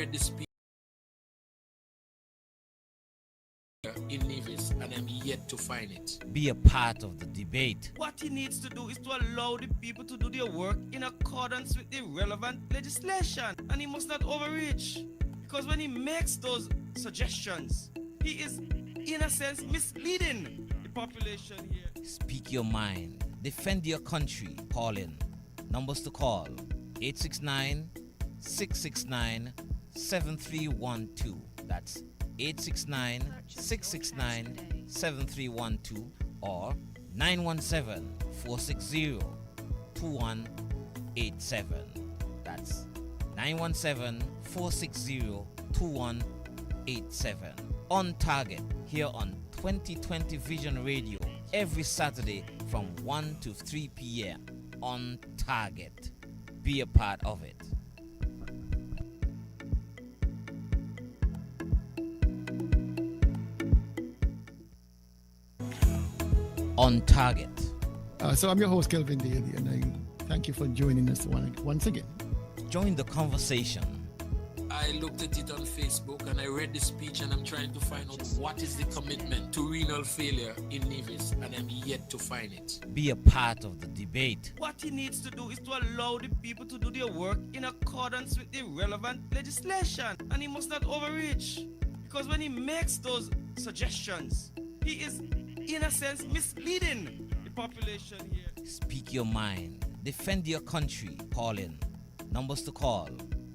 read the speech in Nevis and I'm yet to find it. Be a part of the debate. What he needs to do is to allow the people to do their work in accordance with the relevant legislation, and he must not overreach, because when he makes those suggestions, he is in a sense misleading the population here. Speak your mind. Defend your country. Call in. Numbers to call: 869-669-7312. That's 869-669-7312 or 917-460-2187. That's 917-460-2187. On target here on 2020 Vision Radio every Saturday from 1 to 3 p.m. On target. Be a part of it. On target. So I'm your host, Kelvin Daly, and I thank you for joining us once again. Join the conversation. I looked at it on Facebook and I read the speech and I'm trying to find out what is the commitment to renal failure in Nevis and I'm yet to find it. Be a part of the debate. What he needs to do is to allow the people to do their work in accordance with the relevant legislation, and he must not overreach, because when he makes those suggestions, he is in a sense misleading the population here. Speak your mind. Defend your country. Call in. Numbers to call: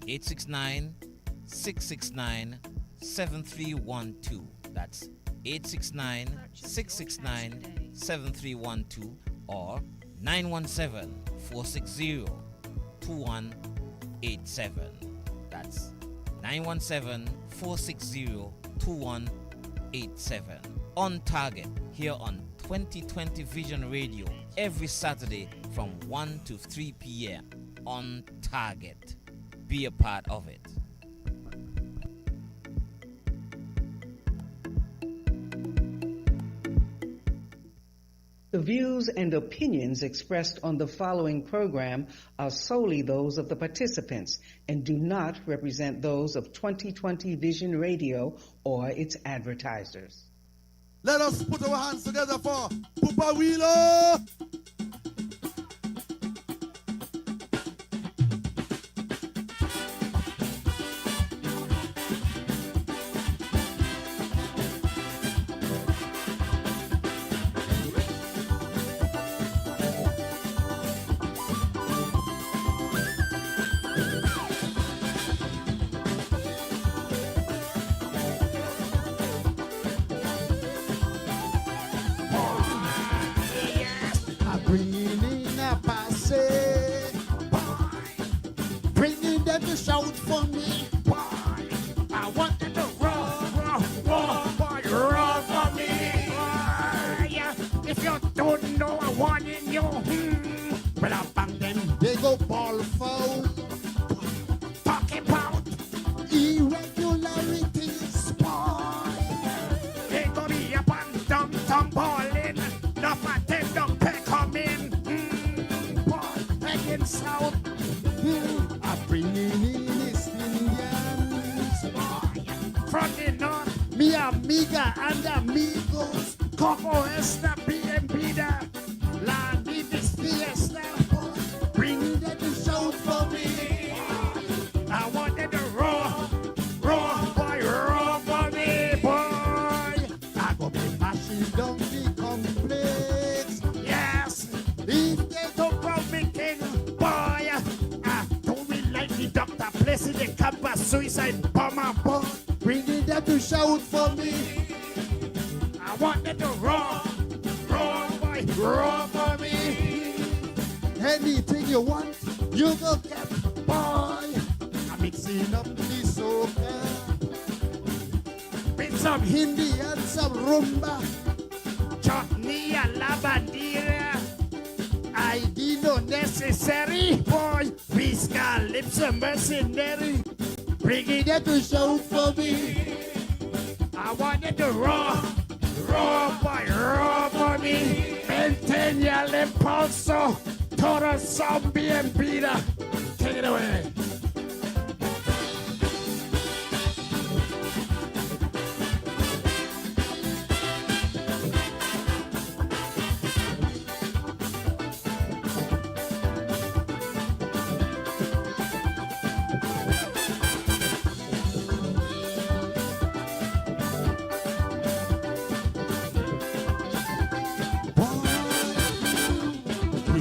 869-669-7312. That's 869-669-7312 or 917-460-2187. That's 917-460-2187. On target here on 2020 Vision Radio every Saturday from 1 to 3 p.m. On target. Be a part of it. The views and opinions expressed on the following program are solely those of the participants and do not represent those of 2020 Vision Radio or its advertisers. Let us put our hands together for Papa Wheeler!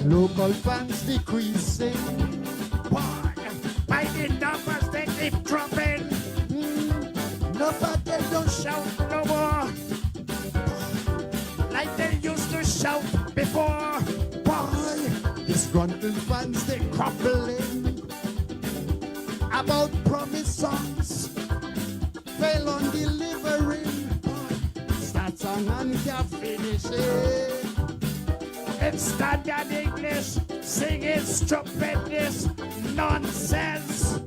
Local fans decreasing. Boy, by the numbers they keep dropping. Nobody don't shout. Shout no more. Like they used to shout before. Boy, disgruntled fans they crumbling about promise songs. Fail on delivering. Boy, start song and can't finish it. In standard English, singing stupendous nonsense.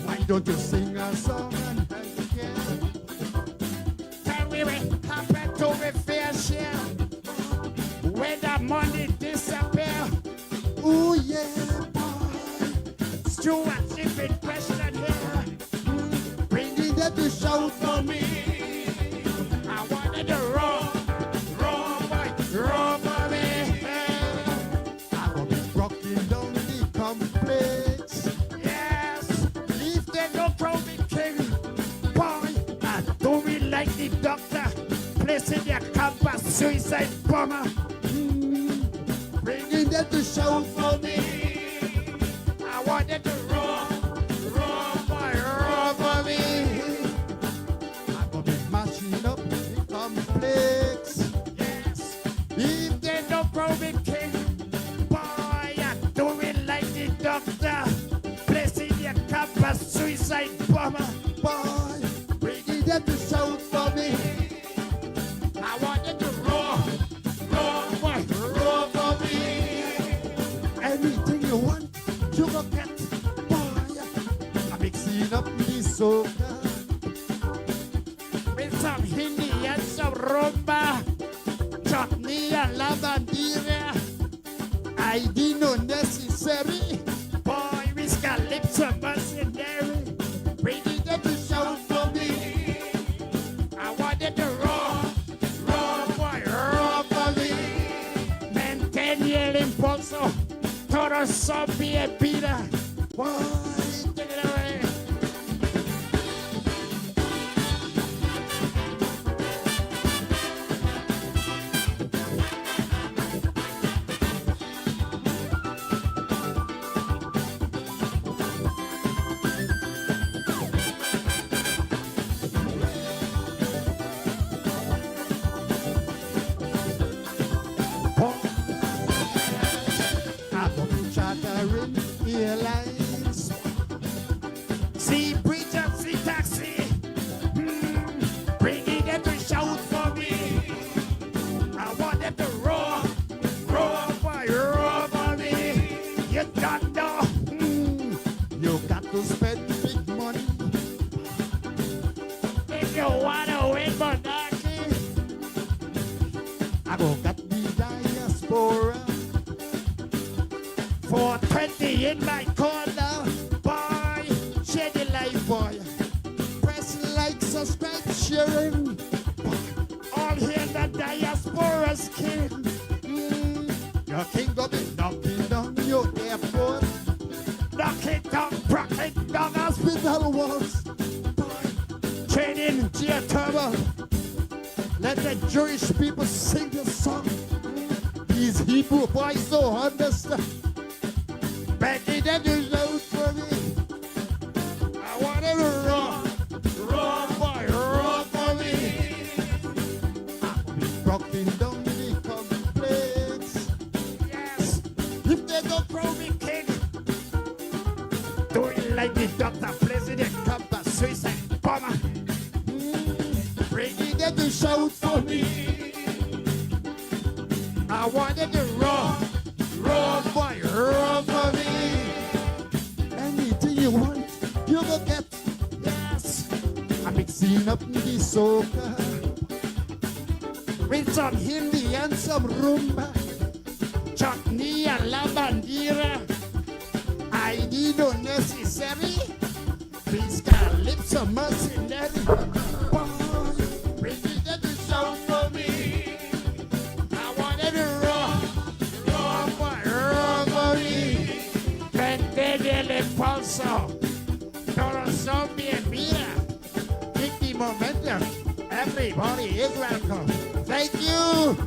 Why don't you sing a song and help again? Tell me what happened to me fair share. When the money disappear. Oh yeah, boy. Stuart living question here. Bringing them to shout for me. I wanted to roll for me. I will be rocking down the complex. Yes, if they don't throw me king, boy, I do me like the doctor, placing their campus suicide bomber. Bringing them to shout for me. I wanted to roll for me. I will be mashing up the complex. Yes, if they don't throw me king, boy, I do me like the doctor, placing their campus suicide bomber. Boy, bringing them to shout for me. I wanted to roll for me. Anything you want, you go get. Boy, I'm mixing up the soca. With some Hindi and some rumba, chutney and lavandera. I did not necessary. Boy, we calypso mercenary. Bringing them to shout for me. I wanted to roll for me. Maintain el impulso, todo zombie and vida. Boy, Take it away. I will be chartering airlines. See bridge and see taxi. Bringing them to shout for me. I want them to roar for me. You don't know. You got to spend big money. If you wanna win monarchy, I go got the diaspora. 420 in my corner. Boy, share the life, boy. Press like, subscribe, sharing. All here the diaspora's king. Your king go be knocking down your airport. Knock it down, brock it down, Hospital walls. training geothermal. Let the Jewish people sing the song. These Hebrew boys don't understand. Begging them to shout for me. I want to roar for me. Rocking down the complex. Yes, if they don't throw me king, do it like the doctor, president, campus, suicide bomber. Bringing them to shout for me. I wanted to roar for me. Anything you want, you will get. Yes, I'm mixing up the soca with some Hindi and some rumba, chutney and lavandera. I need no necessary. Please calypso mercenary. Bringing them to shout for me. I wanted to roar for me. Prendere el impulso, todo zombie and vida. Take the momentum. Everybody is welcome. Thank you.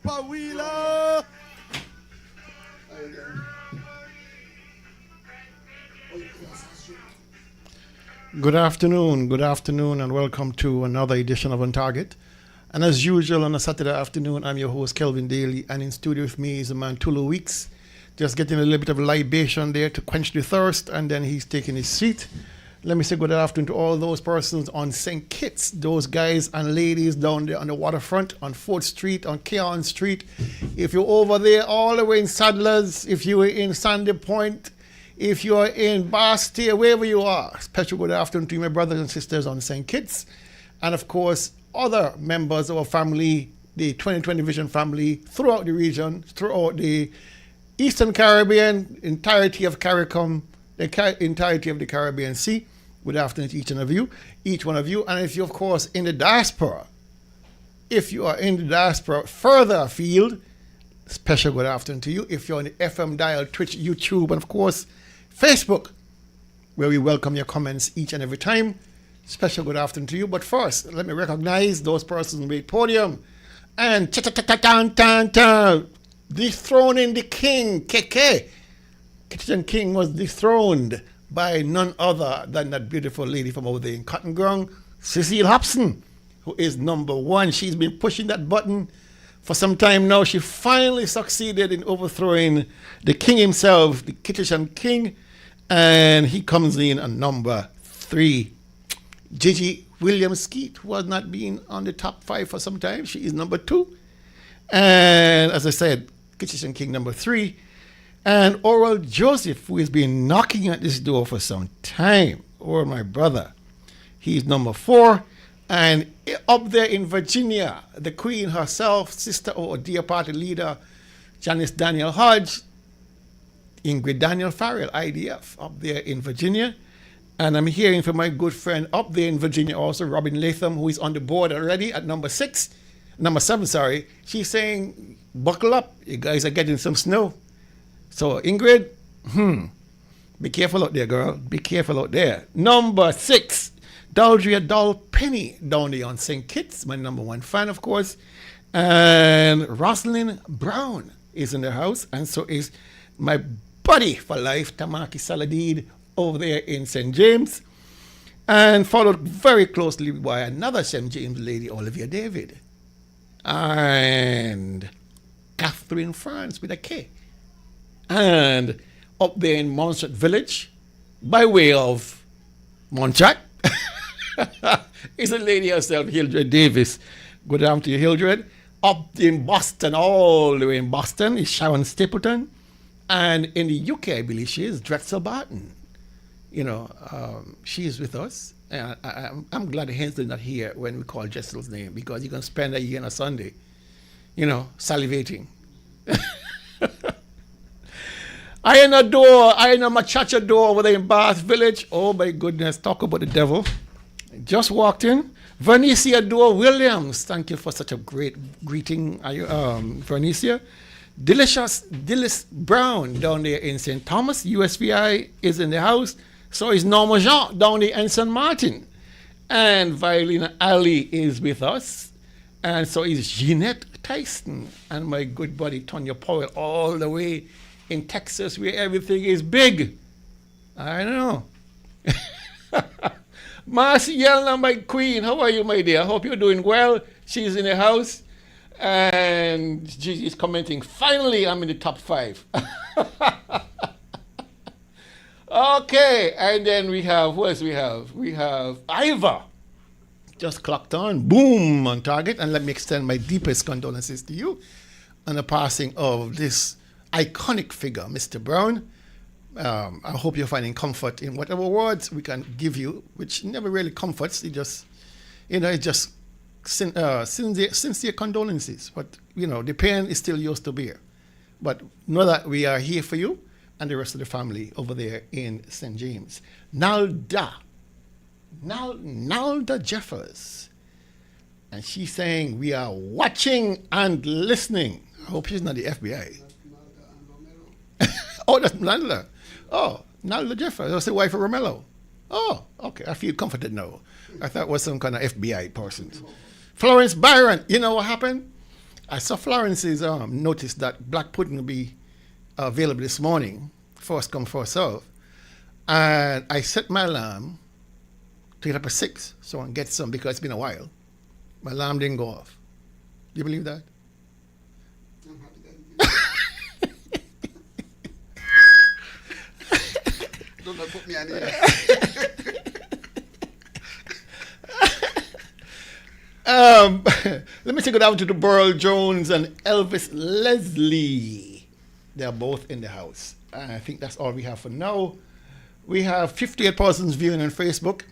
Papa Wheeler. Good afternoon, and welcome to another edition of On Target. And as usual, on a Saturday afternoon, I'm your host, Kelvin Daly, and in studio with me is a man, Tulu Weeks, just getting a little bit of libation there to quench the thirst, and then he's taking his seat. Let me say good afternoon to all those persons on St. Kitts, those guys and ladies down there on the waterfront, on 4th Street, on Keon Street. If you're over there all the way in Sadlers, if you were in Sandy Point, if you're in Bastille, wherever you are, special good afternoon to my brothers and sisters on St. Kitts. And of course, other members of our family, the 2020 Vision family, throughout the region, throughout the Eastern Caribbean, entirety of CARICOM, the entirety of the Caribbean Sea. Good afternoon to each one of you. And if you're, of course, in the diaspora, if you are in the diaspora further afield, special good afternoon to you. If you're on the FM dial, Twitch, YouTube, and of course, Facebook, where we welcome your comments each and every time, special good afternoon to you. But first, let me recognize those persons on the podium. And dethroning the king, KK. Kitchen King was dethroned by none other than that beautiful lady from over there in Cotton Ground, Cecile Hobson, who is number one. She's been pushing that button for some time now. She finally succeeded in overthrowing the king himself, the Kitchen King, and he comes in at number 3. Gigi Williams-Skeet, who has not been on the top 5 for some time, she is number 2. And as I said, Kitchen King number 3. And Oral Joseph, who has been knocking at this door for some time, or my brother, he's number 4. And up there in Virginia, the Queen herself, sister or dear party leader, Janice Daniel Hodge, Ingrid Daniel Farrell, IDF, up there in Virginia. And I'm hearing from my good friend up there in Virginia also, Robin Latham, who is on the board already at number 7, sorry. She's saying, buckle up, you guys are getting some snow. So Ingrid, be careful out there, girl. Be careful out there. Number 6, Daldria Doll Penny down there on St. Kitts, my number 1 fan, of course. And Rosalind Brown is in the house, and so is my buddy for life, Tamaki Saladid, over there in St. James. And followed very closely by another St. James lady, Olivia David. And Catherine France with a K. And up there in Montserrat Village, by way of Montserrat, is a lady herself, Hildred Davis. Good afternoon to you, Hildred. Up in Boston, all the way in Boston, is Sharon Stapleton. And in the UK, I believe she is Drexel Barton. You know, she is with us. And I'm glad Hensley's not here when we call Jessel's name, because you can spend a year on a Sunday, you know, salivating. I in a machacha door over there in Bath Village. Oh my goodness, talk about the devil. Just walked in. Vernicia Dore Williams, thank you for such a great greeting, Vernicia. Dillis Brown down there in St. Thomas, USVI is in the house. So is Norma Jean down there in St. Martin. And Violina Ali is with us. And so is Jeanette Tyson and my good buddy Tonya Powell all the way in Texas, where everything is big. I know. Marcy Yelna, my queen, how are you, my dear? I hope you're doing well. She's in the house. And she's commenting, finally, I'm in the top 5. Okay, and then we have, who else we have? We have Iva. Just clocked on, boom, on target. And let me extend my deepest condolences to you on the passing of this iconic figure, Mr. Brown. I hope you're finding comfort in whatever words we can give you, which never really comforts. It just, you know, it just sincere condolences. But, you know, the pain is still yours to bear. But know that we are here for you and the rest of the family over there in St. James. Nalda Jeffers. And she's saying, we are watching and listening. I hope she's not the FBI. Oh, that's Nalda. Oh, Nalda Jeffers. That's the wife of Romello. Oh, okay. I feel comforted now. I thought it was some kind of FBI person. Florence Byron. You know what happened? I saw Florence's notice that black pudding will be available this morning, first come, first serve. And I set my alarm to get up at 6 so I can get some because it's been a while. My alarm didn't go off. Do you believe that? Don't put me on here. Let me take it out to Burl Jones and Elvis Leslie. They're both in the house. I think that's all we have for now. We have 58 persons viewing on Facebook.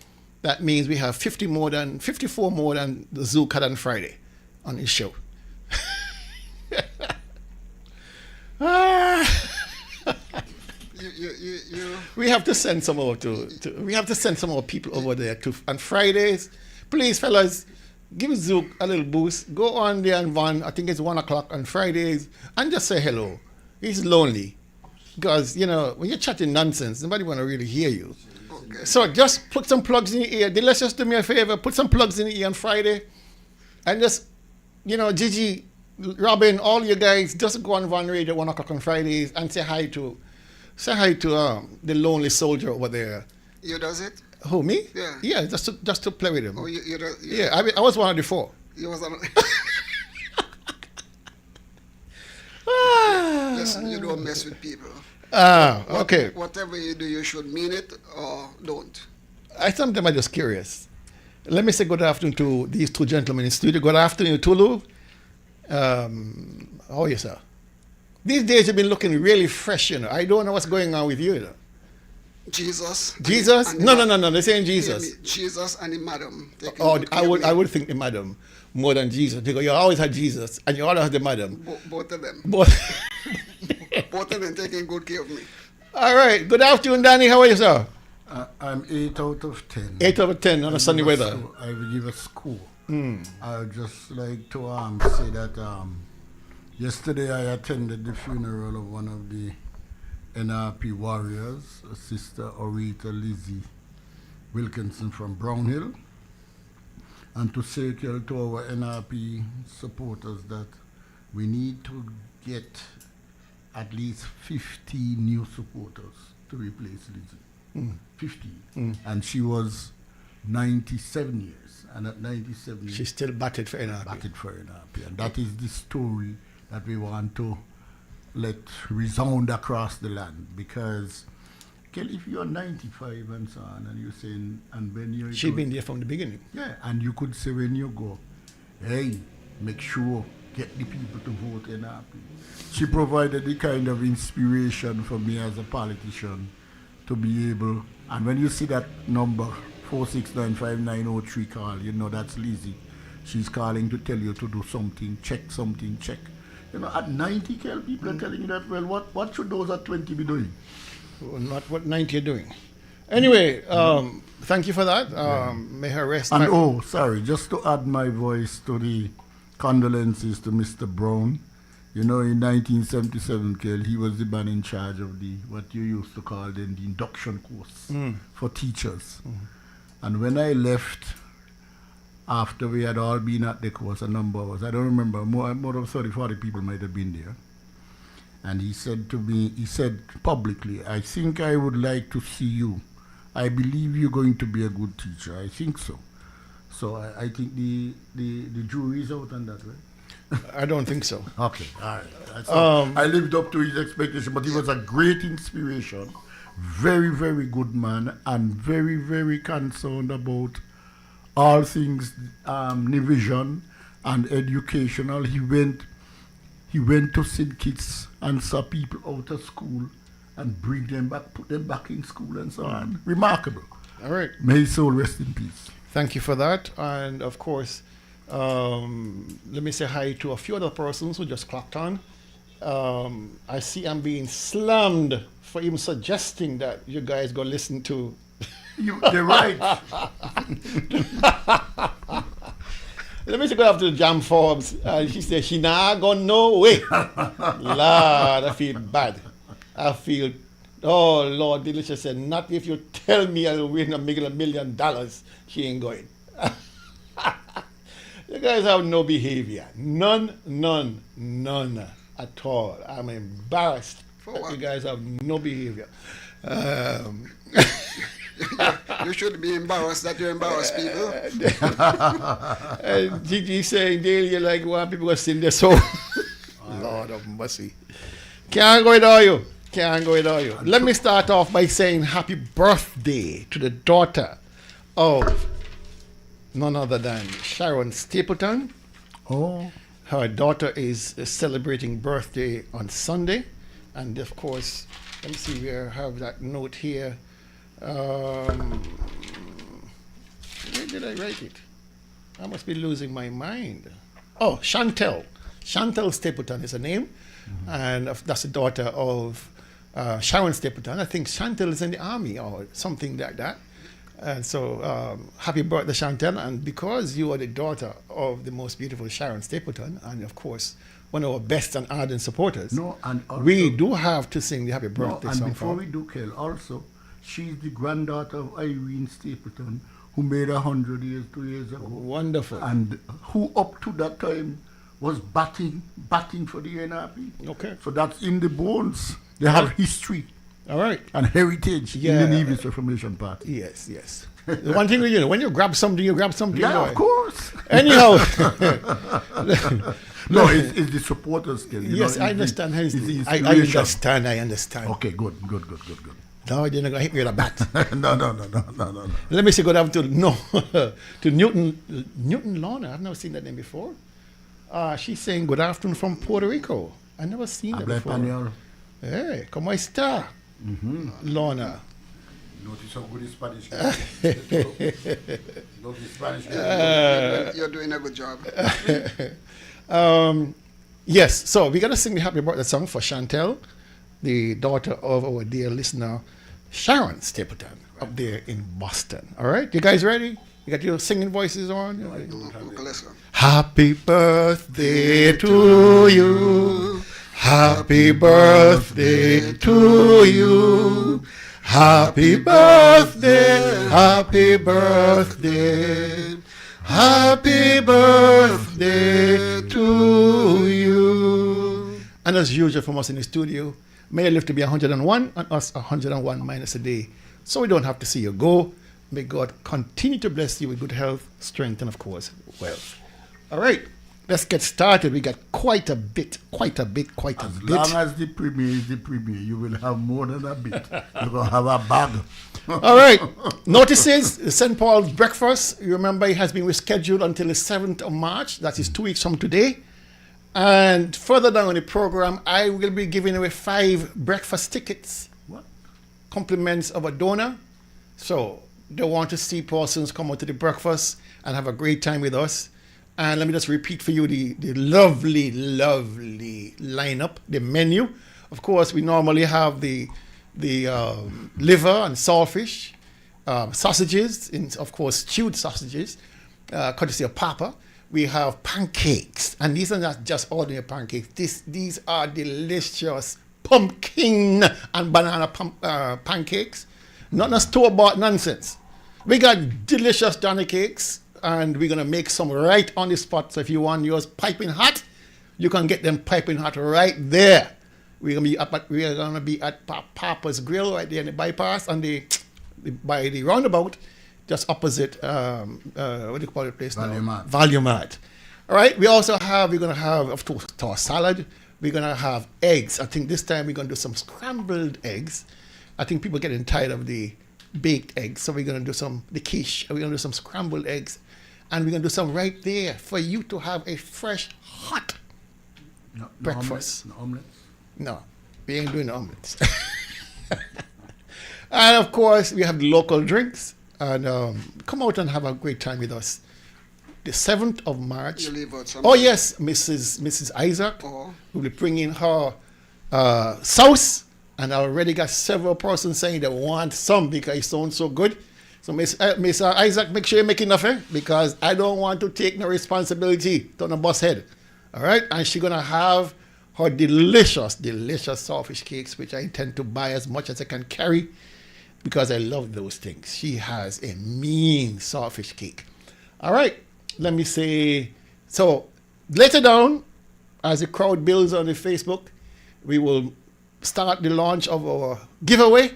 That means we have 54 more than the Zook had on Friday on his show. We have to send some over we have to send some more people over there on Fridays. Please, fellas, give Zook a little boost. Go on there and Van, I think it's 1 o'clock on Fridays, and just say hello. He's lonely. Because, you know, when you're chatting nonsense, nobody want to really hear you. Okay. So just put some plugs in your ear. Let's just do me a favor. Put some plugs in your ear on Friday. And just, you know, Gigi, Robin, all you guys, just go on Van Radio 1 o'clock on Fridays and say hi to the lonely soldier over there. You does it? Who, me? Yeah. Yeah, just to play with him. Oh, you yeah, I was one of the 4. You was on. Listen, you don't mess with people. Okay. Whatever you do, you should mean it or don't. Sometimes I'm just curious. Let me say good afternoon to these two gentlemen in the studio. Good afternoon, Tulu. How are you, sir? These days you've been looking really fresh, you know. I don't know what's going on with you, you know. Jesus? Jesus? No. They're saying Jesus. Jesus and the madam. I would think the madam more than Jesus, because you always had Jesus and you always had the madam. Both of them. Both of them taking good care of me. All right. Good afternoon, Danny. How are you, sir? I'm 8 out of 10. 8 out of 10 on a sunny weather. I will give a score. I would just like to say that yesterday I attended the funeral of one of the NRP warriors, Sister Orita Lizzie Wilkinson from Brownhill, and to say to our NRP supporters that we need to get at least 50 new supporters to replace Lizzie. 50. And she was 97 years, and at 97 years, she's still batted for NRP. And that is the story that we want to let resound across the land, because Kelly, if you're 95 and so on, and you're saying, and when you're she's been there from the beginning. Yeah, and you could say when you go, hey, make sure get the people to vote NRP. She provided the kind of inspiration for me as a politician to be able, and when you see that number 4695903 call, you know that's Lizzie. She's calling to tell you to do something, check. You know, at 90, people are telling you that, well, what should those at 20 be doing? Well, not what 90 are doing. Anyway, thank you for that. May her rest. And just to add my voice to the condolences to Mr. Brown. You know, in 1977, Kel, he was the man in charge of what you used to call then the induction course for teachers. And when I left, after we had all been at the course, a number of us, I don't remember, more than 30, 40 people might have been there. And he said to me, he said publicly, I think I would like to see you. I believe you're going to be a good teacher. I think so. So I think the jury is out on that, right? I don't think so. Okay, all right. So I lived up to his expectation, but he was a great inspiration. Very, very good man, and very, very concerned about all things division and educational. He went to St. Kitts and saw people out of school and bring them back, put them back in school and so on. Remarkable. All right. May his soul rest in peace. Thank you for that. And of course, let me say hi to a few other persons who just clocked on. I see I'm being slammed for even suggesting that you guys go listen to. You're right. Let me go after the Jam Forbes. She said she not gonna no way. Lord, I feel bad. Oh Lord, Delicious said, not if you tell me I'll win $1 million. She ain't going. You You guys have no behavior. None at all. I'm embarrassed For that what? you guys have no behavior. You should be embarrassed that you embarrass people. Gigi saying daily, you like one people go sing their soul. Lord of mercy. Can't go without you. Can't go without you. Let me start off by saying happy birthday to the daughter of none other than Sharon Stapleton. Oh, Her daughter is celebrating birthday on Sunday. And of course, let me see where I have that note here. Where did I write it? I must be losing my mind. Oh, Chantel. Chantel Stapleton is her name. And that's the daughter of Sharon Stapleton. I think Chantel is in the army or something like that. And so, happy birthday, Chantel. And because you are the daughter of the most beautiful Sharon Stapleton, and of course, one of our best and ardent supporters, no, and also, we do have to sing the happy no, birthday and song before for we do, Kel, also, she's the granddaughter of Irene Stapleton, who made 100 years 2 years ago. Wonderful. And who up to that time was batting for the NRP. Okay. So that's in the bones. They have history All right. and heritage Yeah. in the Nevis Reformation Party. Yes, yes. The one thing, when you grab something, you grab something. Yeah, boy. of course. Anyhow. No, it's the supporters still. Yes, I understand. It's the I inspiration. understand. Okay, good. No, you're not going to hit me with a bat. No. Let me say good afternoon to Newton Lorna. I've never seen that name before. She's saying good afternoon from Puerto Rico. I've never seen that Habla before. español. Hey, ¿cómo está? Lorna. Notice how good his Spanish You're doing a good job. Yes, so we're going to sing the happy birthday song for Chantel, the daughter of our dear listener, Sharon Stapleton, up there in Boston. All right, you guys ready? You got your singing voices on? Okay, let's go. Happy birthday to you. Happy birthday to you. Happy birthday, happy birthday, happy birthday to you. And as usual from us in the studio, may you live to be 101 and us 101 minus a day, so we don't have to see you go. May God continue to bless you with good health, strength, and of course, wealth. All right, let's get started. We got quite a bit. As long as the premier is the premier, you will have more than a bit. You're going to have a bag. All right. Notices, the St. Paul's breakfast. You remember it has been rescheduled until the 7th of March. That is 2 weeks from today. And further down in the program, I will be giving away 5 breakfast tickets. What? Compliments of a donor. So they want to see persons come out to the breakfast and have a great time with us. And let me just repeat for you the lovely lineup, the menu. Of course, we normally have the liver and saltfish, sausages, of course, stewed sausages, courtesy of Papa. We have pancakes, and these are not just ordinary pancakes. These are delicious pumpkin and banana pancakes, not a store-bought nonsense. We got delicious Johnny cakes, and we're gonna make some right on the spot. So if you want yours piping hot, you can get them piping hot right there. We're gonna be at Papa's Grill right there in the bypass and by the roundabout, just opposite what do you call the place now? Valuemart. All right. We're gonna have of course tossed salad. We're gonna have eggs. I think this time we're gonna do some scrambled eggs. I think people are getting tired of the baked eggs, so we're gonna do the quiche. We're gonna do some scrambled eggs. And we're going to do some right there for you to have a fresh, hot breakfast. No omelets? No, we ain't doing the omelets. And of course, we have the local drinks. And come out and have a great time with us. The 7th of March. You leave out some. Oh, yes, Mrs. Isaac Oh. will be bringing her sauce. And I already got several persons saying they want some because it sounds so good. So, Miss Isaac, make sure you make enough, because I don't want to take no responsibility on a boss head. All right? And she's going to have her delicious saltfish cakes, which I intend to buy as much as I can carry because I love those things. She has a mean saltfish cake. All right. Let me say So later down, as the crowd builds on the Facebook, we will start the launch of our giveaway.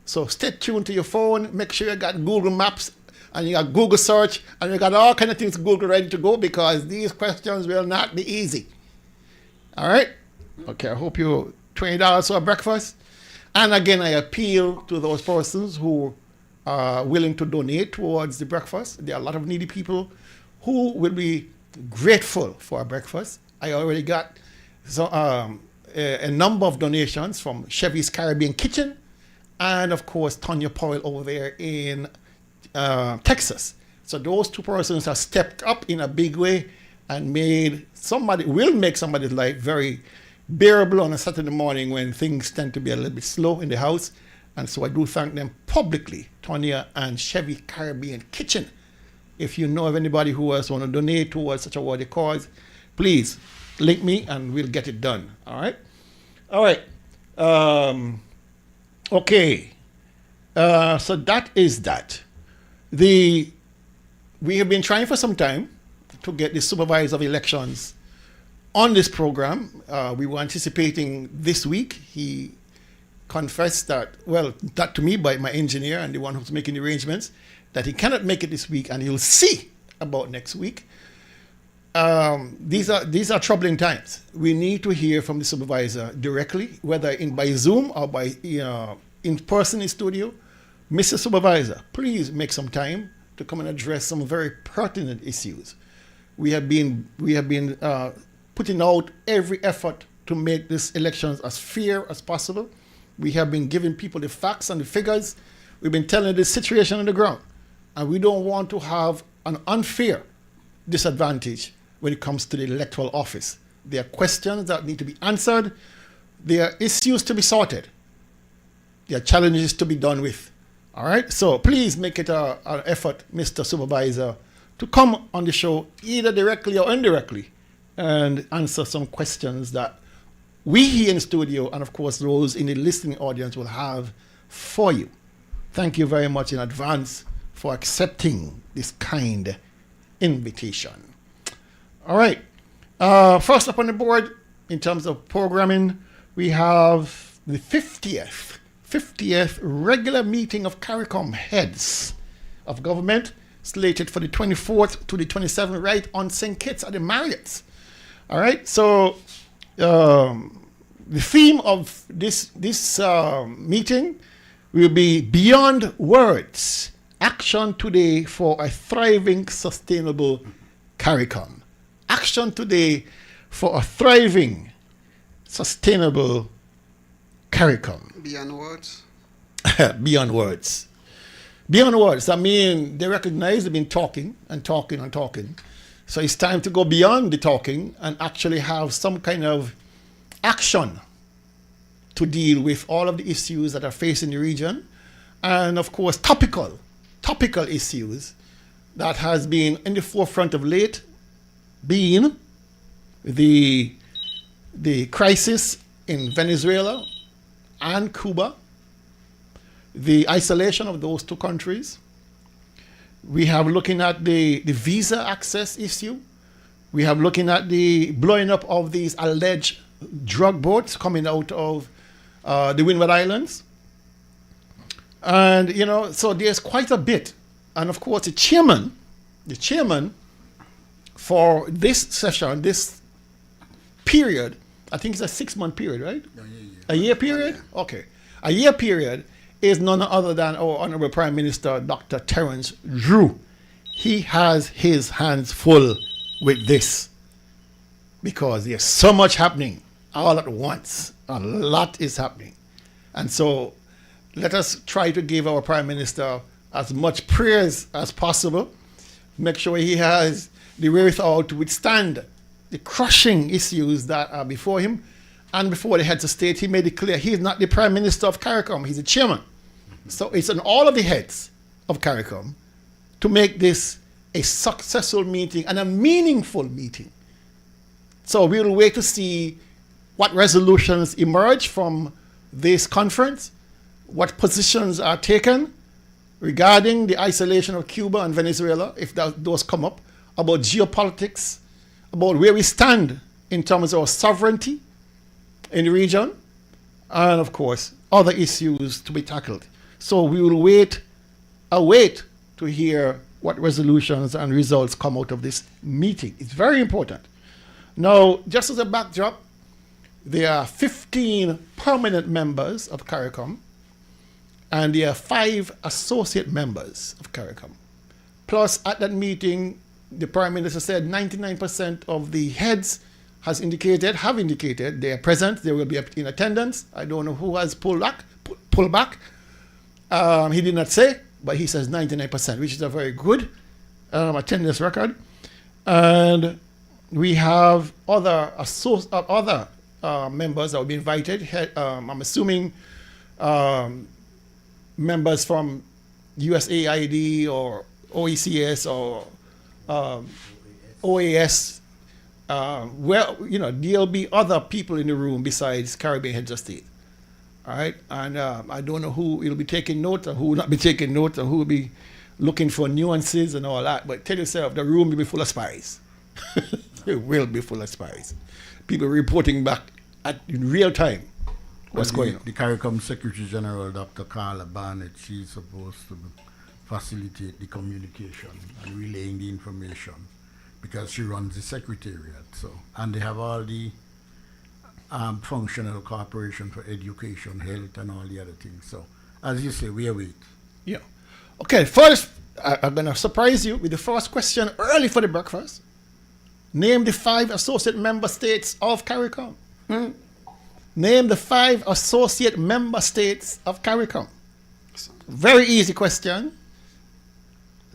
So stay tuned to your phone. Make sure you got Google Maps and you got Google search and you got all kind of things Google ready to go, because these questions will not be easy. All right? Okay, I hope you $20 for a breakfast. And again, I appeal to those persons who are willing to donate towards the breakfast. There are a lot of needy people who will be grateful for a breakfast. I already got a number of donations from Chevy's Caribbean Kitchen and, of course, Tonya Powell over there in Texas. So those two persons have stepped up in a big way and will make somebody's life very bearable on a Saturday morning when things tend to be a little bit slow in the house. And so I do thank them publicly, Tonya and Chevy Caribbean Kitchen. If you know of anybody who else want to donate towards such a worthy cause, please link me and we'll get it done. All right? All right. Okay. So that is that. We have been trying for some time to get the supervisor of elections on this program. We were anticipating this week. He confessed that, well, not to me, but my engineer and the one who's making the arrangements, that he cannot make it this week, and he'll see about next week. These are troubling times. We need to hear from the supervisor directly, whether by Zoom or by in person in studio. Mr. Supervisor, please make some time to come and address some very pertinent issues. We have been putting out every effort to make this elections as fair as possible. We have been giving people the facts and the figures. We've been telling the situation on the ground. And we don't want to have an unfair disadvantage when it comes to the electoral office. There are questions that need to be answered. There are issues to be sorted. There are challenges to be done with. All right? So please make it an effort, Mr. Supervisor, to come on the show either directly or indirectly and answer some questions that we here in the studio and, of course, those in the listening audience will have for you. Thank you very much in advance for accepting this kind invitation. All right. First up on the board, in terms of programming, we have the 50th regular meeting of CARICOM heads of government, slated for the 24th to the 27th, right on St. Kitts at the Marriott's. All right. So the theme of this meeting will be Beyond Words, Action Today for a Thriving, Sustainable CARICOM. Action today for a thriving, sustainable CARICOM. Beyond words. Beyond words. Beyond words. I mean, they recognize they've been talking and talking and talking. So it's time to go beyond the talking and actually have some kind of action to deal with all of the issues that are facing the region. And of course, topical issues that has been in the forefront of late, being the crisis in Venezuela and Cuba, the isolation of those two countries. We have looking at the visa access issue. We have looking at the blowing up of these alleged drug boats coming out of the Windward Islands. And, so there's quite a bit. And of course, the chairman for this session, this period, I think it's a 6-month period, right? A year period? Okay. A year period is none other than our Honorable Prime Minister, Dr. Terence Drew. He has his hands full with this because there's so much happening all at once. A lot is happening. And so let us try to give our Prime Minister as much praise as possible. Make sure he has the wherewithal to withstand the crushing issues that are before him. And before the heads of state, he made it clear he is not the Prime Minister of CARICOM, he's the chairman. So it's on all of the heads of CARICOM to make this a successful meeting and a meaningful meeting. So we'll wait to see what resolutions emerge from this conference, what positions are taken regarding the isolation of Cuba and Venezuela, if those come up, about geopolitics, about where we stand in terms of our sovereignty in the region, and of course, other issues to be tackled. So we will await to hear what resolutions and results come out of this meeting. It's very important. Now, just as a backdrop, there are 15 permanent members of CARICOM, and there are 5 associate members of CARICOM. Plus, at that meeting, the Prime Minister said 99% of the heads have indicated they are present, they will be in attendance. I don't know who has pulled back. He did not say, but he says 99%, which is a very good attendance record. And we have other members that will be invited. I'm assuming members from USAID or OECS or OAS. There'll be other people in the room besides Caribbean heads of state. All right, and I don't know who will be taking notes and who will not be taking notes and who will be looking for nuances and all that. But tell yourself, the room will be full of spies. It will be full of spies. People reporting back in real time what's going on. The CARICOM Secretary General, Dr. Carla Barnett, she's supposed to facilitate the communication and relaying the information because she runs the secretariat. So, and they have all the functional cooperation for education, health, and all the other things. So, as you say, we await. Yeah. Okay, first, I'm going to surprise you with the first question early for the breakfast. Name the 5 associate member states of CARICOM. Name the 5 associate member states of CARICOM. Very easy question.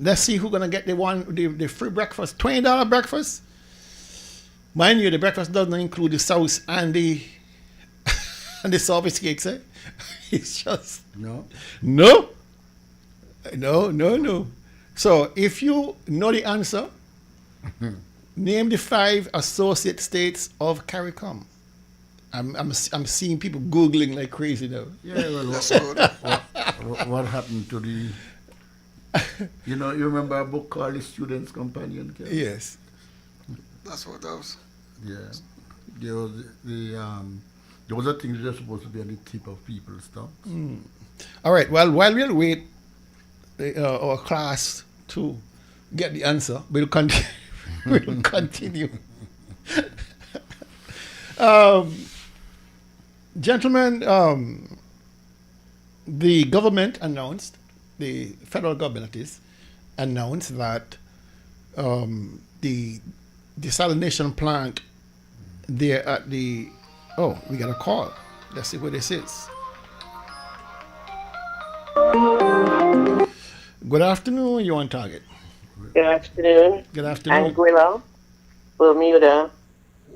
Let's see who's going to get the free breakfast, $20 breakfast. Mind you, the breakfast doesn't include the sauce and the service cakes, eh? It's just no. So if you know the answer, name the 5 associate states of CARICOM. I'm seeing people Googling like crazy now. Yeah, well, what happened to the... you remember a book called The Student's Companion? Ken? Yes. That's what that was. Yeah. There was a thing that was supposed to be on the tip of people's tongues. All right, well, while we'll wait our class to get the answer, we'll continue. We'll continue. Gentlemen, the government announced, the federal government that is, announced that the desalination plant there at the, we got a call. Let's see what this is. Good afternoon, you're on target. Good afternoon. Good afternoon. Anguilla, Bermuda,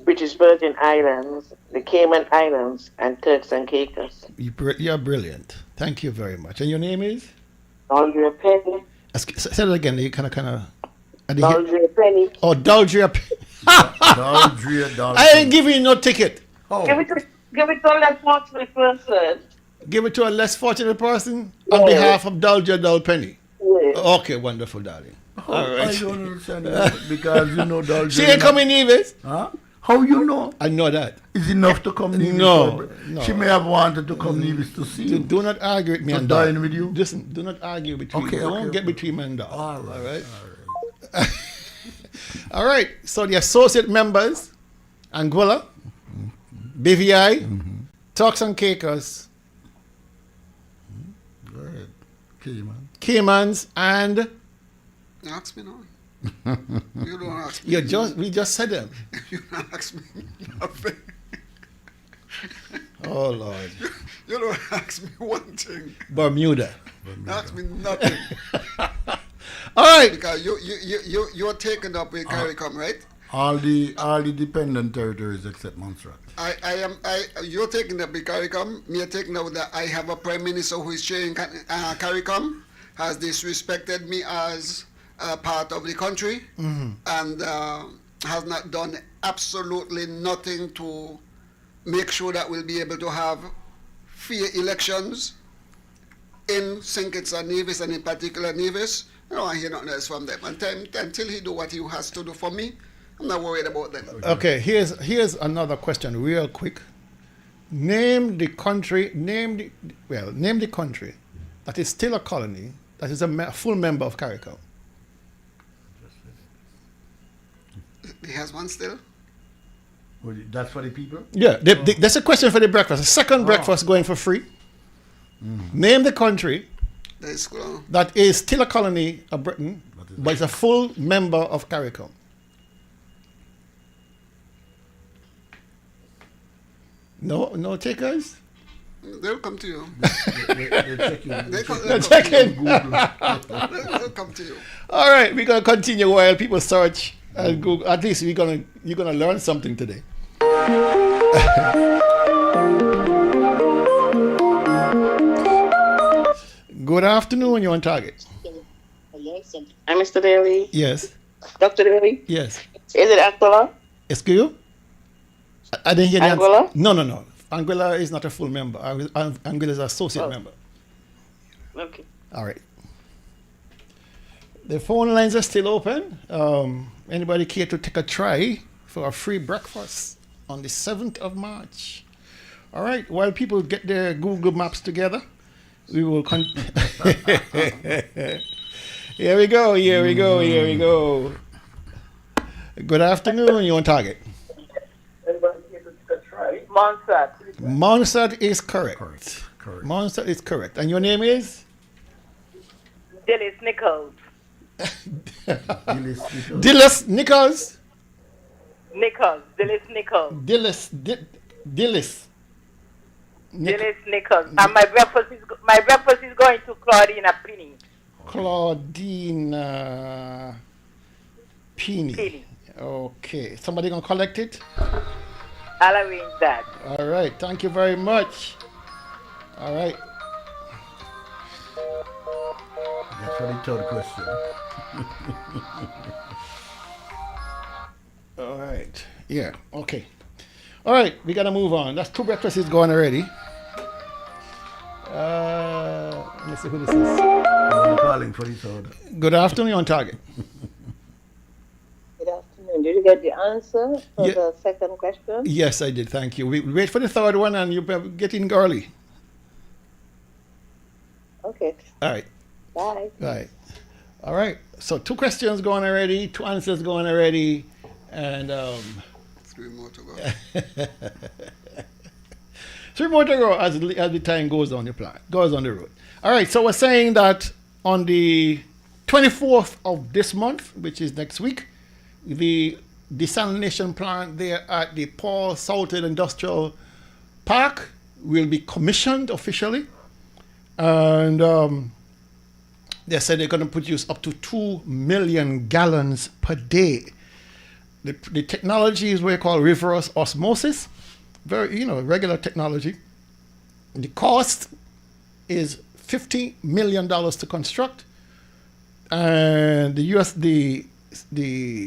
British Virgin Islands, the Cayman Islands, and Turks and Caicos. You're brilliant. Thank you very much. And your name is? Daldria Penny. Say that again. You kind of. Daldria Penny. Oh, Daldria Penny. Daldria. I ain't giving you no ticket. Oh. Give it to a less fortunate person. Give it to a less fortunate person on behalf of Daldria Penny. Yes. Okay, wonderful, darling. All right. I don't understand that because Daldria. She ain't coming Nevis. Huh? How you know? I know that. Is enough to come Nevis? No. She may have wanted to come Nevis to see you. Do not argue with me to and dine dog. with you? Listen, do not argue between Okay, Don't get between me and dog. All right. All right. So the associate members, Anguilla, BVI, Turks and Caicos, Go ahead. Caymans, and You ask me now. You don't ask me. we just said them. You don't ask me nothing. Oh Lord. You don't ask me one thing. Bermuda. You ask me nothing. All right. Because you're taken up with CARICOM, right? All the dependent territories except Montserrat. You're taking up with CARICOM. Me taking up that I have a prime minister who is chairing CARICOM, has disrespected me as part of the country, and has not done absolutely nothing to make sure that we'll be able to have fair elections in St. Kitts and Nevis, and in particular Nevis. I hear nothing else from them. Until he do what he has to do for me, I'm not worried about them. Okay, here's another question, real quick. Name the country that is still a colony that is a full member of CARICOM. He has one still. That's for the people? Yeah, that's a question for the breakfast. The second breakfast going for free. Name the country that is still a colony of Britain, but is a full member of CARICOM. No takers? They'll come to you. They're checking. They'll come to you. All right, we're gonna continue while people search and Google. At least you're gonna learn something today. Good afternoon. You're on target. Hi, Mr. Daly. Yes. Dr. Daly. Yes. Is it Angola? Excuse you? I didn't hear the answer. Angola? No. Anguilla is not a full member. Anguilla is an associate member. Okay. All right. The phone lines are still open. Anybody care to take a try for a free breakfast on the 7th of March? All right. While people get their Google Maps together, we will Here we go. Good afternoon. You're on target. Monsard is correct. Monsard is correct. And your name is? Dillis Nichols. Dillis Nichols? Dillis Nichols. Dillis. Dillis Nichols. And my breakfast is going to Claudina Pinney. Claudina Pinney. Okay. Somebody gonna collect it? I'll arrange that. All right. Thank you very much. All right. That's for the third question. All right. Yeah. Okay. All right. We gotta move on. That's 2 breakfasts going already. Let me see who this is. I'm calling for the third. Good afternoon. You're on target. Good afternoon. Did you get the answer for the second question? Yes, I did. Thank you. We wait for the third one, and you're getting early. Okay. All right. Bye. Right. All right. So 2 questions going already, 2 answers going already, and 3 more to go. 3 more to go as the time goes on the road. All right. So we're saying that on the 24th of this month, which is next week, the desalination plant there at the Paul Salted Industrial Park will be commissioned officially, and they said they're going to produce up to 2 million gallons per day. The technology is what we call reverse osmosis, very regular technology. The cost is $50 million to construct, and the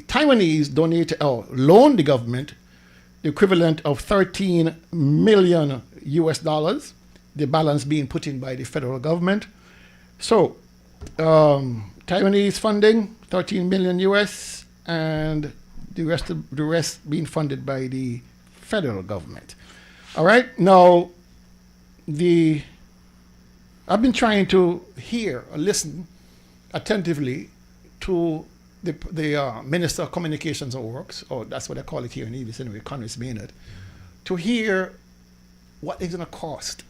Taiwanese loaned the government the equivalent of $13 million US, the balance being put in by the federal government. So Taiwanese funding $13 million US, and the rest being funded by the federal government. All right. Now, I've been trying to hear or listen attentively to the Minister of Communications and Works, or that's what I call it here in Evis anyway, Congress Maynard, to hear what it's going to cost.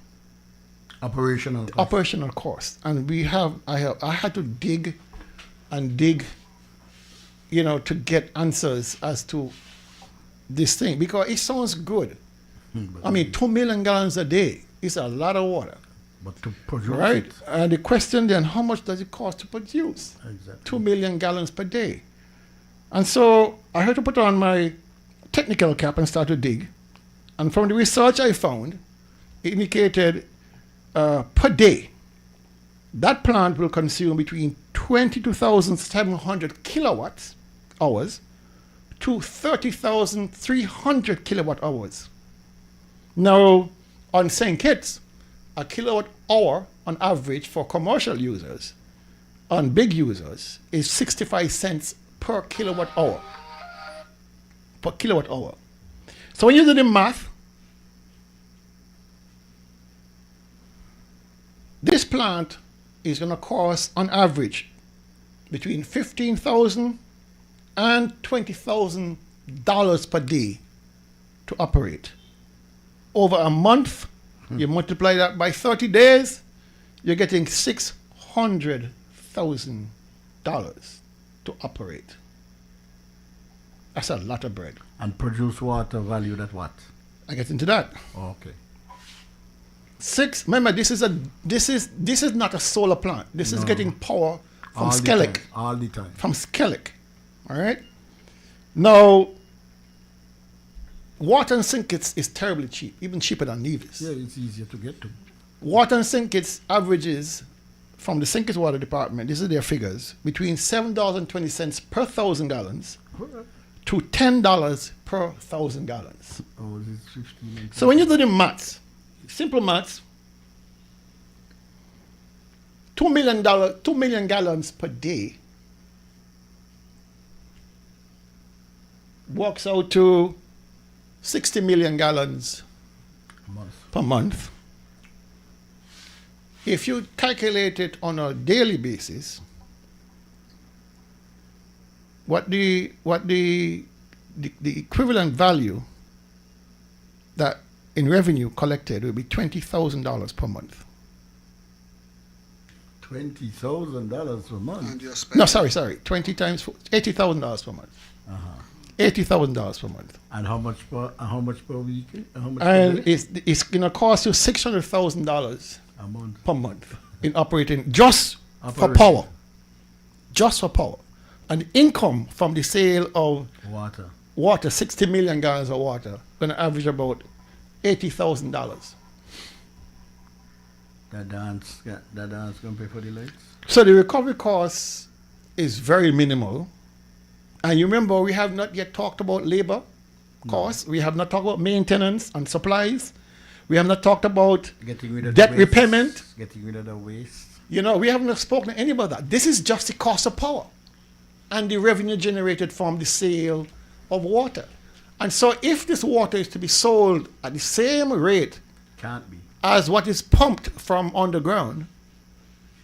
Operational cost. And I had to dig, to get answers as to this thing, because it sounds good. I mean, 2 million gallons a day is a lot of water. But to produce right? it. And the question then, how much does it cost to produce? Exactly. 2 million gallons per day. And so I had to put on my technical cap and start to dig. And from the research I found, it indicated per day, that plant will consume between 22,700 kilowatt hours to 30,300 kilowatt hours. Now, on St. Kitts, a kilowatt hour on average for commercial users, on big users, is 65 cents per kilowatt hour. per kilowatt hour. So when you do the math, this plant is going to cost on average between $15,000 and $20,000 per day to operate. Over a month, you multiply that by 30 days, you're getting $600,000 to operate. That's a lot of bread. And produce water valued at what? I get into that. Okay. Remember, this is not a solar plant. This is getting power from Skellig. All the time. From Skellig. All right? Now, water and St. is terribly cheap, even cheaper than Nevis. Yeah, it's easier to get to. Water and St. averages from the St. Water Department, this is their figures, between $7.20 per 1,000 gallons to $10 per 1,000 gallons. Oh, it's 15. So when you do the maths, simple maths, 2 million gallons per day works out to 60 million gallons per month. If you calculate it on a daily basis, what the equivalent value that in revenue collected will be $20,000 per month. $20,000 per month? No, sorry. 20 times $80,000 per month. $80,000 per month. And how much per week? It's going to cost you $600,000 a month per month in operating just for power. Just for power. And income from the sale of water, 60 million gallons of water, going to average about $80,000. That dance going to pay for the lights? So the recovery cost is very minimal. And you remember, we have not yet talked about labor costs. We have not talked about maintenance and supplies. We have not talked about debt repayment. Getting rid of the waste. You know, we haven't spoken to any about that. This is just the cost of power and the revenue generated from the sale of water. And so if this water is to be sold at the same rate as what is pumped from underground,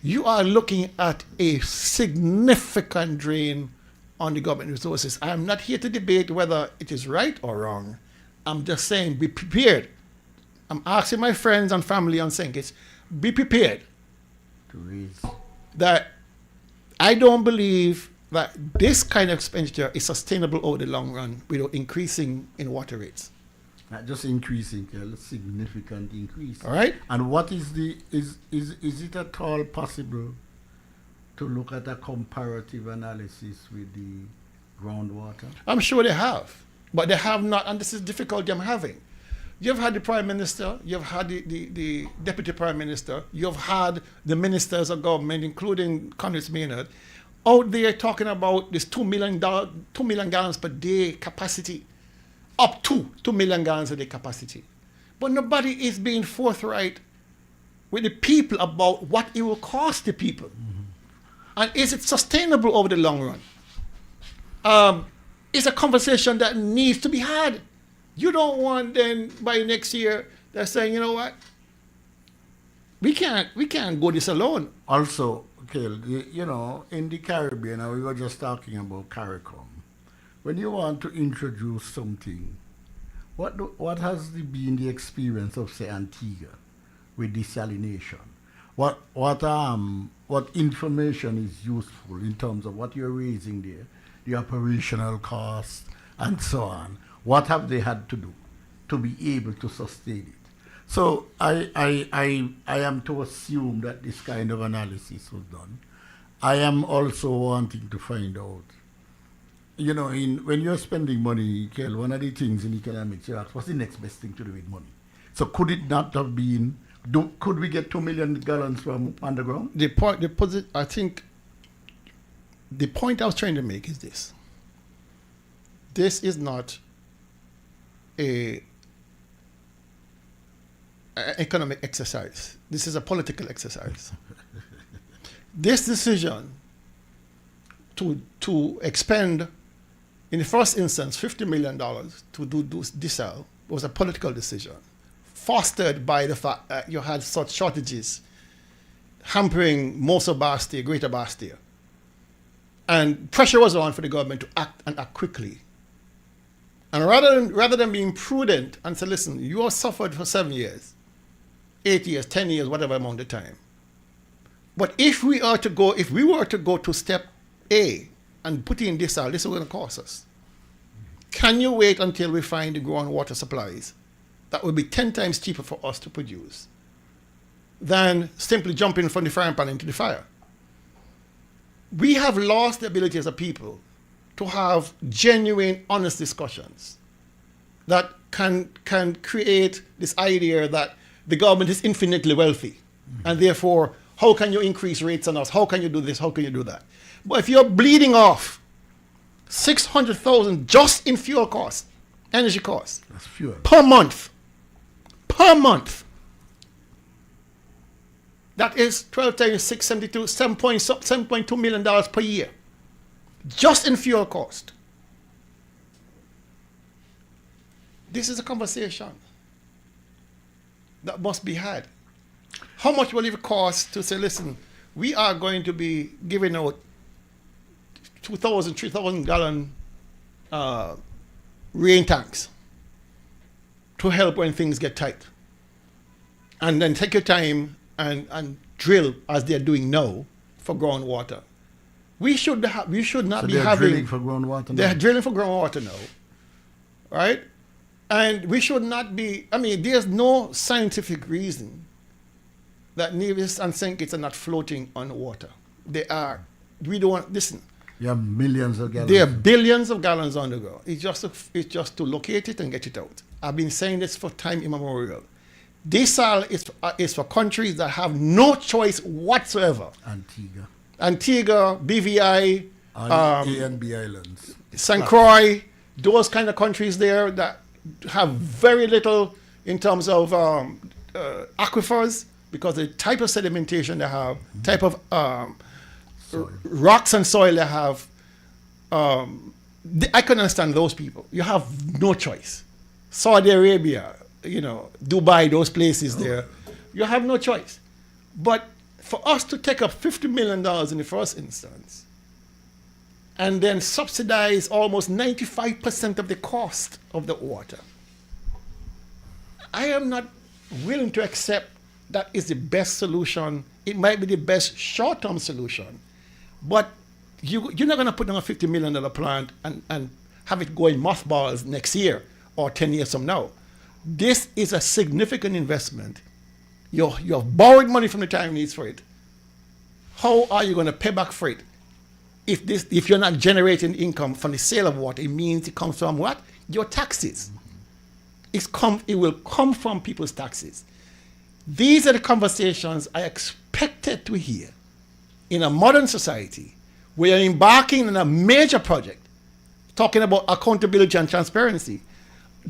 you are looking at a significant drain on the government resources. I am not here to debate whether it is right or wrong. I'm just saying, be prepared. I'm asking my friends and family on St. Kitts, be prepared. To raise. That I don't believe that this kind of expenditure is sustainable over the long run without increasing in water rates. Not just increasing, a significant increase. All right. And what is is it at all possible to look at a comparative analysis with the groundwater? I'm sure they have, but they have not, and this is difficulty I'm having. You've had the Prime Minister, you've had the Deputy Prime Minister, you've had the ministers of government, including Congress Maynard, out there talking about this 2 million gallons per day capacity, up to 2 million gallons a day capacity. But nobody is being forthright with the people about what it will cost the people. And is it sustainable over the long run? It's a conversation that needs to be had. You don't want then by next year they're saying, you know what, we can't go this alone. Also, okay, you know, in the Caribbean, we were just talking about CARICOM. When you want to introduce something, what has been the experience of, say, Antigua with desalination? What information is useful in terms of what you're raising there, the operational cost, and so on? What have they had to do to be able to sustain it? So I am to assume that this kind of analysis was done. I am also wanting to find out, you know, when you're spending money, Kel, one of the things in economics, you ask, what's the next best thing to do with money? So could it not have been, could we get 2 million gallons from underground? I think the point I was trying to make is this. This is not a economic exercise. This is a political exercise. This decision to expend In the first instance, $50 million to do desal was a political decision, fostered by the fact that you had such shortages hampering most of Bastia, Greater Bastia. And pressure was on for the government to act and act quickly. And rather than being prudent and say, listen, you have suffered for 7 years, 8 years, 10 years, whatever amount of time. But if we were to go to step A and put in this out, this is going to cost us. Can you wait until we find the groundwater supplies that will be 10 times cheaper for us to produce than simply jumping from the frying pan into the fire? We have lost the ability as a people to have genuine, honest discussions that can create this idea that the government is infinitely wealthy, and therefore, how can you increase rates on us? How can you do this? How can you do that? But if you're bleeding off 600,000 just in fuel costs, energy costs, that's fuel, per month, that is 12 times 672, $7.2 million per year, just in fuel cost. This is a conversation that must be had. How much will it cost to say, listen, we are going to be giving out 2,000, 3,000 gallon rain tanks to help when things get tight. And then take your time and drill as they're doing now for groundwater. We should not be having drilling for groundwater now. They're drilling for groundwater now, right? And we should not be. I mean, there's no scientific reason that Nevis and St. Kitts are not floating on water. They are. We don't listen. You have millions of gallons. There are billions of gallons on the ground. It's just to locate it and get it out. I've been saying this for time immemorial. Desal is for countries that have no choice whatsoever. Antigua, BVI, A and B islands, St. Croix, those kind of countries there that have very little in terms of aquifers, because the type of sedimentation they have, type of rocks and soil they have. I can understand those people. You have no choice. Saudi Arabia, Dubai, those places there, you have no choice. But for us to take up $50 million in the first instance and then subsidize almost 95% of the cost of the water, I am not willing to accept that is the best solution. It might be the best short-term solution, but you're not going to put down a $50 million plant and have it go in mothballs next year or 10 years from now. This is a significant investment. You've borrowed money from the time needs for it. How are you going to pay back for it? If you're not generating income from the sale of water, it means it comes from what? Your taxes. It will come from people's taxes. These are the conversations I expected to hear in a modern society where you're embarking on a major project, talking about accountability and transparency.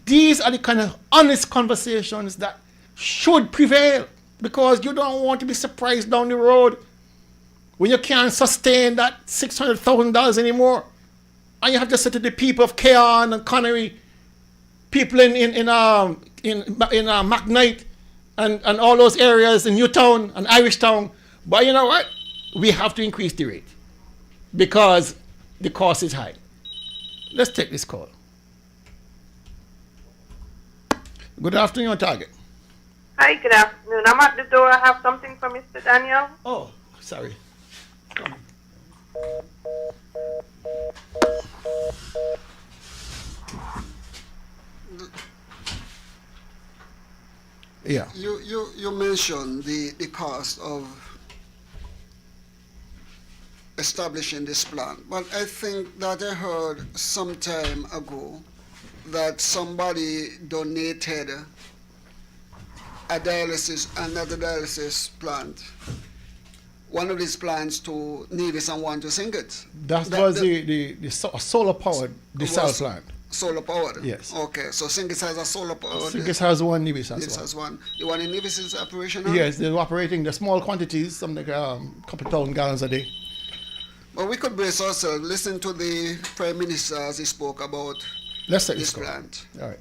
These are the kind of honest conversations that should prevail, because you don't want to be surprised down the road when you can't sustain that $600,000 anymore. And you have to say to the people of Keon and Connery, people in McKnight and all those areas in Newtown and Irishtown, but you know what? We have to increase the rate because the cost is high. Let's take this call. Good afternoon, Target. Hi, good afternoon. I'm at the door. I have something for Mr. Daniel. Oh, sorry. Come. Yeah. You mentioned the cost of establishing this plant, but I think that I heard some time ago that somebody donated another dialysis plant, one of these plants to Nevis and one to St. Kitts. That was the solar powered desal plant. Solar powered? Yes. Okay, so St. Kitts has a solar powered. St. Kitts has one, Nevis has Nevis one. has one. The one in Nevis is operational? Yes, they're operating the small quantities, something like a couple thousand gallons a day. Well, we could brace ourselves. Listen to the Prime Minister as he spoke about Let's take this this call. plant. All right.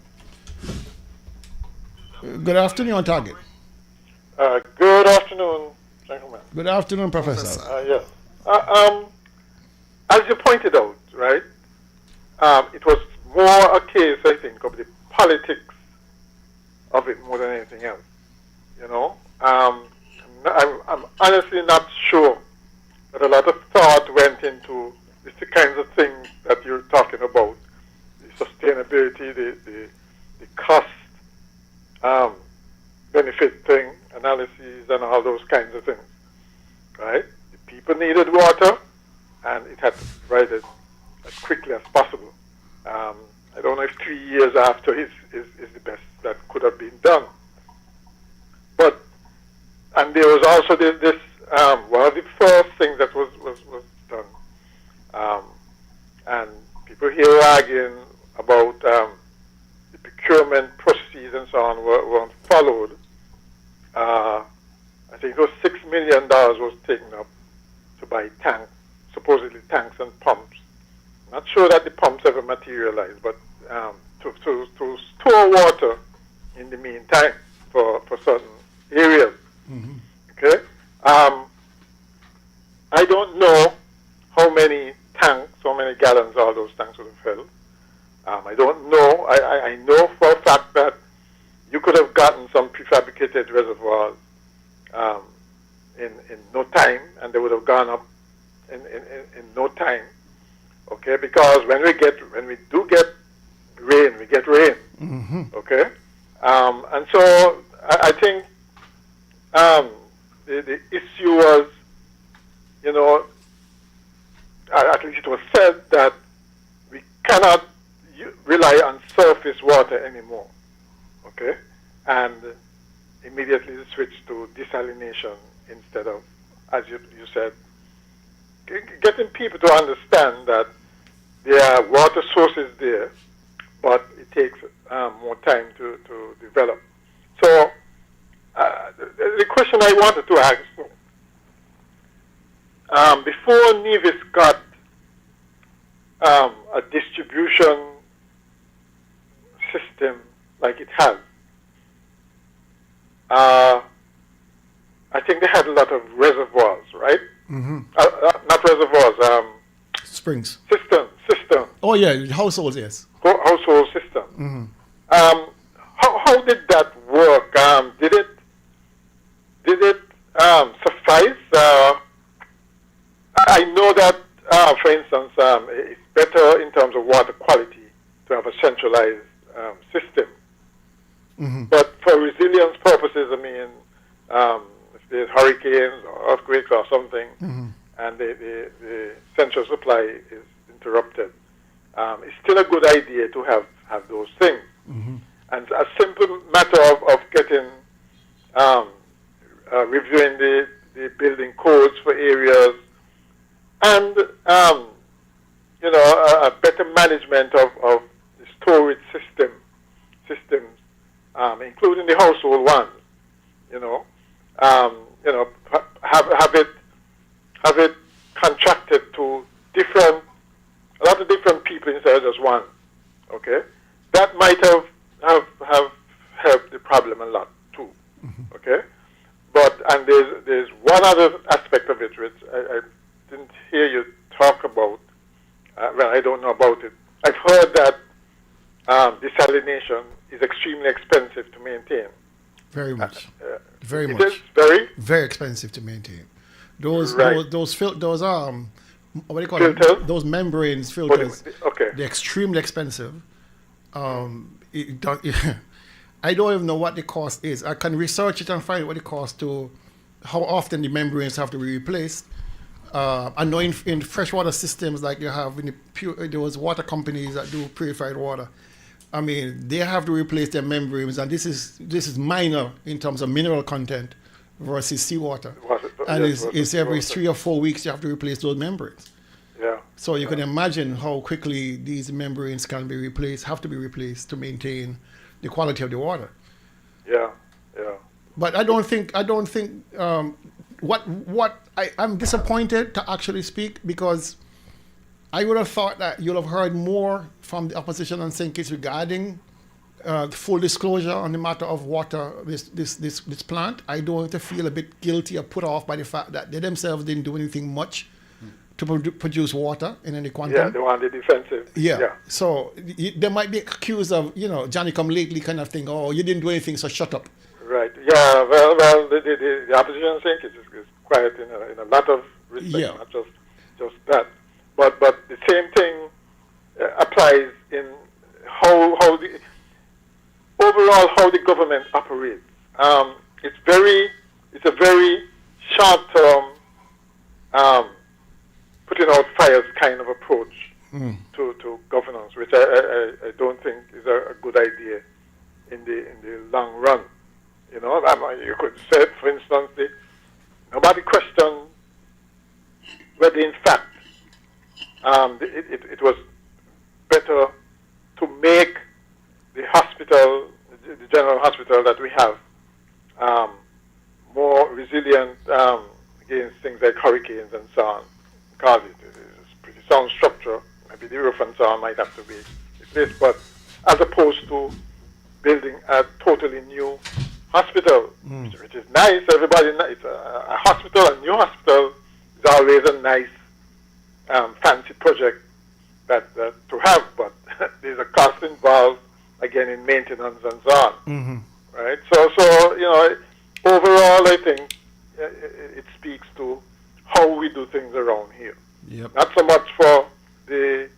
Good afternoon, on target. Good afternoon, gentlemen. Good afternoon, Professor. Yes. As you pointed out, right, it was more a case, I think, of the politics of it more than anything else. You know, I'm honestly not sure that a lot of thought went into the kinds of things that you're talking about, the sustainability, the cost benefit thing, analyses, and all those kinds of things, right? The people needed water, and it had to be provided as quickly as possible. I don't know if 3 years after is the best that could have been done. But, and there was also this one of the first things that was done. And people here are arguing about the procurement processes and so on weren't followed. I think it was $6 million was taken up to buy tanks, supposedly tanks and pumps. Not sure that the pumps ever materialized, but to store water in the meantime for certain areas. Mm-hmm. Okay? I don't know how many tanks, how many gallons all those tanks would have held. I don't know. I know for a fact that you could have gotten some prefabricated reservoirs in no time, and they would have gone up in no time. Okay, because when we do get rain, we get rain. Mm-hmm. Okay, and so I think the issue was, you know, at least it was said that we cannot rely on surface water anymore. Okay, and immediately switch to desalination instead of, as you said, getting people to understand that there are water sources there, but it takes more time to develop. So the question I wanted to ask, before Nevis got a distribution system like it has, I think they had a lot of reservoirs, right? Mm-hmm. Not reservoirs, Springs. System. Oh yeah, households, yes. Household system. Mm-hmm. How did that work? Did it suffice? I know that, for instance, it's better in terms of water quality to have a centralized system. Mm-hmm. But for resilience purposes, I mean, if there's hurricanes or earthquakes or something, Mm-hmm. and the central supply is interrupted, it's still a good idea to have those things. Mm-hmm. And a simple matter of getting, reviewing the building codes for areas, and you know, a better management of the storage systems, including the household ones. You know, have it contracted to a lot of different people instead of just one. Okay, that might have helped the problem a lot too. Mm-hmm. Okay, and there's one other aspect of it which I didn't hear you talk about. Well, I don't know about it. I've heard that desalination is extremely expensive to maintain. Very much. Very it much. is very expensive to maintain. Those Right. what do you call Filters? them? Those membranes filters. Okay. They're extremely expensive. I don't even know what the cost is. I can research it and find what the cost to, how often the membranes have to be replaced. I know in freshwater systems like you have in those water companies that do purified water, I mean, they have to replace their membranes, and this is minor in terms of mineral content versus seawater. And it's every 3 or 4 weeks you have to replace those membranes. Yeah. So you can imagine how quickly these membranes can be replaced, have to be replaced to maintain the quality of the water. Yeah. But I don't think I'm disappointed to actually speak, because I would have thought that you'll have heard more from the opposition on St. Kitts regarding full disclosure on the matter of water, this plant. I don't want to feel a bit guilty or put off by the fact that they themselves didn't do anything much to produce water in any quantum. Yeah, they want the defensive. Yeah. So they might be accused of, Johnny come lately kind of thing. Oh, you didn't do anything, so shut up. Right. Yeah. Well. The opposition think is quiet in a lot of respect, not just that. But the same thing applies in how the overall how the government operates. It's a very short term putting out fires kind of approach to governance, which I don't think is a good idea in the long run. You could say, for instance, nobody questioned whether in fact it was better to make the hospital, the general hospital that we have, more resilient against things like hurricanes and so on. Because it is a pretty sound structure. Maybe the roof and so on might have to be replaced, but as opposed to building a totally new hospital, which is nice. Everybody, it's a hospital, a new hospital is always a nice, fancy project that to have, but there's a cost involved again in maintenance and so on. Right. So overall, I think it speaks to how we do things around here. Yep. Not so much for the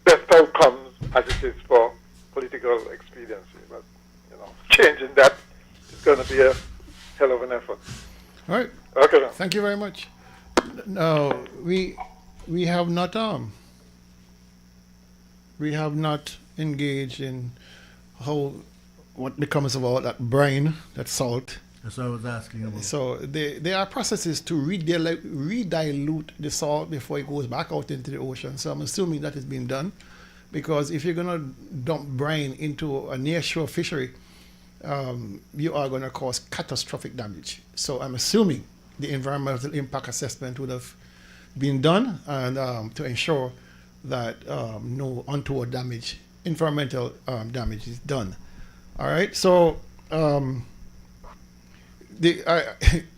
best outcomes as it is for political expediency, but changing that is going to be a hell of an effort. All right. Okay. Then. Thank you very much. No, we have not engaged in what becomes of all that brine, that salt. That's what I was asking about. So there are processes to redilute the salt before it goes back out into the ocean. So I'm assuming that is being done, because if you're going to dump brine into a near-shore fishery, you are going to cause catastrophic damage. So I'm assuming the environmental impact assessment would have been done, and to ensure that no untoward damage, environmental damage is done. All right. So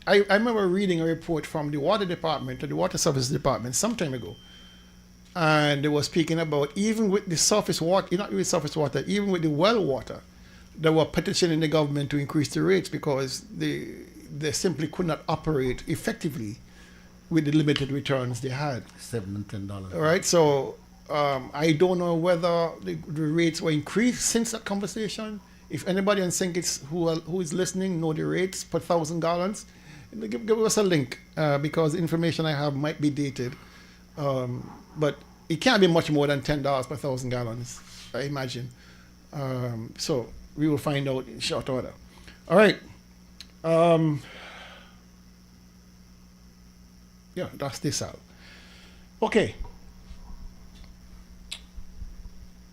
I remember reading a report from the water department or the water services department some time ago, and they were speaking about even with the surface water, not with surface water, even with the well water, they were petitioning the government to increase the rates because they simply could not operate effectively with the limited returns they had. $7 and $10. All right. So I don't know whether the rates were increased since that conversation. If anybody on St. Kitts who is listening know the rates per 1,000 gallons, give us a link, because the information I have might be dated. But it can't be much more than $10 per 1,000 gallons, I imagine. So we will find out in short order. All right. Yeah, that's this out. Okay.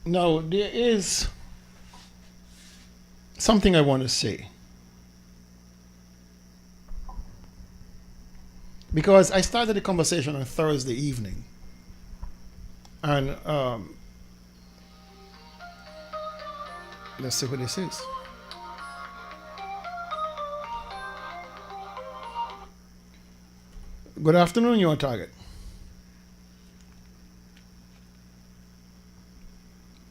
Now, there is something I want to say, because I started the conversation on Thursday evening, and let's see who this is. Good afternoon, you're on target.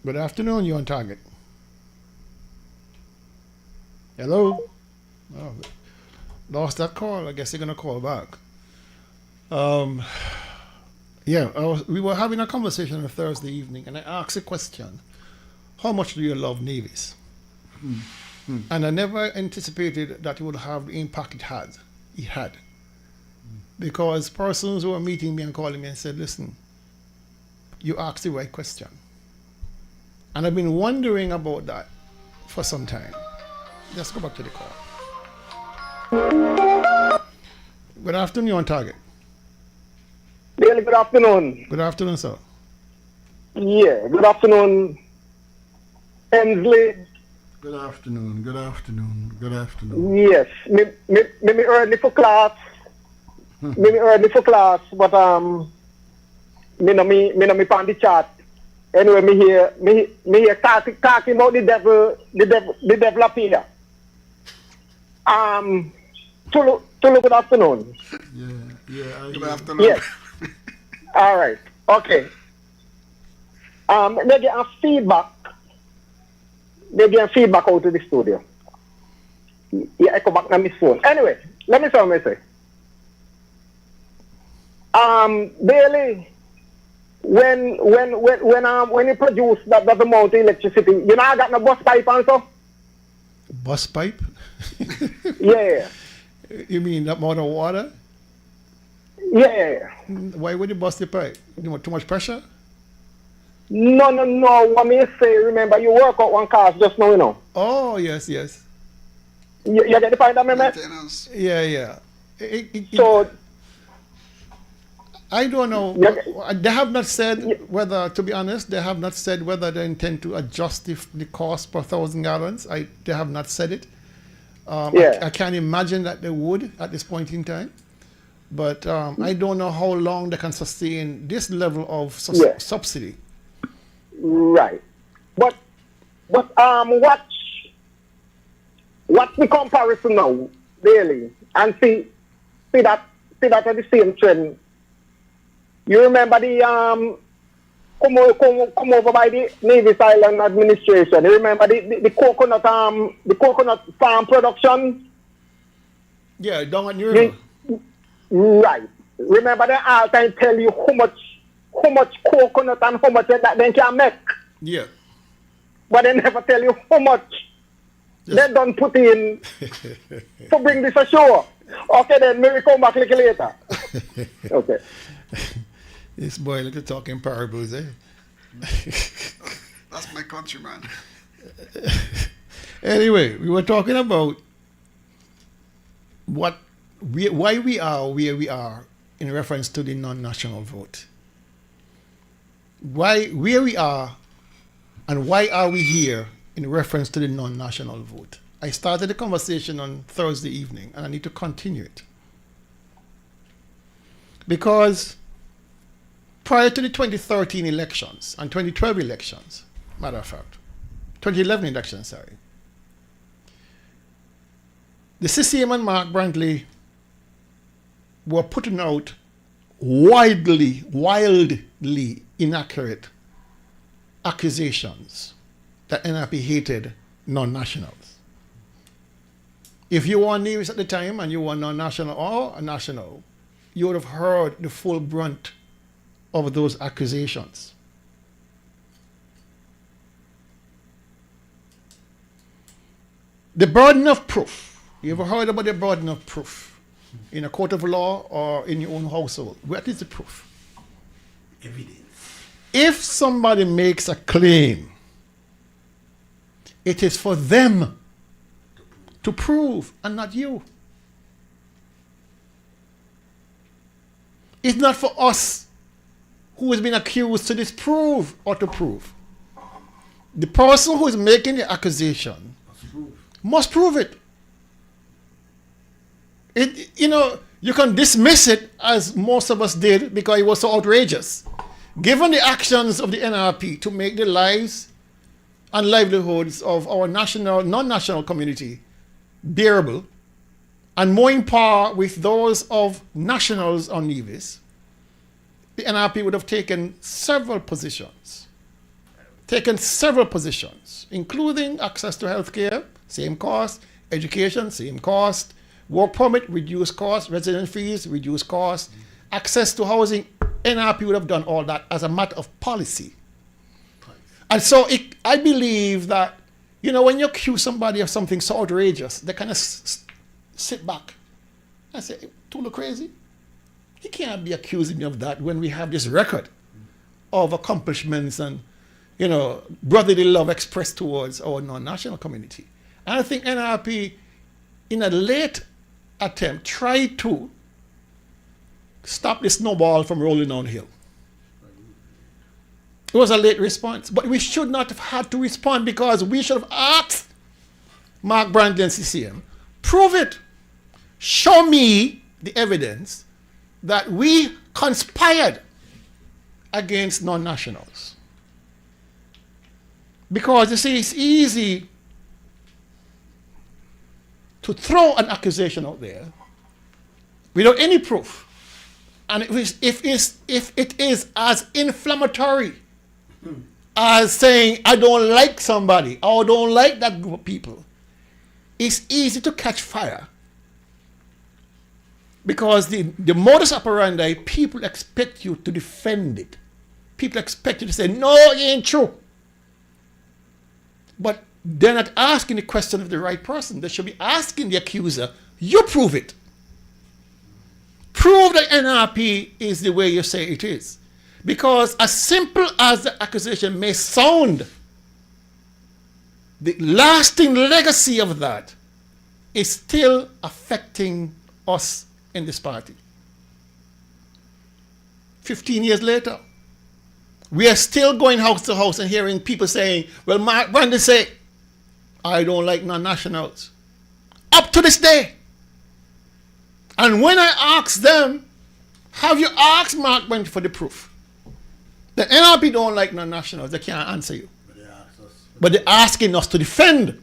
Good afternoon, you're on target. Hello? Oh, lost that call. I guess they're going to call back. We were having a conversation on Thursday evening, and I asked a question. How much do you love navies? And I never anticipated that it would have the impact it had. Because persons who were meeting me and calling me and said, listen, you asked the right question. And I've been wondering about that for some time. Let's go back to the call. Good afternoon, you're on target. Really, good afternoon. Good afternoon, sir. Yeah, good afternoon, Hensley. Good afternoon. Good afternoon. Good afternoon. Yes, me early for class. Me early for class, but me no me on the chat. Anyway, me hear talking about the devil up here. Tulu, good afternoon. Yeah. Good afternoon. Yes. All right. Okay. They get a feedback. They get feedback out to the studio. Yeah, I come back on my phone. Anyway, let me say what I say. Daily, when you produce that amount of electricity, you know I got no bus pipe also. Bus pipe? Yeah. You mean that amount of water? Yeah. Why would you bust the pipe? You want too much pressure? No. What me say, remember, you work out one class just now, you know. Oh, yes. You get the point of me, man? Yeah. So, I don't know. They have not said whether, to be honest, they have not said whether they intend to adjust the cost per 1,000 gallons. They have not said it. I can't imagine that they would at this point in time. But I don't know how long they can sustain this level of subsidy. Right. But what's the comparison now, really? And see that at the same trend. You remember the come over by the Navy Island administration. You remember the coconut farm production? Yeah, down at New River. Right. Remember they all time tell you how much coconut and how much that they can make. Yeah. But they never tell you how much they don't put in to bring this ashore. Okay, then maybe come back a little later. Okay. This boy look at talking parables, eh? That's my countryman. Anyway, we were talking about why we are where we are in reference to the non-national vote. Where we are and why are we here in reference to the non-national vote. I started the conversation on Thursday evening and I need to continue it. Because prior to the 2013 elections and 2012 elections, matter of fact, 2011 elections, sorry, the CCM and Mark Brantley were putting out wildly inaccurate accusations that NRP hated non-nationals. If you were Nevis at the time and you were non-national or a national, you would have heard the full brunt of those accusations. The burden of proof. You ever heard about the burden of proof? In a court of law or in your own household? What is the proof? Evidence. If somebody makes a claim, it is for them to prove and not you. It's not for us who has been accused to disprove or to prove. The person who is making the accusation must prove it. You can dismiss it as most of us did because it was so outrageous. Given the actions of the NRP to make the lives and livelihoods of our national, non-national community bearable and more in par with those of nationals on Nevis, the NRP would have taken several positions, including access to healthcare, same cost, education, same cost, work permit, reduced cost, resident fees, reduced cost, access to housing. NRP would have done all that as a matter of policy. And so I believe that, when you accuse somebody of something so outrageous, they kind of sit back and say, Tulu crazy? He can't be accusing me of that when we have this record of accomplishments and, brotherly love expressed towards our non-national community. And I think NRP, in a late attempt, tried to stop the snowball from rolling downhill. It was a late response, but we should not have had to respond because we should have asked Mark Brandy and CCM. Prove it. Show me the evidence that we conspired against non-nationals. Because you see, it's easy to throw an accusation out there without any proof. And if it is as inflammatory as saying, I don't like somebody, or I don't like that group of people, it's easy to catch fire. Because the modus operandi, people expect you to defend it. People expect you to say, no, it ain't true. But they're not asking the question of the right person. They should be asking the accuser, you prove it. Prove that NRP is the way you say it is. Because as simple as the accusation may sound, the lasting legacy of that is still affecting us in this party. 15 years later, we are still going house to house and hearing people saying, well, Mark Brandy say, I don't like non-nationals. Up to this day. And when I ask them, have you asked Mark Brandy for the proof? The NRP don't like non-nationals. They can't answer you. But they're asking us to defend.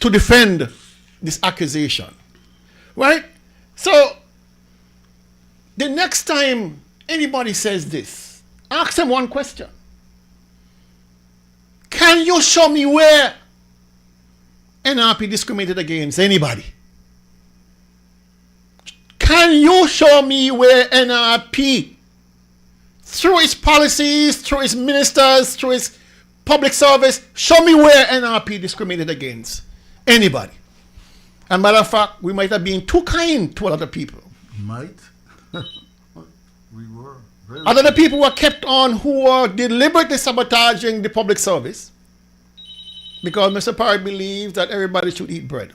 To defend this accusation. Right? So, the next time anybody says this, ask them one question. Can you show me where NRP discriminated against anybody? Can you show me where NRP, through its policies, through its ministers, through its public service, show me where NRP discriminated against anybody? And matter of fact, we might have been too kind to a lot of people. Might? We were. Other people were kept on who were deliberately sabotaging the public service because Mr. Parry believed that everybody should eat bread.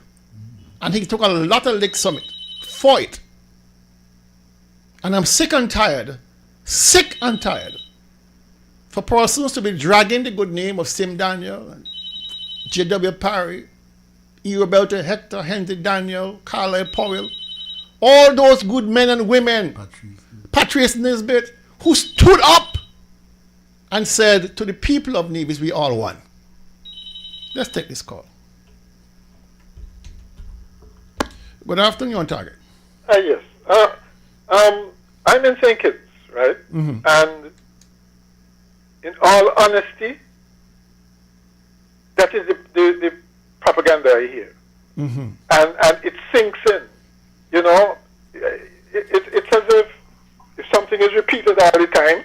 And he took a lot of licks from it, for it. And I'm sick and tired for persons to be dragging the good name of Sim Daniel and J.W. Parry, E. Roberto Hector, Henry Daniel, Carlisle Powell, all those good men and women, Patrice Nisbet, who stood up and said to the people of Nevis, we all one. Let's take this call. Good afternoon, you're on target. Yes. I'm in St. Kitts, right? Mm-hmm. And in all honesty, that is the propaganda I hear. Mm-hmm. And it sinks in. You know, it's as if something is repeated all the time,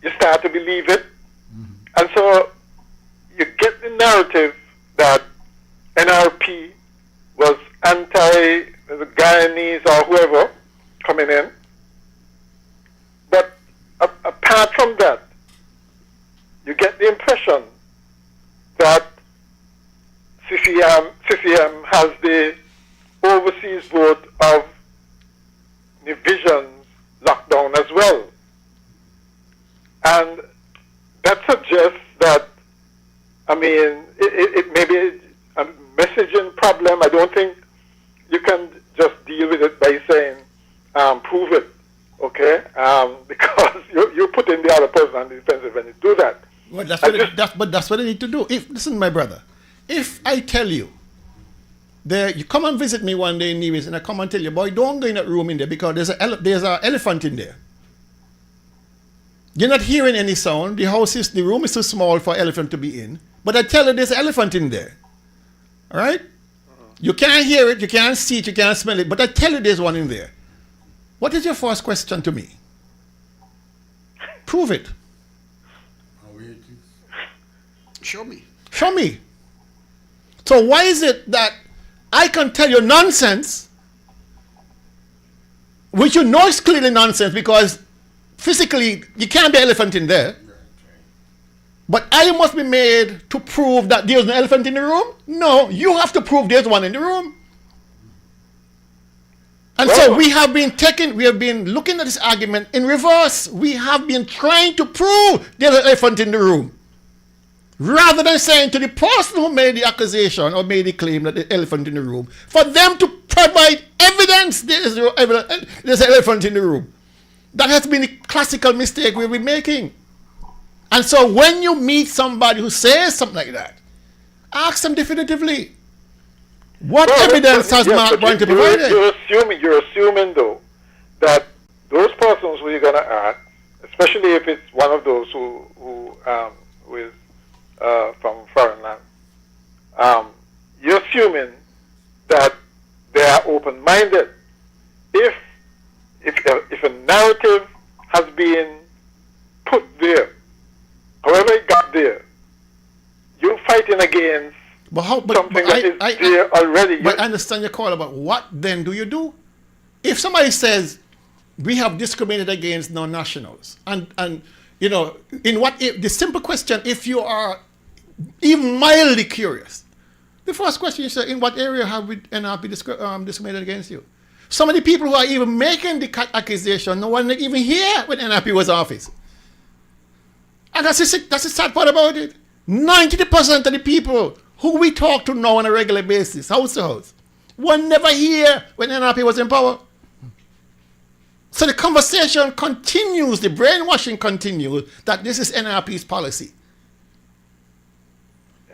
you start to believe it. Mm-hmm. And so you get the narrative that NRP was anti the Guyanese or whoever coming in. But apart from that, you get the impression that CCM has the overseas board of divisions locked down as well. And that suggests that, I mean, it may be a messaging problem. I don't think you can just deal with it by saying, prove it, okay? Because you're putting the other person on the defensive when you do that. Well, that's what they need to do. Listen, my brother, if I tell you, you come and visit me one day in Nevis and I come and tell you, boy, don't go in that room in there because there's an elephant in there. You're not hearing any sound. The room is too small for an elephant to be in. But I tell you there's an elephant in there. All right? You can't hear it, you can't see it, you can't smell it, but I tell you there's one in there. What is your first question to me? Prove it. Show me. Show me. So why is it that I can tell you nonsense, which you know is clearly nonsense because physically you can't be an elephant in there, but I must be made to prove that there's an elephant in the room? No, you have to prove there's one in the room. And so we have been looking at this argument in reverse. We have been trying to prove there's an elephant in the room. Rather than saying to the person who made the accusation or made the claim that the elephant in the room, for them to provide evidence there's an elephant in the room. That has been the classical mistake we've been making. And so when you meet somebody who says something like that, ask them definitively, what evidence has Mark Boynton provided? You're assuming though that those persons who you're going to ask, especially if it's one of those who is from foreign land, you're assuming that they are open-minded. If a narrative has been put there, however it got there, you're fighting against something that is there already. But I understand your call about what then do you do? If somebody says we have discriminated against non-nationals, and you know, the simple question, if you are even mildly curious, the first question you say, in what area have we NRP discriminated against you? Some of the people who are even making the accusation, no one even here when NRP was in office. And that's the sad part about it. 90% of the people who we talk to now on a regular basis, house to house, were never here when NRP was in power. So the conversation continues, the brainwashing continues, that this is NRP's policy.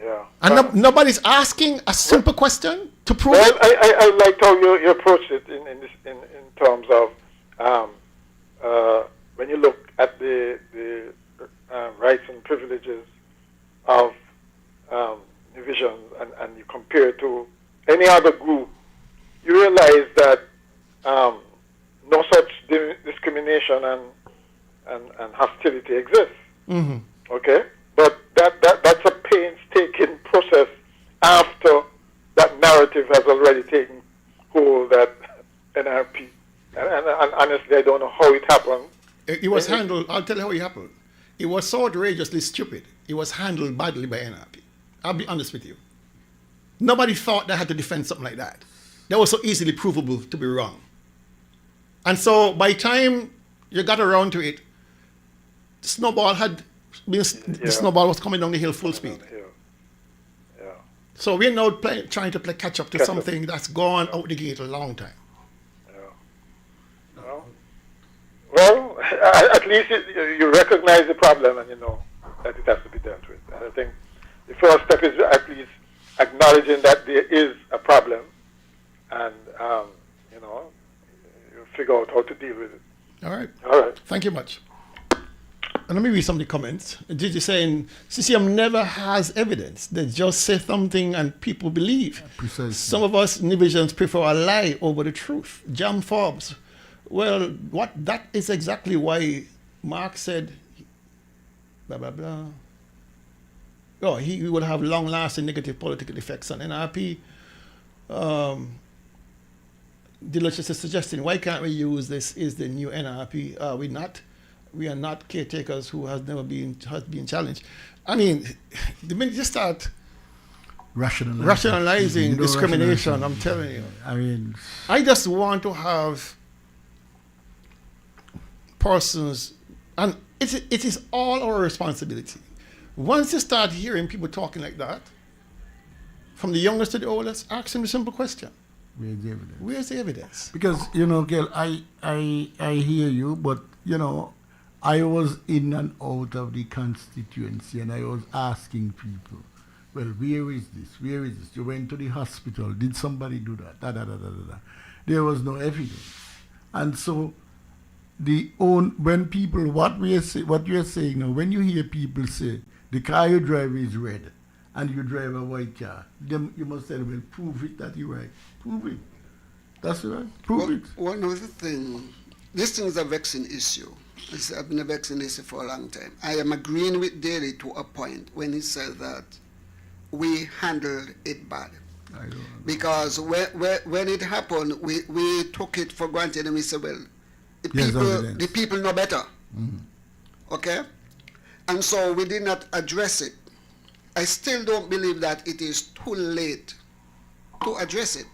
Yeah. And nobody's asking a simple question to prove well, it. I like how you approach it in terms of when you look at the rights and privileges of division and you compare it to any other group, you realize that no such discrimination and hostility exists. Mm-hmm. Okay? But that's a painstaking process after that narrative has already taken hold that NRP. And honestly, I don't know how it happened. It was handled, I'll tell you how it happened. It was so outrageously stupid. It was handled badly by NRP. I'll be honest with you. Nobody thought they had to defend something like that. That was so easily provable to be wrong. And so by the time you got around to it, the snowball was coming down the hill full speed. Yeah. So we're now trying to play catch up to something that's gone out the gate a long time. Well, at least you recognize the problem and you know that it has to be dealt with. And I think the first step is at least acknowledging that there is a problem and, you know, you figure out how to deal with it. All right. All right. Thank you much. And let me read some of the comments. Gigi saying, CCM never has evidence. They just say something and people believe. Precisely. Some of us Nivisions prefer a lie over the truth. Jam Forbes. Well, that is exactly why Mark said, blah, blah, blah. Oh, he would have long-lasting negative political effects on NRP. Delicious is suggesting, why can't we use this is the new NRP? We are not caretakers who has been challenged. I mean, the minute you start rationalizing discrimination, I'm telling you. I mean, I just want to have persons, and it is all our responsibility. Once you start hearing people talking like that, from the youngest to the oldest, ask them the simple question. Where's the evidence? Where's the evidence? Because, you know, Gail, I hear you, but, you know, I was in and out of the constituency and I was asking people, well, where is this? Where is this? You went to the hospital. Did somebody do that? There was no evidence. And so when people, what you are saying now, when you hear people say, the car you drive is red and you drive a white car, then you must say, well, prove it that you're right. Prove it. That's right. Prove it. One other thing, this thing is a vexing issue. I've been a vexing issue for a long time. I am agreeing with Daly to a point when he said that we handled it bad. Because when it happened, we took it for granted and we said, well, the people know better. Mm-hmm. Okay? And so we did not address it. I still don't believe that it is too late to address it.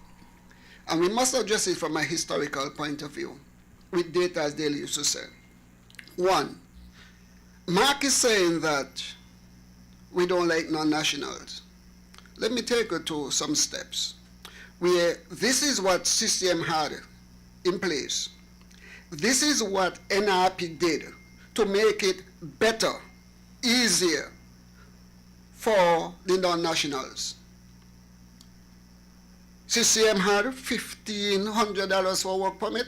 And we must address it from a historical point of view, with data as Daly used to say. One, Mark is saying that we don't like non-nationals. Let me take you to some steps where this is what CCM had in place. This is what NRP did to make it better, easier for the non-nationals. CCM had $1,500 for work permit.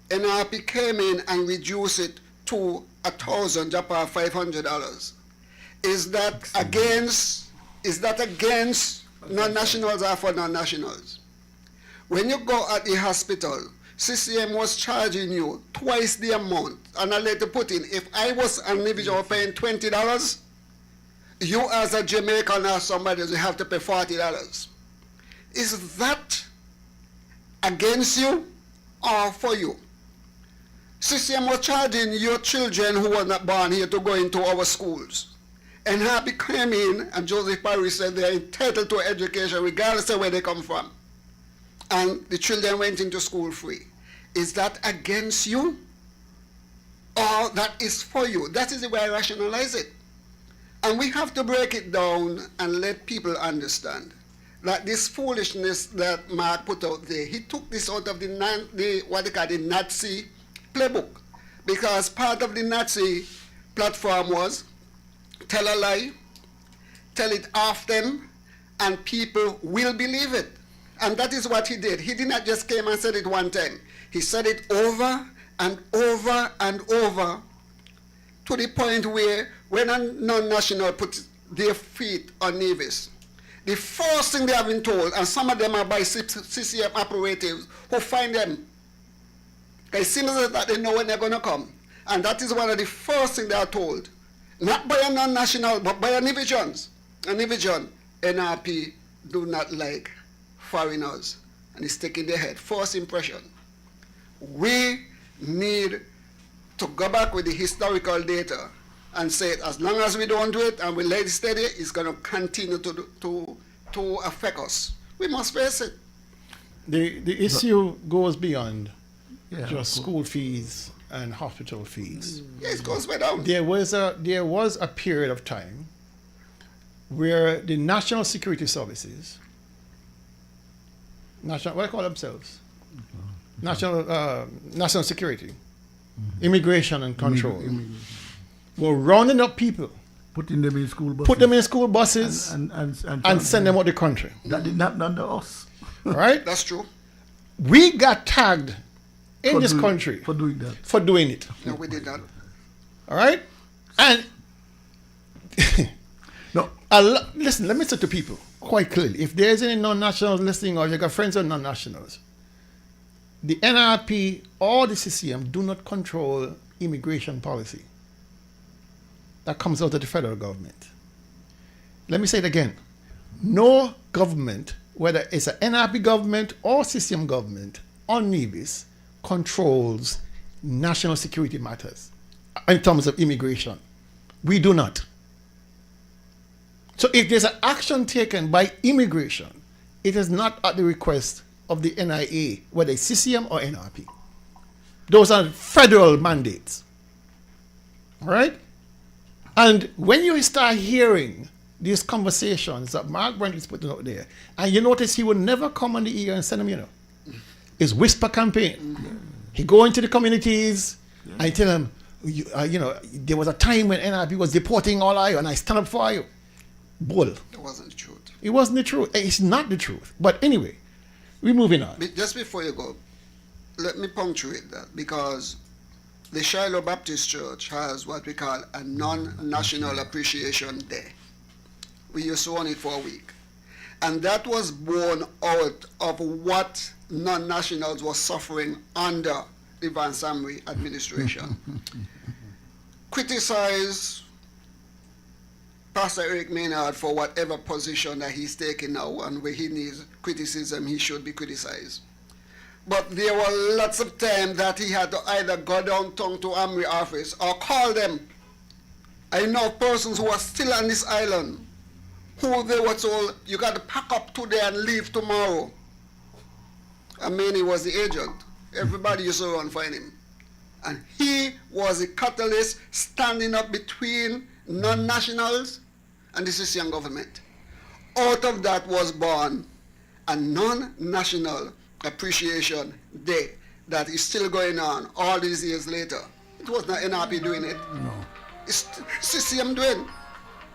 NRP came in and reduced it to $1,000, Japan $500. Is that against non-nationals or for non-nationals? When you go at the hospital, CCM was charging you twice the amount. And I let you put in, if I was an individual paying $20, you as a Jamaican or somebody else, you have to pay $40. Is that against you or for you? CCM was charging your children who were not born here to go into our schools. And Happy came in, and Joseph Parry said they're entitled to education regardless of where they come from. And the children went into school free. Is that against you? Or that is for you? That is the way I rationalize it. And we have to break it down and let people understand that this foolishness that Mark put out there, he took this out of the what they call the Nazi playbook. Because part of the Nazi platform was tell a lie, tell it often, and people will believe it. And that is what he did. He did not just came and said it one time. He said it over and over and over to the point where when a non-national put their feet on Nevis, the first thing they have been told, and some of them are by CCM operatives who find them, it seems that they know when they're going to come. And that is one of the first things they are told. Not by a non-national, but by a Nivisions. A Nivision, NRP do not like foreigners. And it's taking their head. First impression. We need to go back with the historical data and say as long as we don't do it and we let it steady, it's going to continue to affect us. We must face it. The issue goes beyond just school fees and hospital fees. Yeah, it goes way down. There was a period of time where the National Security Services, what do they call themselves? National Security, Immigration and Control, were rounding up people, putting them in school buses, and send them out the country. That didn't happen under us. Right? That's true. We got tagged in this country for doing that. For doing it. No, we did not. All right? And no. Listen, let me say to people quite clearly, if there's any non-nationals listening or you got friends of non-nationals, the NRP or the CCM do not control immigration policy. That comes out of the federal government. Let me say it again. No government, whether it's an NRP government or CCM government on Nevis, controls national security matters in terms of immigration. We do not. So if there's an action taken by immigration, it is not at the request of the NIA, whether it's CCM or NRP. Those are federal mandates. All right? And when you start hearing these conversations that Mark Brent is putting out there, and you notice he will never come on the air and send them, it's whisper campaign. He go into the communities and tell them, there was a time when NRP was deporting all of you and I stand up for you. Bull. It wasn't the truth. It wasn't the truth. It's not the truth. But anyway, we're moving on. Just before you go, let me punctuate that because the Shiloh Baptist Church has what we call a non-national appreciation day. We used to run it for a week. And that was born out of what non-nationals were suffering under the Van Samry administration. Criticize Pastor Eric Maynard for whatever position that he's taking now, and where he needs criticism, he should be criticized. But there were lots of times that he had to either go downtown to Amri office or call them. I know persons who are still on this island who they were told, you got to pack up today and leave tomorrow. I mean, he was the agent. Everybody used to run find him. And he was a catalyst standing up between non-nationals and the Sicilian government. Out of that was born a non-national appreciation day that is still going on all these years later. It was not NRP doing it. No. It's CCM doing.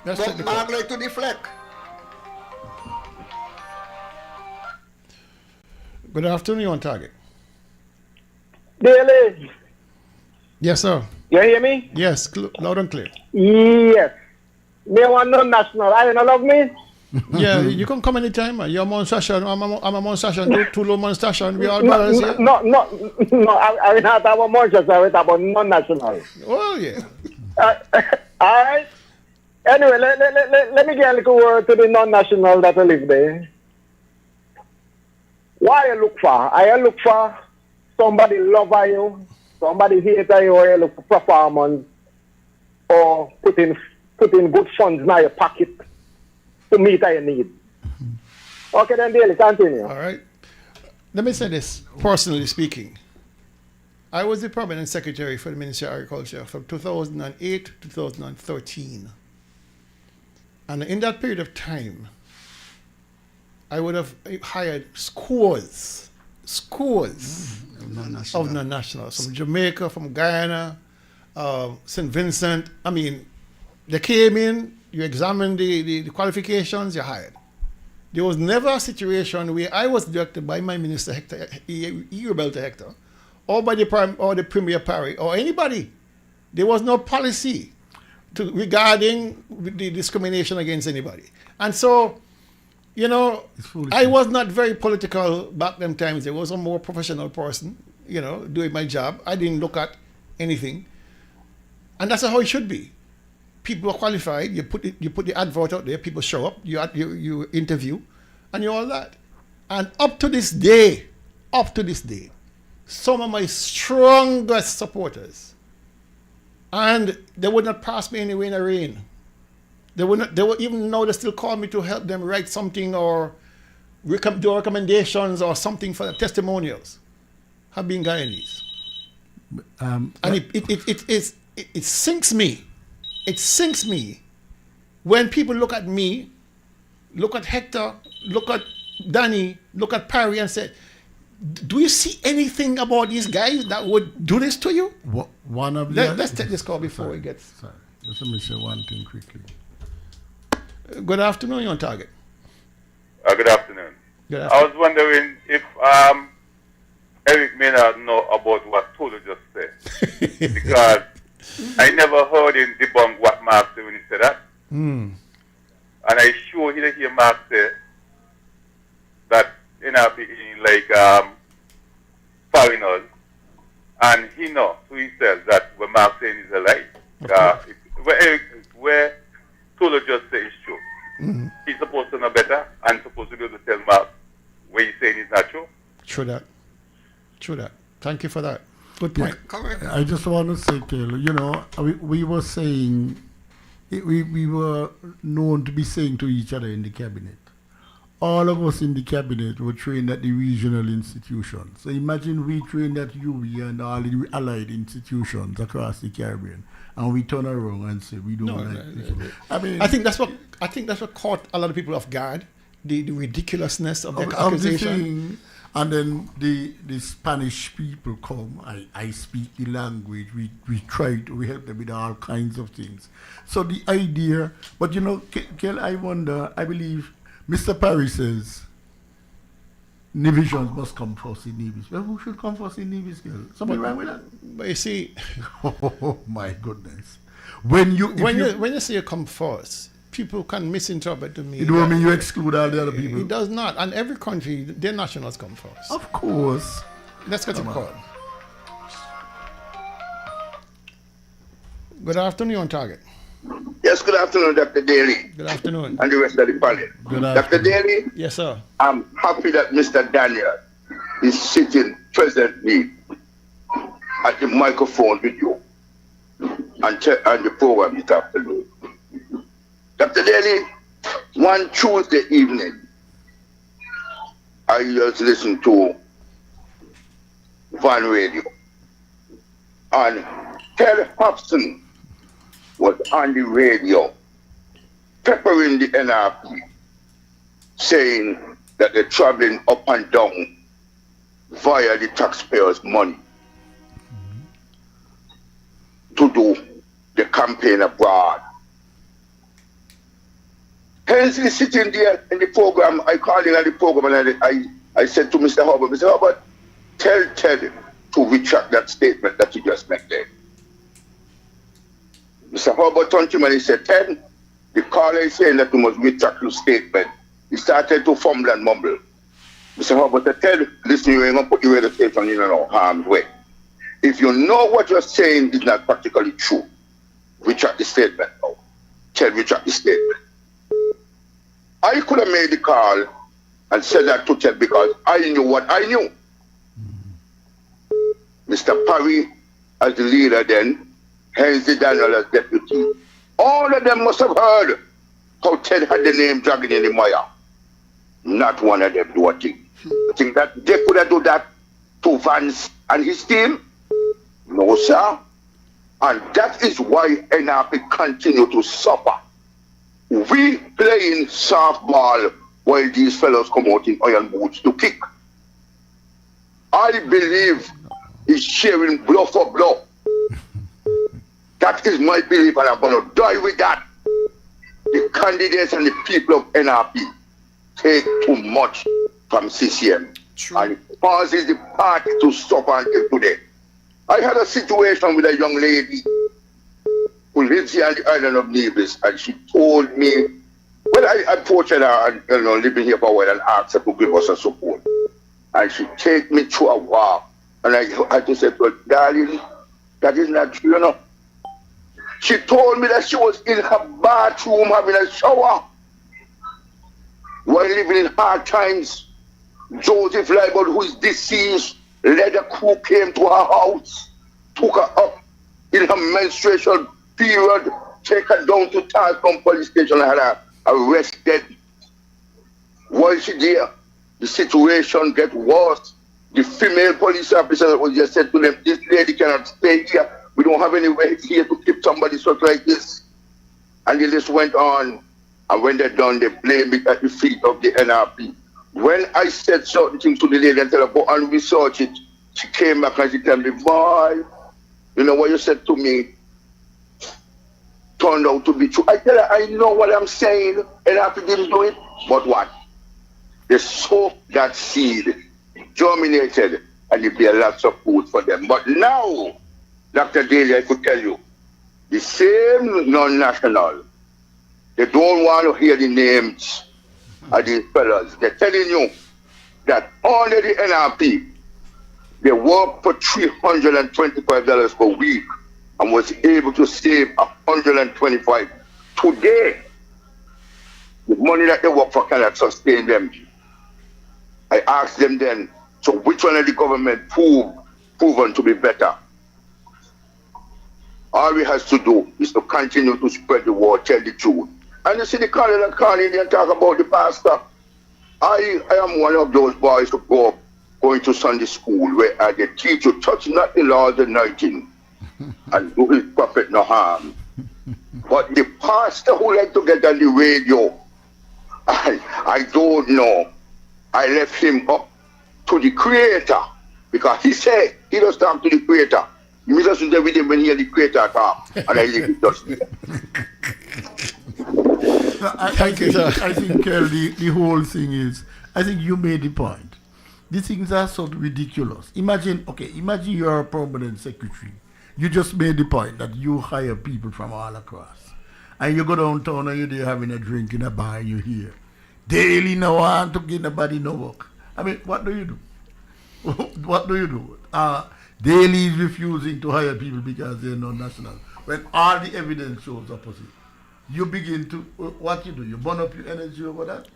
That's but Mark like to deflect. Good afternoon, you're on target. Daily. Yes, sir. You hear me? Yes, loud and clear. Yes. Me want non-national. I don't love me. Yeah, you can come anytime. You're a month session. I'm a month session. Two low month session. We all balance here. No. I will not have a month session. I will have a non-national. Oh, yeah. All right. Anyway, let me get a little word to the non-national that live there. What I look for? I look for somebody love you, somebody hate you, or you look for performance, or put in good funds in your pocket to meet your need. Okay, then Daily, continue. All right. Let me say this, personally speaking. I was the permanent secretary for the Ministry of Agriculture from 2008 to 2013. And in that period of time, I would have hired scores of non-nationals from Jamaica, from Guyana, St. Vincent. I mean, they came in, you examined the qualifications, you hired. There was never a situation where I was directed by my minister, Hector, Roberto Hector, or by the Premier Parry, or anybody. There was no policy regarding the discrimination against anybody. And so, you know, I was not very political back them times. I was a more professional person, you know, doing my job. I didn't look at anything. And that's how it should be. People are qualified, you put the advert out there, people show up, you interview, and you all that. And up to this day, some of my strongest supporters, and they would not pass me anywhere in the rain. They would even now they still call me to help them write something or do recommendations or something for the testimonials, have been Guyanese. And it sinks me. It sinks me when people look at me, look at Hector, look at Danny, look at Parry and say, do you see anything about these guys that would do this to you? One of Let's take this call before it gets... Sorry. Just let me say one thing quickly. Good afternoon, you're on target. Good afternoon. Good I was wondering if Eric may not know about what Tolu just said. Because I never heard him debunk what Mark said when he said that. And I sure he didn't hear Mark say that in foreigners. And he knows to himself that what Mark saying is a lie. Where Tolu just said is true. He's supposed to know better and supposed to be able to tell Mark where he's saying is not true. True that. Thank you for that. Good point. Correct. I just want to say, Taylor, you know, we were saying, we were known to be saying to each other in the cabinet. All of us in the cabinet were trained at the regional institutions. So imagine we trained at UWI and all the allied institutions across the Caribbean, and we turn around and say we don't this. I think that's what caught a lot of people off guard. The ridiculousness of the accusation. And then the Spanish people come. I speak the language. We help them with all kinds of things. So the idea, but you know, Kel, I wonder, I believe Mr. Parry says divisions must come first in Nevis. Well, who should come first in Nevis, Kel? Somebody wrong with that? But you see, oh my goodness. When you say you come first, people can misinterpret to me. It don't mean you exclude all the other people. It does not. And every country, their nationals come first. Of course. Let's get a call. Good afternoon, you're on target. Yes, good afternoon, Dr. Daly. Good afternoon. And the rest of the panel. Dr. Daly? Yes, sir. I'm happy that Mr. Daniel is sitting presently at the microphone with you and the program this afternoon. Dr. Daly, one Tuesday evening, I just listened to Van Radio, and Ted Hobson was on the radio peppering the NRP, saying that they're traveling up and down via the taxpayers' money to do the campaign abroad. Hence, he's sitting there in the program. I called in on the program and I said to Mr. Hubbard, Mr. Hubbard, tell Ted to retract that statement that he just made there. Mr. Hubbard turned to him and he said, Ted, the caller is saying that you must retract your statement. He started to fumble and mumble. Mr. Hubbard said, Ted, listen, you ain't going to put the radio station in no harm's way. If you know what you're saying is not practically true, retract the statement now. Ted, retract the statement. I could have made the call and said that to Ted because I knew what I knew. Mr. Parry as the leader then, Henry Daniel as deputy. All of them must have heard how Ted had the name dragging in the mire. Not one of them do a thing. I think that they could have done that to Vance and his team. No, sir. And that is why NRP continue to suffer. We playing softball while these fellows come out in iron boots to kick. I believe he's sharing blow for blow. That is my belief and I'm going to die with that. The candidates and the people of NRP take too much from CCM. And it causes the party to suffer until today. I had a situation with a young lady who lives here on the island of Nevis, and she told me, well, I approached her and living here for a while and asked her to give us a support. And she take me through a walk. And I just said to her, darling, that is not true, you know. She told me that she was in her bathroom having a shower while living in hard times. Joseph Leibert, who is deceased, led a crew, came to her house, took her up in her menstruation period, take her down to Tarleton police station and had her arrested. While she there, the situation get worse. The female police officer was just said to them, this lady cannot stay here. We don't have anywhere here to keep somebody such like this. And the list went on. And when they're done, they blame it at the feet of the NRP. When I said certain things to the lady and tell her, go and research it, she came back and she told me, boy, you know what you said to me turned out to be true. I tell her, I know what I'm saying, NRP didn't do it. But what? They sowed that seed, germinated, and it bear lots of food for them. But now, Dr. Daly, I could tell you, the same non-national, they don't want to hear the names of these fellas. They're telling you that only the NRP, they work for $325 per week and was able to save $125 today. The money that they work for cannot sustain them. I asked them then, so which one of the government proven to be better? All we have to do is to continue to spread the word, tell the truth. And you see the caller that call in and talk about the pastor. I am one of those boys who grow up going to Sunday school where I get teach you touch not the laws of anointing and do his prophet no harm. But the pastor who like to get on the radio, I don't know. I left him up to the Creator because he said he does talk to the Creator. He listen every day when he hear the Creator talk, and I leave it just there. Thank you, sir. I think the whole thing is, I think you made the point. These things are so ridiculous. Imagine you're a permanent secretary. You just made the point that you hire people from all across. And you go downtown and you're there having a drink in a bar and you hear, daily no one to give nobody no work. I mean, what do you do? What do you do? Daily is refusing to hire people because they're not national. When all the evidence shows opposite. You begin to, what you do? You burn up your energy over that?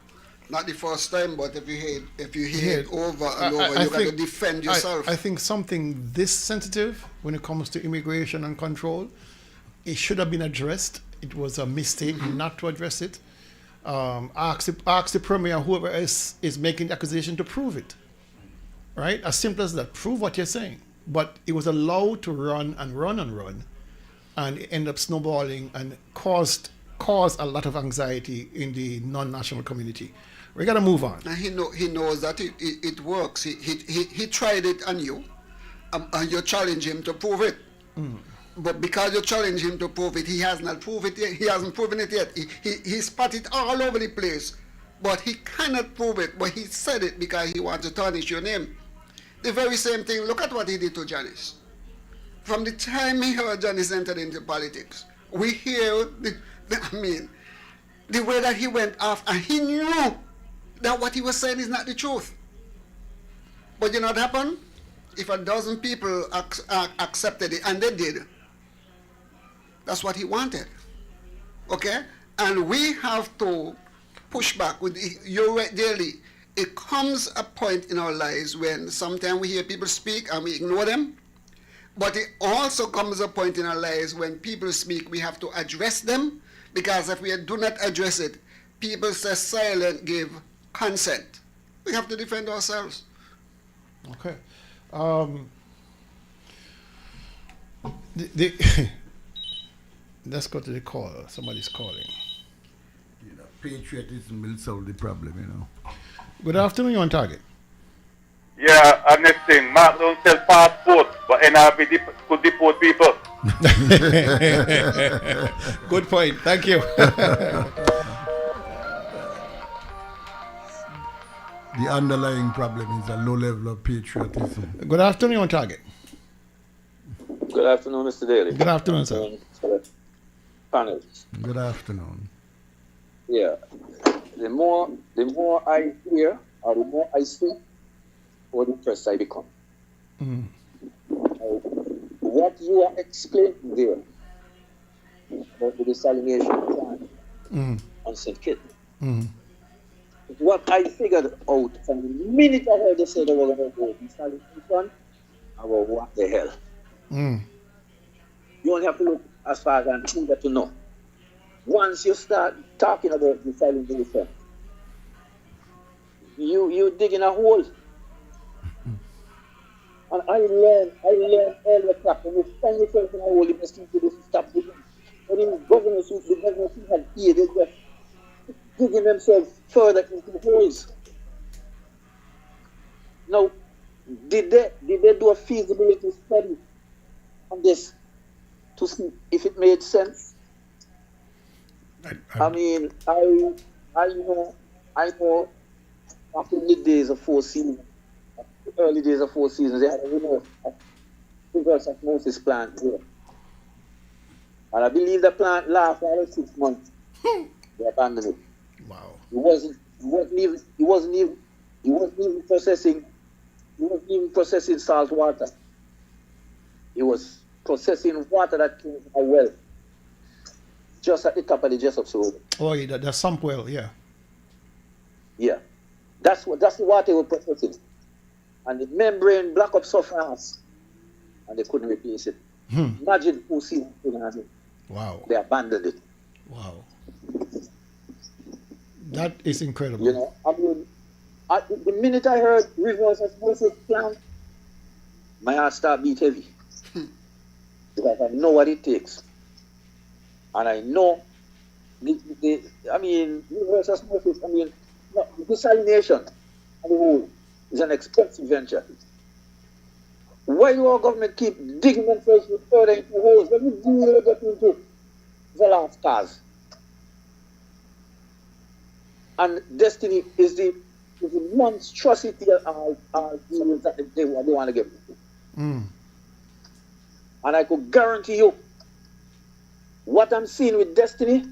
Not the first time, but if you hear it over and over, you got to defend yourself. I think something this sensitive when it comes to immigration and control, it should have been addressed. It was a mistake not to address it. Ask the premier, whoever is making the accusation, to prove it. Right? As simple as that. Prove what you're saying. But it was allowed to run and run and run. and it ended up snowballing and caused a lot of anxiety in the non-national community. We got to move on. And he knows that it works. He tried it on you, and you challenge him to prove it. But because you challenge him to prove it, he has not proved it yet. He hasn't proven it yet. He spotted all over the place, but he cannot prove it. But he said it because he wants to tarnish your name. The very same thing. Look at what he did to Janice. From the time he heard Janice entered into politics, we hear the way that he went off, and he knew that what he was saying is not the truth. But you know what happened? If a dozen people accepted it, and they did, that's what he wanted. Okay? And we have to push back. You're right, daily. It comes a point in our lives when sometimes we hear people speak and we ignore them. But it also comes a point in our lives when people speak, we have to address them. Because if we do not address it, people say silent give consent. We have to defend ourselves. Okay. Let's go to the call. Somebody's calling. Patriotism will solve the problem, Good afternoon, you're on target. Yeah, and next thing, Mark don't sell passport, but NRB could deport people. Good point. Thank you. The underlying problem is a low level of patriotism. Good afternoon, you're on target. Good afternoon, Mr. Daly. Good afternoon, sir. Panel. Good afternoon. Yeah. The more I hear, or the more I see, the more depressed I become. What you are explaining there about the desalination plant on St. Kitts, what I figured out from the minute I heard they said they were going to go desalination, I was, what the hell? You only have to look as far as I'm eager to know. Once you start talking about desalination, you dig in a hole. And I learned earlier crap, when you find yourself in a hole, the best thing to do is stop digging. But the governors who had here, they just digging themselves further into holes. Now, did they do a feasibility study on this to see if it made sense? I mean, I know back in the days of Four Seasons, early days of Four Seasons, they had a reverse osmosis plant here. And I believe the plant lasted for 6 months. They abandoned it. Wow. He wasn't even processing salt water. He was processing water that came from a well, just at the top of the Jessup Road. Oh, yeah, the sump well, yeah. Yeah, that's the water they were processing, and the membrane blocked up so fast, and they couldn't replace it. Imagine who seen it. Wow. They abandoned it. Wow. That is incredible. You know, I mean, the minute I heard reverse osmosis plant, my heart started beat heavy. Because I know what it takes. And I know, reverse osmosis, desalination on the whole is an expensive venture. Why do our government keep digging themselves further into holes? Let me get into the last cars. And Destiny is the monstrosity of deals that they want to get. And I could guarantee you, what I'm seeing with Destiny,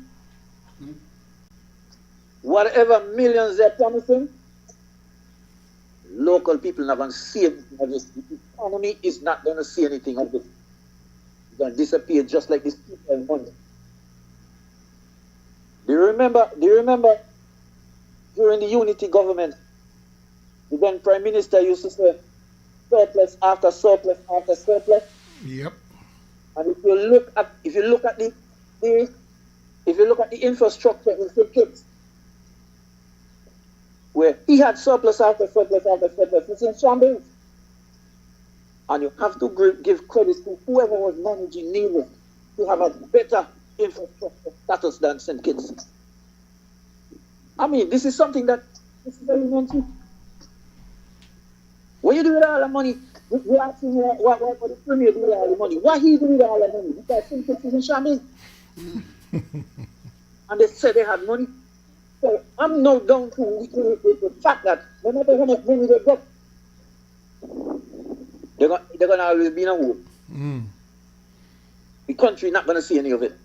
whatever millions they're promising, local people are not going to see anything of this. The economy is not going to see anything of this. It's going to disappear just like this people in money. Do you remember during the unity government, the then Prime Minister used to say, surplus after surplus after surplus? Yep. And if you look at the infrastructure in St. Kitts, where he had surplus after surplus after surplus, it's in shambles. And you have to give credit to whoever was managing Needham to have a better infrastructure status than St. Kitts. I mean, this is something that this is elementary. What you do with all the money? We asking what the premier do with all the money. What he do with all the money? Because St. Kitts is in Shamin. And they said they had money. So I'm now down to the fact that no matter how much money they get, they're gonna always be in a war. The country not gonna see any of it.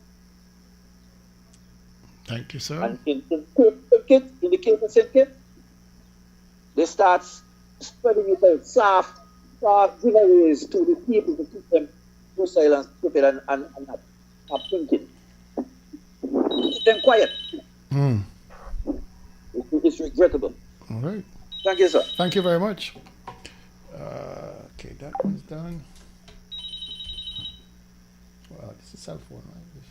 Thank you, sir. And in the case of St. Kitts, they start spreading it out, soft giveaways to the people to keep them docile and stupid and not thinking. Keep them quiet. It's regrettable. All right. Thank you, sir. Thank you very much. Okay, that one's done. Wow, this is cell phone, right? This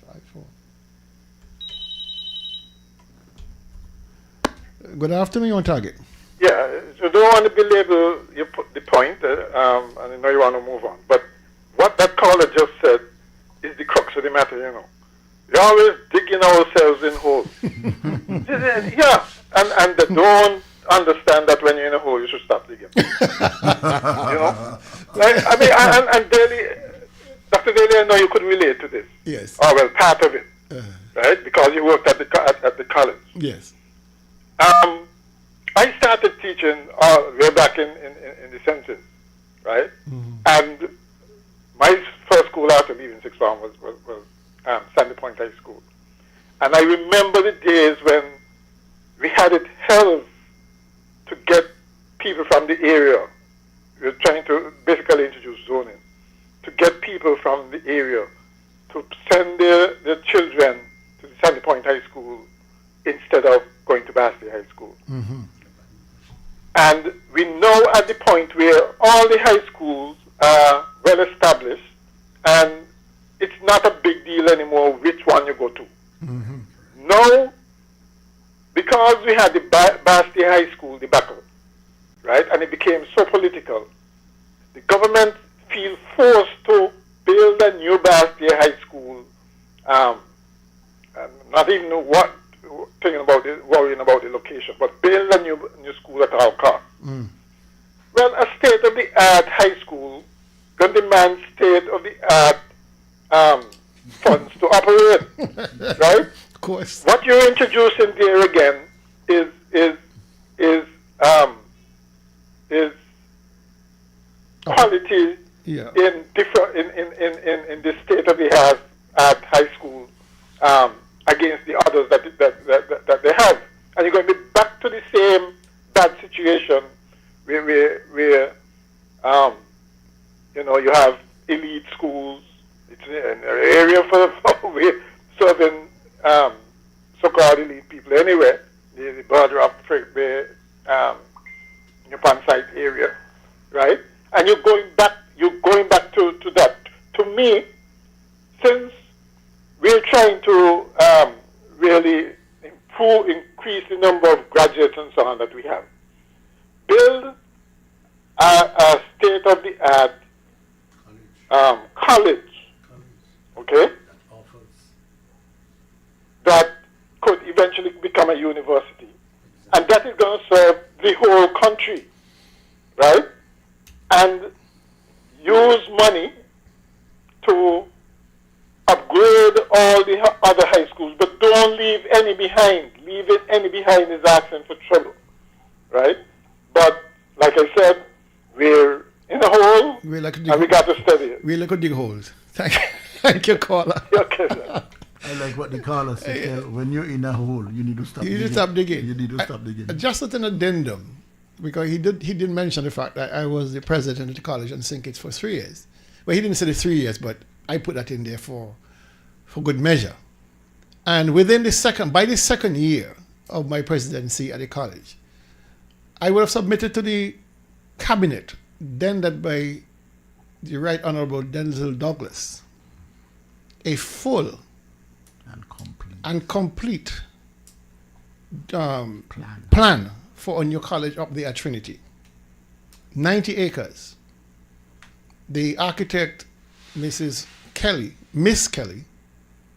iPhone. Good afternoon, on target. Yeah, so don't want to belabor the point, and I know you want to move on. But what that caller just said is the crux of the matter, you know. We're always digging ourselves in holes. Yeah, and they don't understand that when you're in a hole, you should stop digging. You know? I mean, and Daly, Dr. Daly, I know you could relate to this. Yes. Oh, well, part of it, right? Because you worked at the college. Yes. I started teaching way back in the 70s, right? And my first school after leaving sixth form was Sandy Point High School. And I remember the days when we had it hell to get people from the area. We were trying to basically introduce zoning, to get people from the area to send their children to the Sandy Point High School instead of going to Bastille High School. And we know at the point where all the high schools are well established, and it's not a big deal anymore which one you go to. No, because we had the Bastille High School debacle, right, and it became so political, the government feel forced to build a new Bastille High School, not even worrying about the location, but build a new school at all costs. Well, a state-of-the-art high school can demand state-of-the-art funds to operate, right? Of course. What you're introducing there again is quality in the state-of-the-art high school against the others that they have, and you're going to be back to the same bad situation where you know, you have elite schools. It's an area for serving so-called elite people anyway. The border of the Japan site area, right? And you're going back to that. To me, since we're trying to really increase the number of graduates and so on that we have, build a state-of-the-art college, okay, that could eventually become a university. And that is going to serve the whole country, right? And use money to upgrade all the other high schools, but don't leave any behind. Leaving any behind is asking for trouble, right? But like I said, we're in a hole, and we got to study it. We look at dig holes. Thank you, caller. Okay, sir. I like what the caller said. When you're in a hole, you need to stop digging. You need to stop digging. You need to stop digging. Just as an addendum, because he did mention the fact that I was the president of the college and St. Kitts for 3 years. Well, he didn't say the 3 years, but I put that in there for good measure. And by the second year of my presidency at the college, I would have submitted to the cabinet, then that by the Right Honorable Denzel Douglas, a full and complete plan for a new college up there at Trinity. 90 acres. The architect, Mrs. Kelly, Miss Kelly,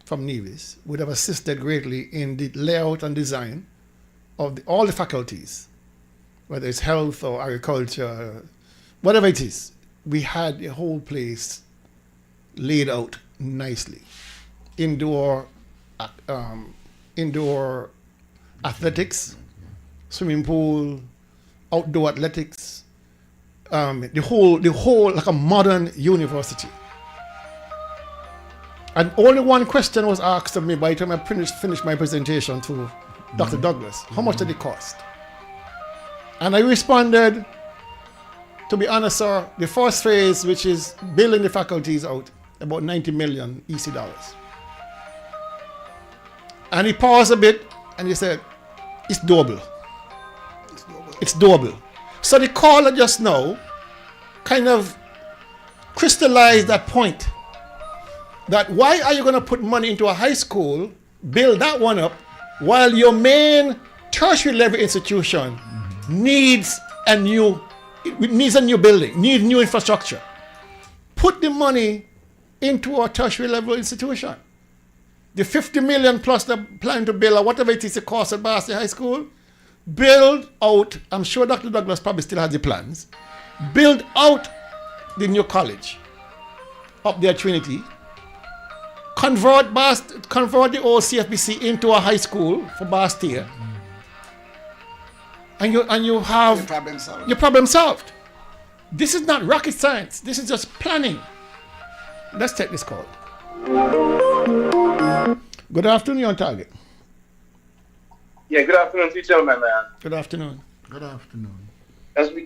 from Nevis, would have assisted greatly in the layout and design of all the faculties, whether it's health or agriculture, whatever it is. We had the whole place laid out nicely. Indoor athletics, swimming pool, outdoor athletics, the whole like a modern university. And only one question was asked of me by the time I finished my presentation to Dr. Douglas. How much did it cost? And I responded, to be honest, sir, the first phase, which is building the faculties out, about 90 million EC dollars. And he paused a bit and he said, it's doable. It's doable. So the caller just now kind of crystallized that point. That why are you going to put money into a high school, build that one up, while your main tertiary level institution needs a new building, needs new infrastructure. Put the money into a tertiary level institution. The 50 million plus the plan to build, or whatever it is the cost at Boston High School, build out, I'm sure Dr. Douglas probably still has the plans, build out the new college up there at Trinity, convert the old CFBC into a high school for Bastia, and you have your problem solved. This is not rocket science. This is just planning. Let's take this call. Good afternoon, you're on target. Yeah, good afternoon to you, gentlemen, man. Good afternoon. Good afternoon. As I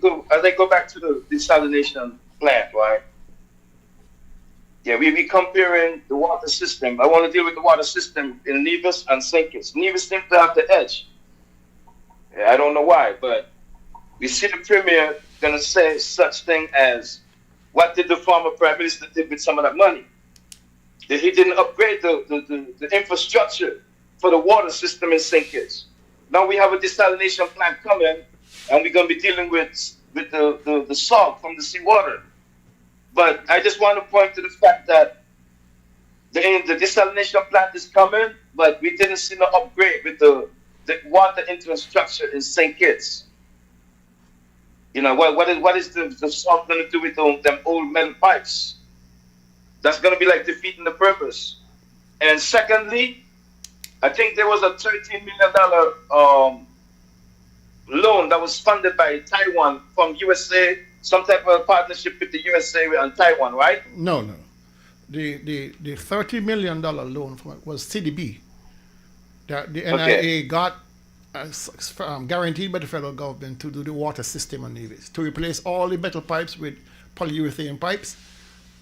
go back to the desalination plant, right? Yeah, we be comparing the water system. I want to deal with the water system in Nevis and St. Kitts. Nevis seems to have the edge. Yeah, I don't know why, but we see the premier going to say such thing as, what did the former prime minister do with some of that money? That he didn't upgrade the infrastructure for the water system in St. Kitts. Now we have a desalination plant coming, and we're going to be dealing with the salt from the seawater. But I just want to point to the fact that the desalination plant is coming, but we didn't see no upgrade with the water infrastructure in St. Kitts. You know, what is the salt going to do with them old metal pipes? That's going to be like defeating the purpose. And secondly, I think there was a $13 million loan that was funded by Taiwan from USA, some type of partnership with the USA and Taiwan, right? No. The $30 million loan was CDB. The NIA got guaranteed by the federal government to do the water system on Nevis, to replace all the metal pipes with polyurethane pipes.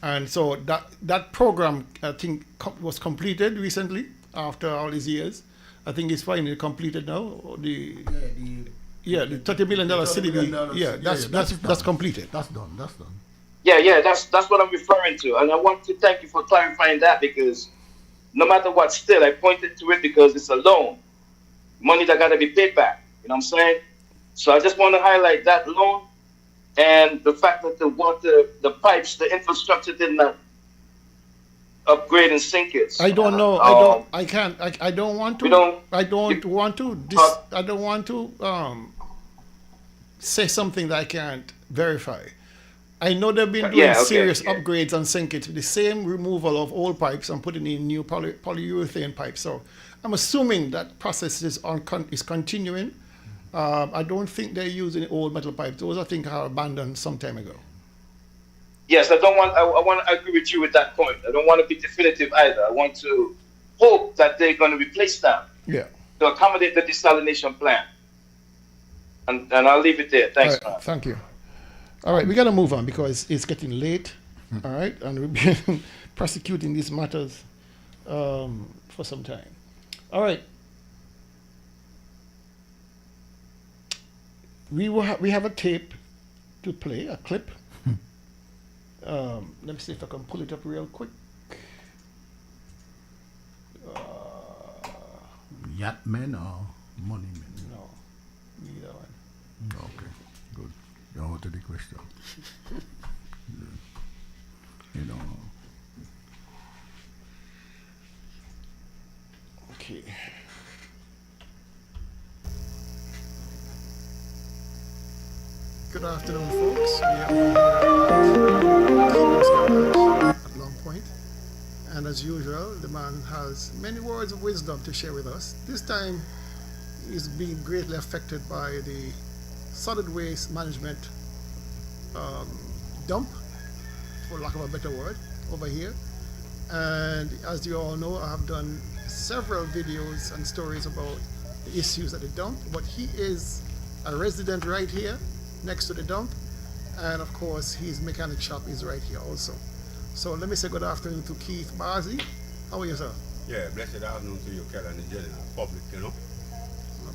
And so that program, I think, was completed recently after all these years. I think it's finally completed now. The $30 million CDB. That's completed. That's done. Yeah, that's what I'm referring to. And I want to thank you for clarifying that, because no matter what, still, I pointed to it because it's a loan. Money that got to be paid back. You know what I'm saying? So I just want to highlight that loan and the fact that the water, the pipes, the infrastructure did not upgrade in St. Kitts. I don't know. I don't want to say something that I can't verify. I know they've been doing serious upgrades on St. Kitts with the same removal of old pipes and putting in new polyurethane pipes. So I'm assuming that process is continuing. I don't think they're using old metal pipes. Those, I think, are abandoned some time ago. Yes, I want to agree with you with that point. I don't want to be definitive either. I want to hope that they're going to replace them to accommodate the desalination plant. And I'll leave it there. Thanks, man. Thank you. All right, we got to move on because it's getting late. All right, and we've been prosecuting these matters for some time. All right. We have a tape to play, a clip. Let me see if I can pull it up real quick. Yacht men or money men? No, neither one. Okay, good. You answer the question. You know, Okay. Good afternoon, folks. We are here at King's Garage at Long Point. And as usual, the man has many words of wisdom to share with us. This time, he's being greatly affected by the solid waste management dump, for lack of a better word, over here. And as you all know, I have done several videos and stories about the issues at the dump, but he is a resident right here next to the dump, and of course his mechanic shop is right here also. So let me say good afternoon to Keith Barzy. How are you, sir? Yeah, blessed afternoon to you, Kel, and the general public, you know.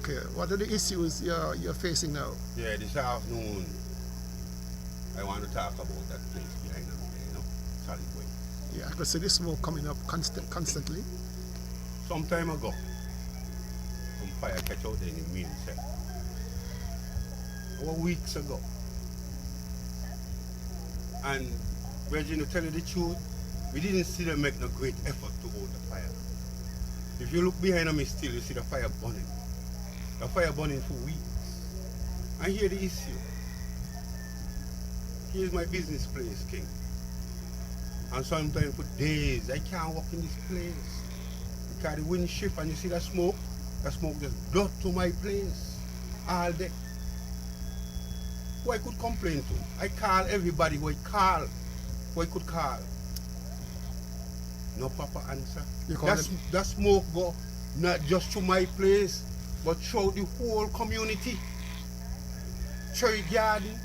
Okay, what are the issues you're facing now? Yeah, this afternoon I want to talk about that place behind us, you know, solid waste. Yeah, I could see the smoke coming up constantly. Some time ago, some fire catch out there in the main cell. About weeks ago. And Reggie, to tell you the truth, we didn't see them make no great effort to hold the fire. If you look behind me still, you see the fire burning. The fire burning for weeks. And here the issue. Here's my business place, King. And sometimes for days, I can't walk in this place. Because the wind shift and you see the smoke just got to my place all day. Who I could complain to? I call everybody who I could call. No proper answer. That smoke go not just to my place, but throughout the whole community. Cherry Garden,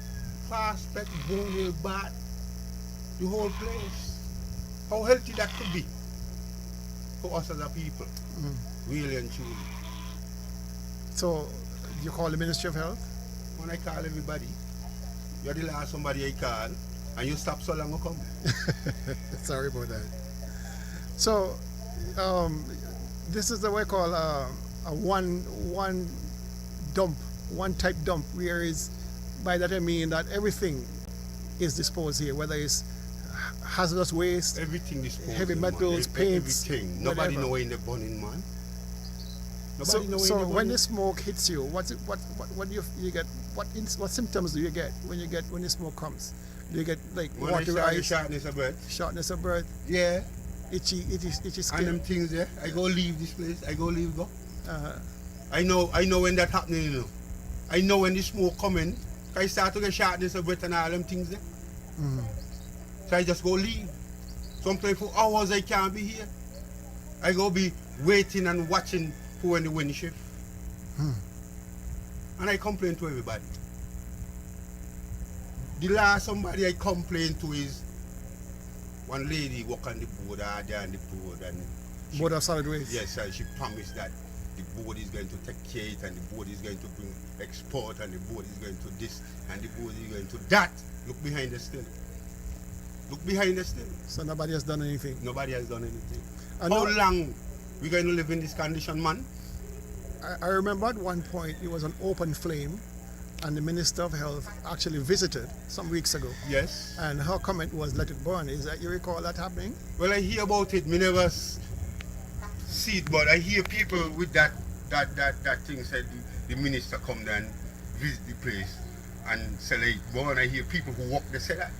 Prospect, Boneville, Bat, the whole place. How healthy that could be for us as a people, really and truly. So, you call the Ministry of Health? When I call everybody, you're the last somebody I call, and you stop so long to come. Sorry about that. So, this is what I call a one type dump, whereas by that I mean that everything is disposed here, whether it's hazardous waste, everything disposed, heavy metals, paints, everything. Nobody know in the burning, man. So when the smoke hits you, what do you get? What symptoms do you get when the smoke comes? Do you get like watery eyes? Shortness of breath. Shortness of breath. Yeah. Itchy skin. And them things there. I go leave this place. I go. I know when that happening, you know. I know when the smoke coming. I start to get shortness of breath and all them things there. So I just go leave. Sometimes for hours I can't be here. I go be waiting and watching for when the wind shift. And I complain to everybody. The last somebody I complain to is one lady walk on the board there on the board and board of solid waste. Yes, and she promised that the board is going to take care of it and the board is going to bring export and the board is going to this and the board is going to that. Look behind the still. Look behind the still. So nobody has done anything? Nobody has done anything. How long we going to live in this condition, man? I remember at one point it was an open flame and the Minister of Health actually visited some weeks ago. Yes. And her comment was let it burn. Is that you recall that happening? Well, I hear about it. Me never see it, but I hear people with that thing said the minister come down, visit the place and say like burn. I hear people who walk they say that.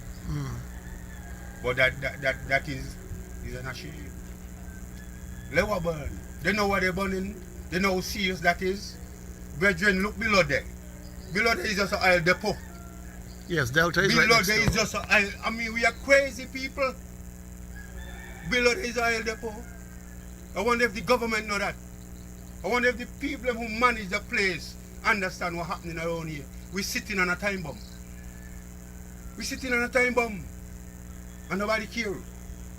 But that is an shame. Let what burn. They know what they're burning. They know how serious that is. Brethren, look below there. Below there is just an oil depot. Yes, Delta is below right next there door. is just an oil. I mean, we are crazy people. Below there is an oil depot. I wonder if the government know that. I wonder if the people who manage the place understand what's happening around here. We're sitting on a time bomb. We're sitting on a time bomb. And nobody care.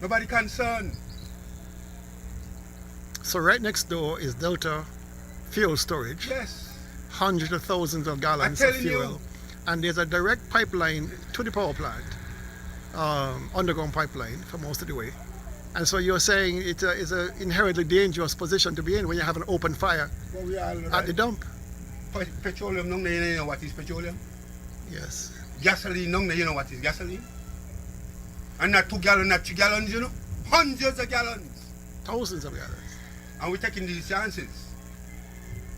Nobody concerned. So right next door is Delta fuel storage. Yes. Hundreds of thousands of gallons of fuel. And there's a direct pipeline to the power plant, underground pipeline for most of the way. And so you're saying it's an inherently dangerous position to be in when you have an open fire at the dump. Petroleum, you know what is petroleum? Yes. Gasoline, you know what is gasoline? And not 2 gallons, not 3 gallons, you know? Hundreds of gallons. Thousands of gallons. And we're taking these chances.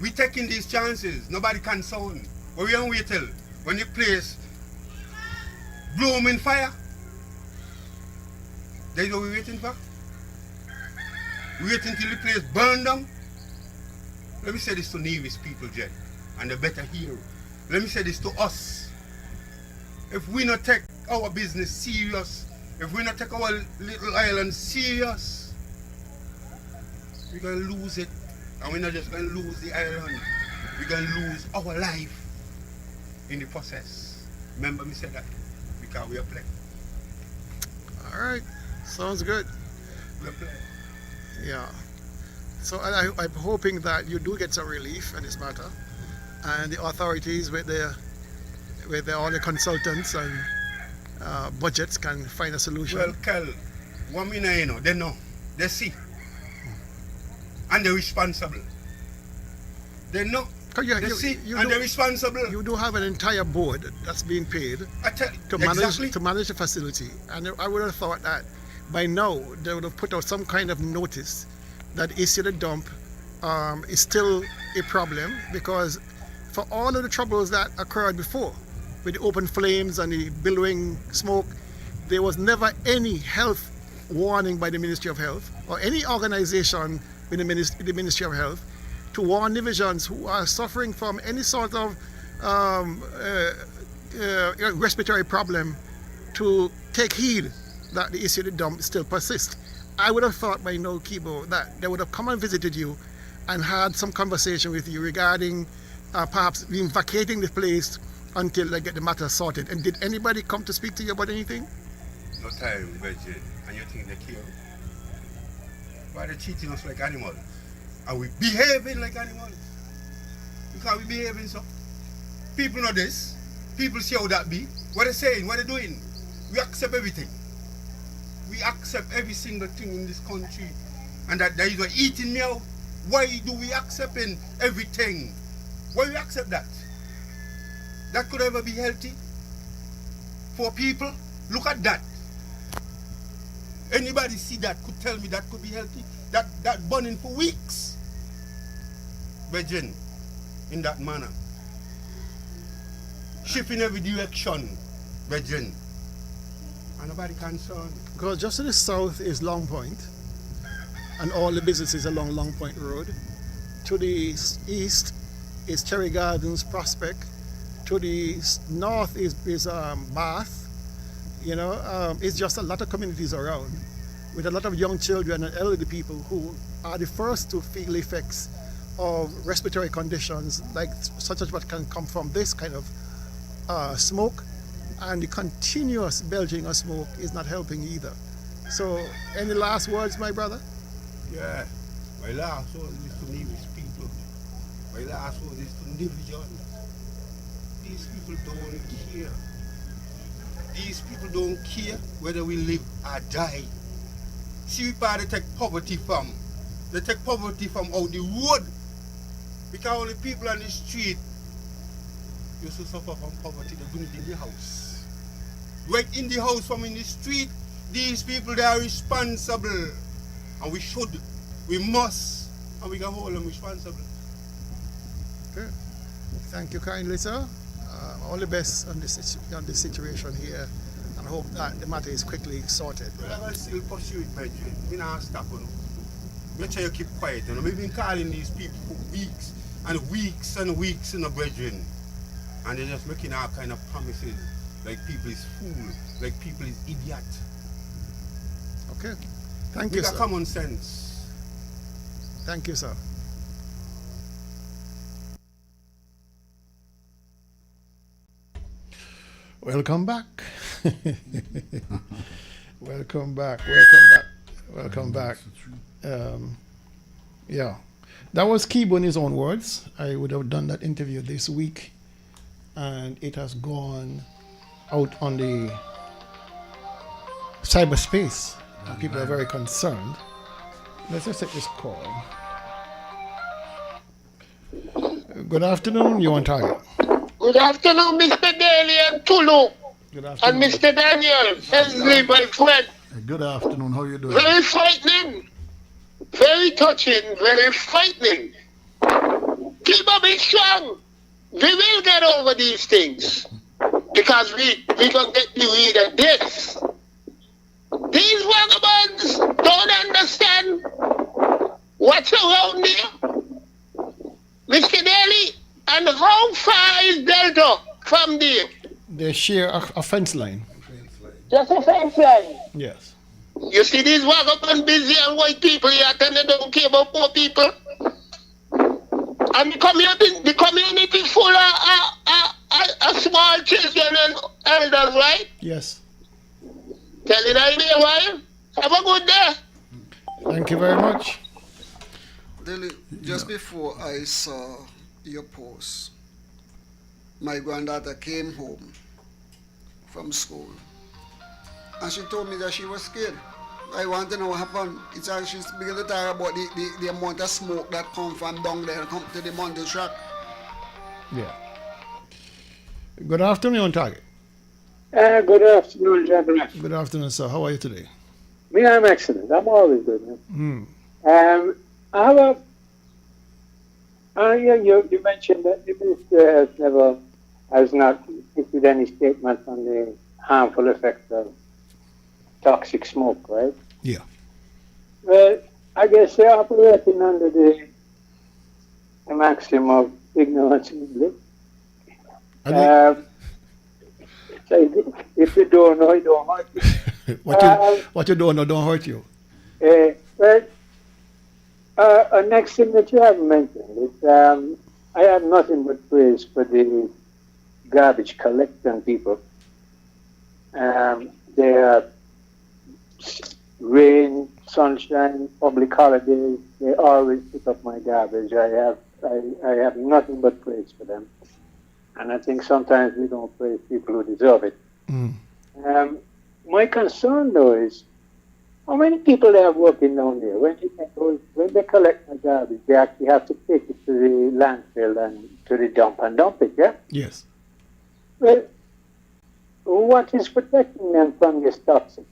We're taking these chances. Nobody can sound. But we don't wait till when the place bloom in fire. That's what we're waiting for. We're waiting till the place burn down. Let me say this to Nevis people, Jen, and they better hear. Let me say this to us. If we not take our business serious, if we not take our little island serious, we're going to lose it. And we're not just going to lose the island. We're going to lose our life in the process. Remember me said that? Because we are playing. All right. Sounds good. We are playing. Yeah. So I'm hoping that you do get some relief in this matter, and the authorities with all the consultants and budgets can find a solution. Well, Kel, one minute, you know, they know, they see, and they're responsible. They know, they see, and they're responsible. You do have an entire board that's being paid to manage the facility, and I would have thought that by now they would have put out some kind of notice that issue the dump is still a problem, because for all of the troubles that occurred before with the open flames and the billowing smoke, there was never any health warning by the Ministry of Health or any organization with the Ministry of Health to warn divisions who are suffering from any sort of respiratory problem to take heed that the issue of the dump still persists. I would have thought by now, Kibo, that they would have come and visited you and had some conversation with you regarding perhaps being vacating the place until they get the matter sorted. And did anybody come to speak to you about anything? No time, Virgin. And you think they care? Why they treating us like animals? Are we behaving like animals? Because we behaving so. People know this. People see how that be. What they saying, what they doing. We accept everything. We accept every single thing in this country, and that they are eating me out. Why do we accept everything? Why we accept that? That could ever be healthy for people? Look at that. Anybody see that could tell me that could be healthy? That burning for weeks. Virgin, in that manner. Shift in every direction, Virgin. And nobody concerned. Because just to the south is Long Point, and all the businesses along Long Point Road. To the east is Cherry Gardens, Prospect. To the north is Bath. You know, it's just a lot of communities around with a lot of young children and elderly people who are the first to feel the effects of respiratory conditions like such as what can come from this kind of smoke. And the continuous belching of smoke is not helping either. So, any last words, my brother? Yeah, my last word is to Nevis people. My last word is to Nevision. These people don't care. These people don't care whether we live or die. See where they take poverty from. They take poverty from out the road. Because only people on the street used to suffer from poverty, they bring it in the house. Right in the house from in the street, these people, they are responsible. And we should, we must, and we can hold them responsible. Okay. Thank you kindly, sir. All the best on this situation here, and hope that the matter is quickly sorted. Well, I still pursue it, Benjamin. We not stop, you know. Make sure you keep quiet, you know. We've been calling these people for weeks and weeks and weeks, you know, brethren. And they're just making all kind of promises. Like people is fool, like people is idiot. Okay. Thank you, sir. Common sense. Thank you, sir. Welcome back. Welcome back. Welcome back. Yeah. That was Kibo in his own words. I would have done that interview this week, and it has gone out on the cyberspace, and people are very concerned. Let's just take this call. Good afternoon, you on target. Good afternoon, Mr. Daly and Tulu. Good afternoon. And Mr. Daniel, Hensley, my friend. Good afternoon, how you doing? Very frightening. Very touching, very frightening. Keep up it strong. We will get over these things. Because we gonna get the weed of this. These vagabonds don't understand what's around here. Mr. Daly, and how far is Delta from there? They share a fence line. Just a fence line. Yes. You see these vagabonds busy and white people here and they don't care about poor people. And the community full of small children and elders, right? Yes. Telling I be a while. Have a good day. Thank you very much. Daily, just before I saw your post, my granddaughter came home from school and she told me that she was scared. I want to know what happened. It's as she's beginning to talk about the amount of smoke that come from down there and come to the mountain track. Yeah. Good afternoon, Target. Good afternoon, gentlemen. Good afternoon, sir. How are you today? Me, I'm excellent. I'm always good, man. I have you mentioned that the minister has not issued any statement on the harmful effects of toxic smoke, right? Yeah. Well, I guess they're operating under the maxim of ignorance and bliss. So if you don't know, it don't hurt you. What you don't know don't hurt you. Next thing that you haven't mentioned is I have nothing but praise for the garbage collection people. They are rain, sunshine, public holidays. They always pick up my garbage. I have nothing but praise for them. And I think sometimes we don't praise people who deserve it. My concern, though, is how many people they have working down there? When they collect my garbage, they actually have to take it to the landfill and to the dump and dump it, yeah? Yes. Well, what is protecting them from this toxic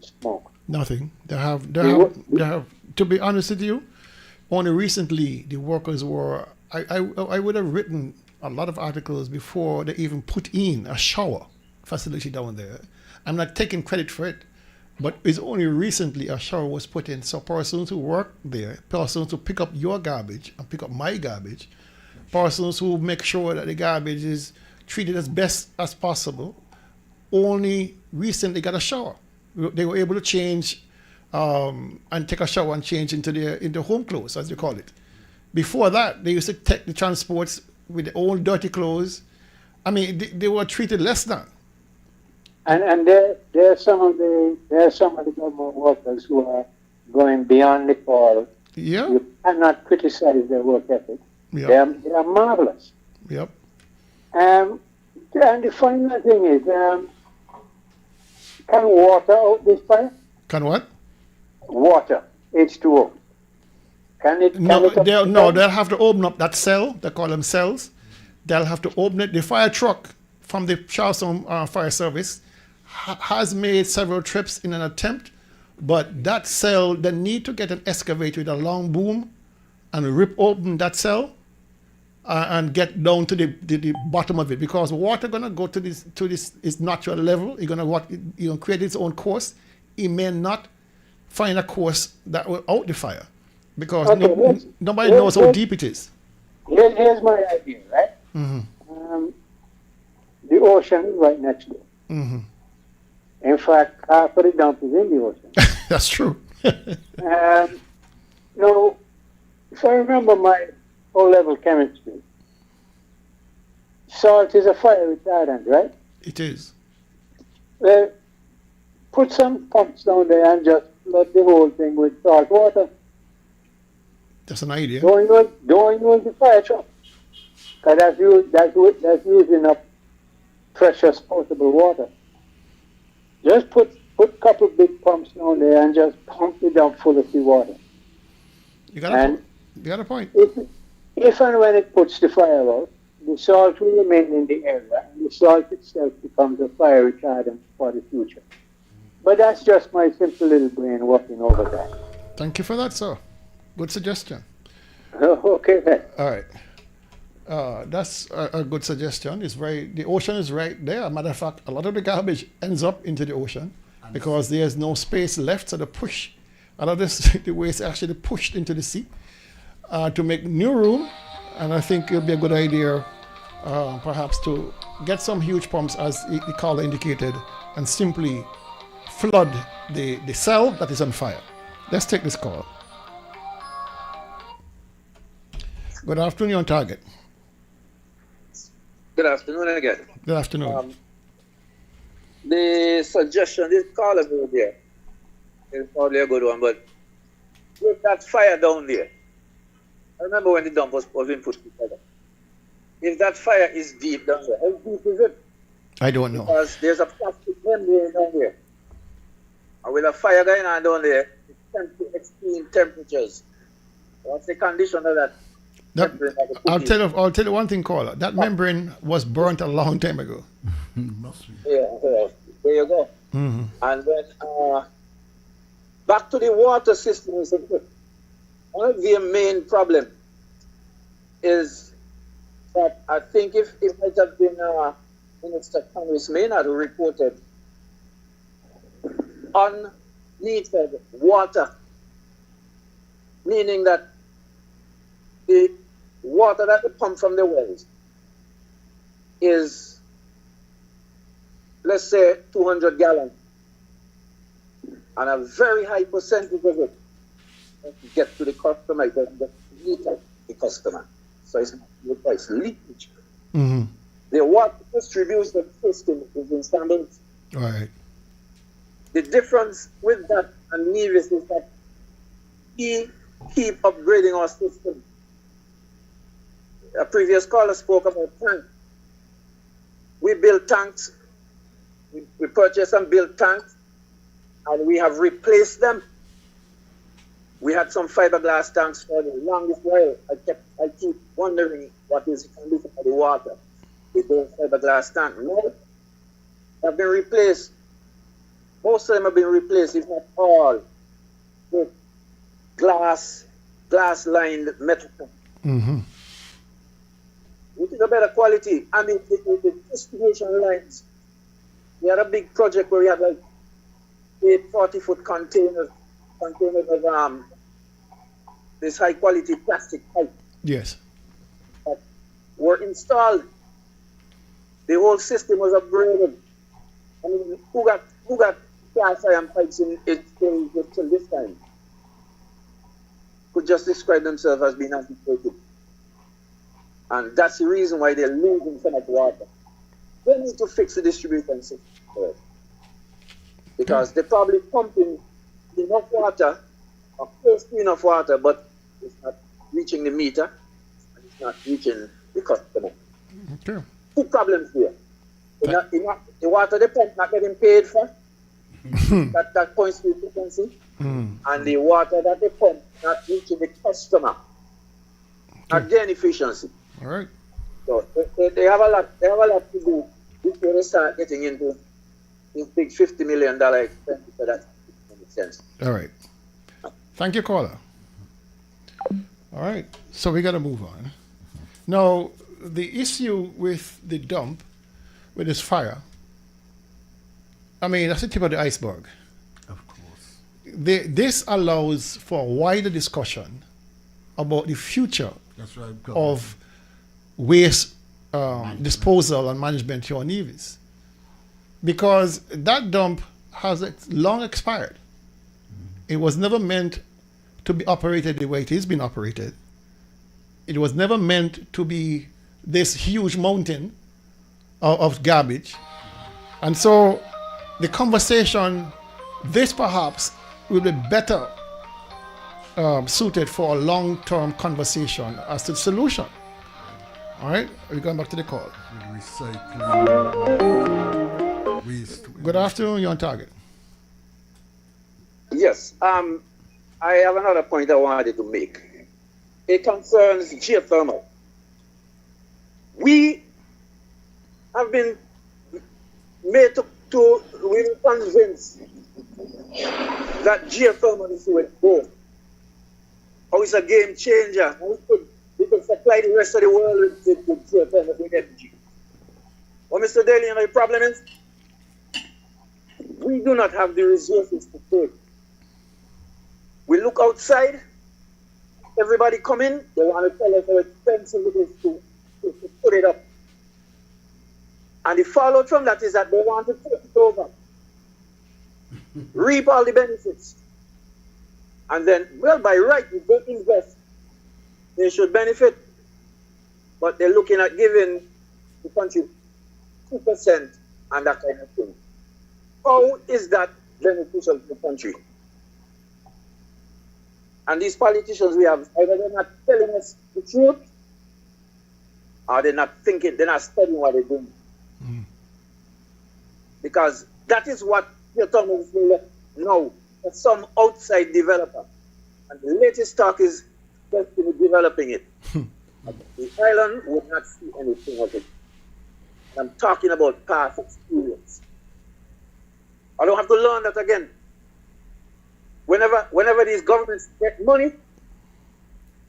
smoke? Nothing. They have, to be honest with you, only recently the workers were, I would have written a lot of articles before they even put in a shower facility down there. I'm not taking credit for it, but it's only recently a shower was put in. So persons who work there, persons who pick up your garbage and pick up my garbage, persons who make sure that the garbage is treated as best as possible, only recently got a shower. They were able to change and take a shower and change into their home clothes, as they call it. Before that, they used to take the transports with their old dirty clothes. I mean, they were treated less than. And there are some of the government workers who are going beyond the call. Yeah. You cannot criticize their work ethic. Yep. They are marvelous. Yep. And the final thing is, can water out this fire? Can what? Water, H2O. Can it? They'll have to open up that cell. They call them cells. They'll have to open it. The fire truck from the Charleston Fire Service has made several trips in an attempt, but that cell, they need to get an excavator with a long boom and rip open that cell and get down to the bottom of it, because water gonna go to this its natural level. It's gonna create its own course. It may not find a course that will out the fire, because nobody knows how deep it is. Here's my idea, right? Mm-hmm. The ocean is right next door. Mm-hmm. In fact, half of the dump is in the ocean. That's true. No, if I remember my O-level chemistry, salt is a fire retardant, right? It is. Put some pumps down there and just flood the whole thing with salt water. That's an idea. Don't use the fire truck, because that's using up precious potable water. Just put a couple big pumps down there and just pump it up full of seawater. You got a point. If and when it puts the fire out, the salt will remain in the area, and the salt itself becomes a fire retardant for the future. But that's just my simple little brain working over that. Thank you for that, sir. Good suggestion. Okay then. All right. That's a good suggestion. The ocean is right there. Matter of fact, a lot of the garbage ends up into the ocean because there's no space left. So a lot of the waste actually pushed into the sea to make new room. And I think it'll be a good idea, perhaps, to get some huge pumps, as the caller indicated, and simply flood the cell that is on fire. Let's take this call. Good afternoon, you're on target. Good afternoon again. Good afternoon. The suggestion, this caller over there, is probably a good one, but with that fire down there, I remember when the dump was being put together. If that fire is deep down there, how deep is it? I don't know. Because there's a plastic membrane down there. And with a fire going on down there, it's tends to extreme temperatures. What's the condition of that? I'll tell you one thing, caller. That membrane was burnt a long time ago. Must be. Yeah, there you go. Mm-hmm. And then back to the water system. One of the main problem is that I think if it might have been Minister Congressman had reported unmetered water, meaning that the water that they pump from the wells is, let's say, 200 gallons, and a very high percentage of it get to the customer, it doesn't get meter the customer. So it's leakage. Mm-hmm. The water distribution system is in standards. All right. The difference with that and Nevis is that we keep upgrading our system. A previous caller spoke about tanks. We build tanks, we purchase and build tanks, and we have replaced them. We had some fiberglass tanks for the longest while. I keep wondering what is the condition of the water with those fiberglass tanks. No, have been replaced. Most of them have been replaced, if not all, with glass-lined metal tanks. Mm-hmm. Which is a better quality. I mean, the distribution lines. We had a big project where we had like 8 40-foot containers of this high quality plastic pipe. Yes. That were installed. The whole system was upgraded. I mean, who got cast iron pipes in it till this time? Could just describe themselves as being antiquated. And that's the reason why they're losing so much water. They need to fix the distribution system first. Because they're probably pumping enough water, or close to enough water, but it's not reaching the meter, and it's not reaching the customer. Okay. Two problems here. The water they pump not getting paid for, that points to efficiency, and the water that they pump not reaching the customer. Again, efficiency. All right. So they have a lot to do before they start getting into this big $50 million expense. So that makes sense. All right. Thank you, caller. All right. So we got to move on. Now, the issue with the dump, with this fire, I mean, that's the tip of the iceberg. Of course. This allows for wider discussion about the future That's right, of waste disposal and management here on Nevis. Because that dump has long expired. It was never meant to be operated the way it is being operated. It was never meant to be this huge mountain of garbage. And so the conversation, this perhaps will be better suited for a long-term conversation as to the solution. All right, we're going back to the call. Recycling, waste. Good afternoon, you're on target. Yes, I have another point I wanted to make. It concerns geothermal. We have been made to we were convinced that geothermal is the way to go. how it's a game changer. We could supply the rest of the world with energy. Well, Mr. Daly, you know, the problem is we do not have the resources to do it. We look outside, everybody come in, they want to tell us how expensive it is to put it up. And the fallout from that is that they want to take it over, reap all the benefits. And then, well, by right, if they invest, they should benefit. But they're looking at giving the country 2% and that kind of thing. How is that beneficial to the country? And these politicians we have, either they're not telling us the truth, or they're not thinking, they're not studying what they're doing. Because that is what you're talking about now. Some outside developer. And the latest talk is just developing it. The island would not see anything of it. I'm talking about past experience. I don't have to learn that again. Whenever these governments get money,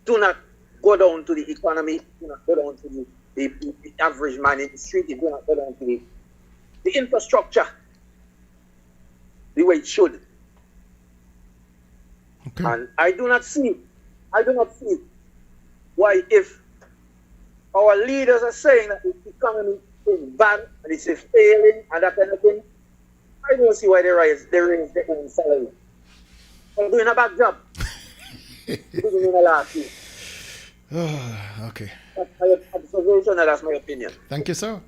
do not go down to the economy, do not go down to the average man in the street, do not go down to the infrastructure the way it should. Okay. And I do not see why, if our leaders are saying that the economy is bad and it's failing and that kind of thing, I don't see why they raise their own salary. They're doing a bad job. Doing in the last year. Okay. That's my observation and that's my opinion. Thank you, sir.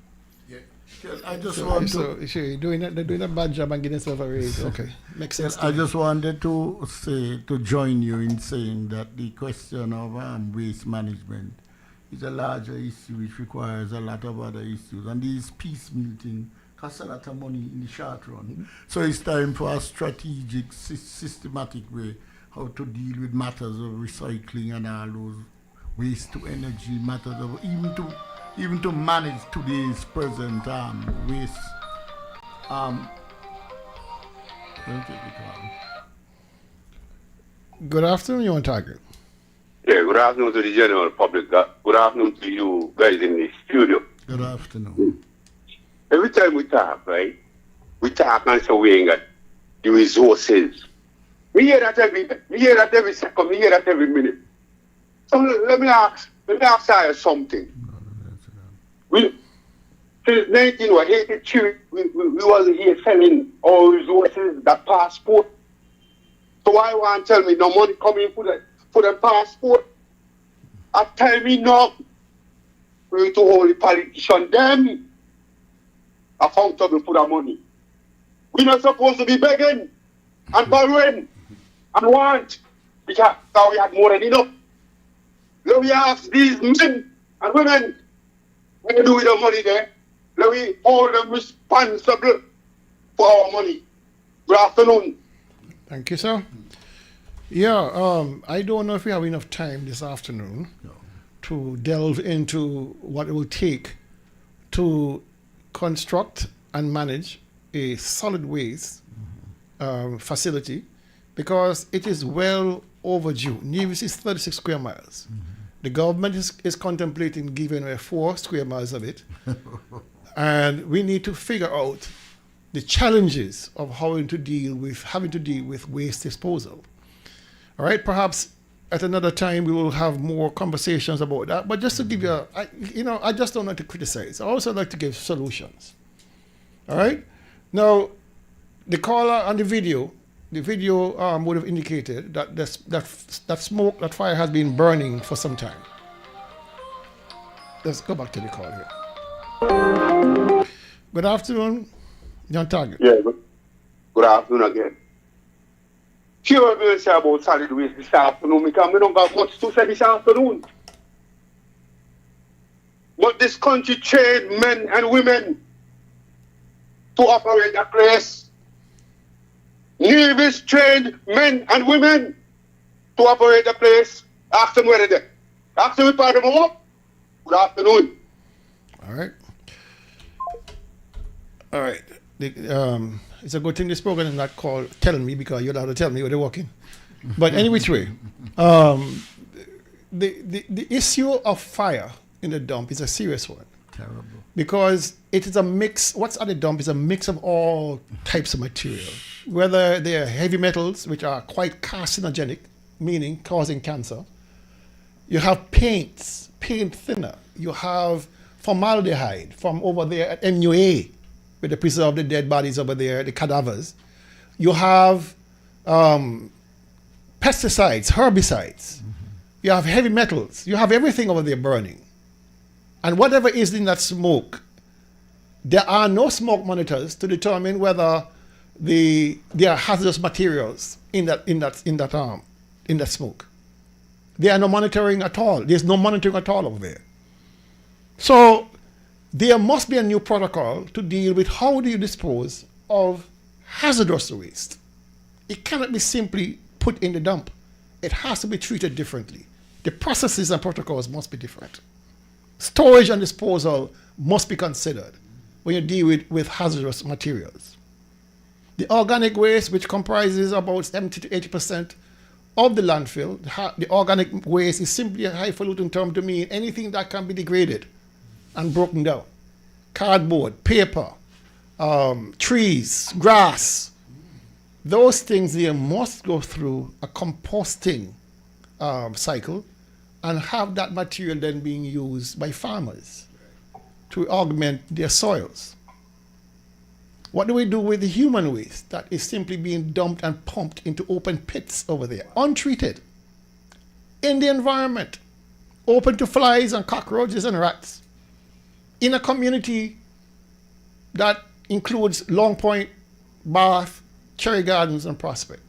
I just want to. They're doing a bad job and getting themselves a raise. Okay, makes sense. I just wanted to join you in saying that the question of waste management is a larger issue which requires a lot of other issues, and these piecemeal things cost a lot of money in the short run. So it's time for a strategic, systematic way how to deal with matters of recycling and all those waste to energy matters of even to manage today's present waste. Good afternoon, you on target. Yeah, good afternoon to the general public. Good afternoon to you guys in the studio. Good afternoon. Every time we talk, right, we talk and say we ain't got the resources. We hear that every second, we hear that every minute. So let me ask you something. Since 1983, we wasn't here selling our resources, that passport. So why you want to tell me no money coming for the passport? I tell me no. We need to hold the politician them accountable for the money. We're not supposed to be begging and borrowing and want, because we had more than enough. Let me ask these men and women, what do we do with the money there? Let me hold them responsible for our money. Good afternoon. Thank you, sir. Yeah, I don't know if we have enough time this afternoon to delve into what it will take to construct and manage a solid waste facility, because it is well overdue. Nevis is 36 square miles. The government is contemplating giving away 4 square miles of it. And we need to figure out the challenges of having to deal with waste disposal. All right, perhaps at another time we will have more conversations about that. But just to give you I just don't like to criticize. I also like to give solutions. All right. Now, the caller on the video would have indicated that that fire has been burning for some time. Let's go back to the call here. Good afternoon, John Target. Yeah, good afternoon again. Sure, we'll say about solid waste this afternoon because we don't got much to say this afternoon. But this country trained men and women to operate that place. Nevis trained men and women to operate the place. Ask them where they're there. Ask them if I them up. Good afternoon. All right. All right. It's a good thing this program is not called Telling Me, because you'd have to tell me where they're working. But any which way, the issue of fire in the dump is a serious one. Terrible. Because it is a mix, what's at the dump is a mix of all types of material. Whether they are heavy metals, which are quite carcinogenic, meaning causing cancer. You have paints, paint thinner. You have formaldehyde from over there at MUA, where they preserve the dead bodies over there, the cadavers. You have pesticides, herbicides. You have heavy metals. You have everything over there burning. And whatever is in that smoke, there are no smoke monitors to determine whether there are hazardous materials in that smoke. There are no monitoring at all. There's no monitoring at all over there. So there must be a new protocol to deal with how do you dispose of hazardous waste. It cannot be simply put in the dump. It has to be treated differently. The processes and protocols must be different. Storage and disposal must be considered when you deal with hazardous materials. The organic waste, which comprises about 70 to 80% of the landfill, the organic waste is simply a highfalutin term to mean anything that can be degraded and broken down. Cardboard, paper, trees, grass. Those things there must go through a composting cycle and have that material then being used by farmers to augment their soils. What do we do with the human waste that is simply being dumped and pumped into open pits over there, untreated, in the environment, open to flies and cockroaches and rats, in a community that includes Long Point, Bath, Cherry Gardens, and Prospect?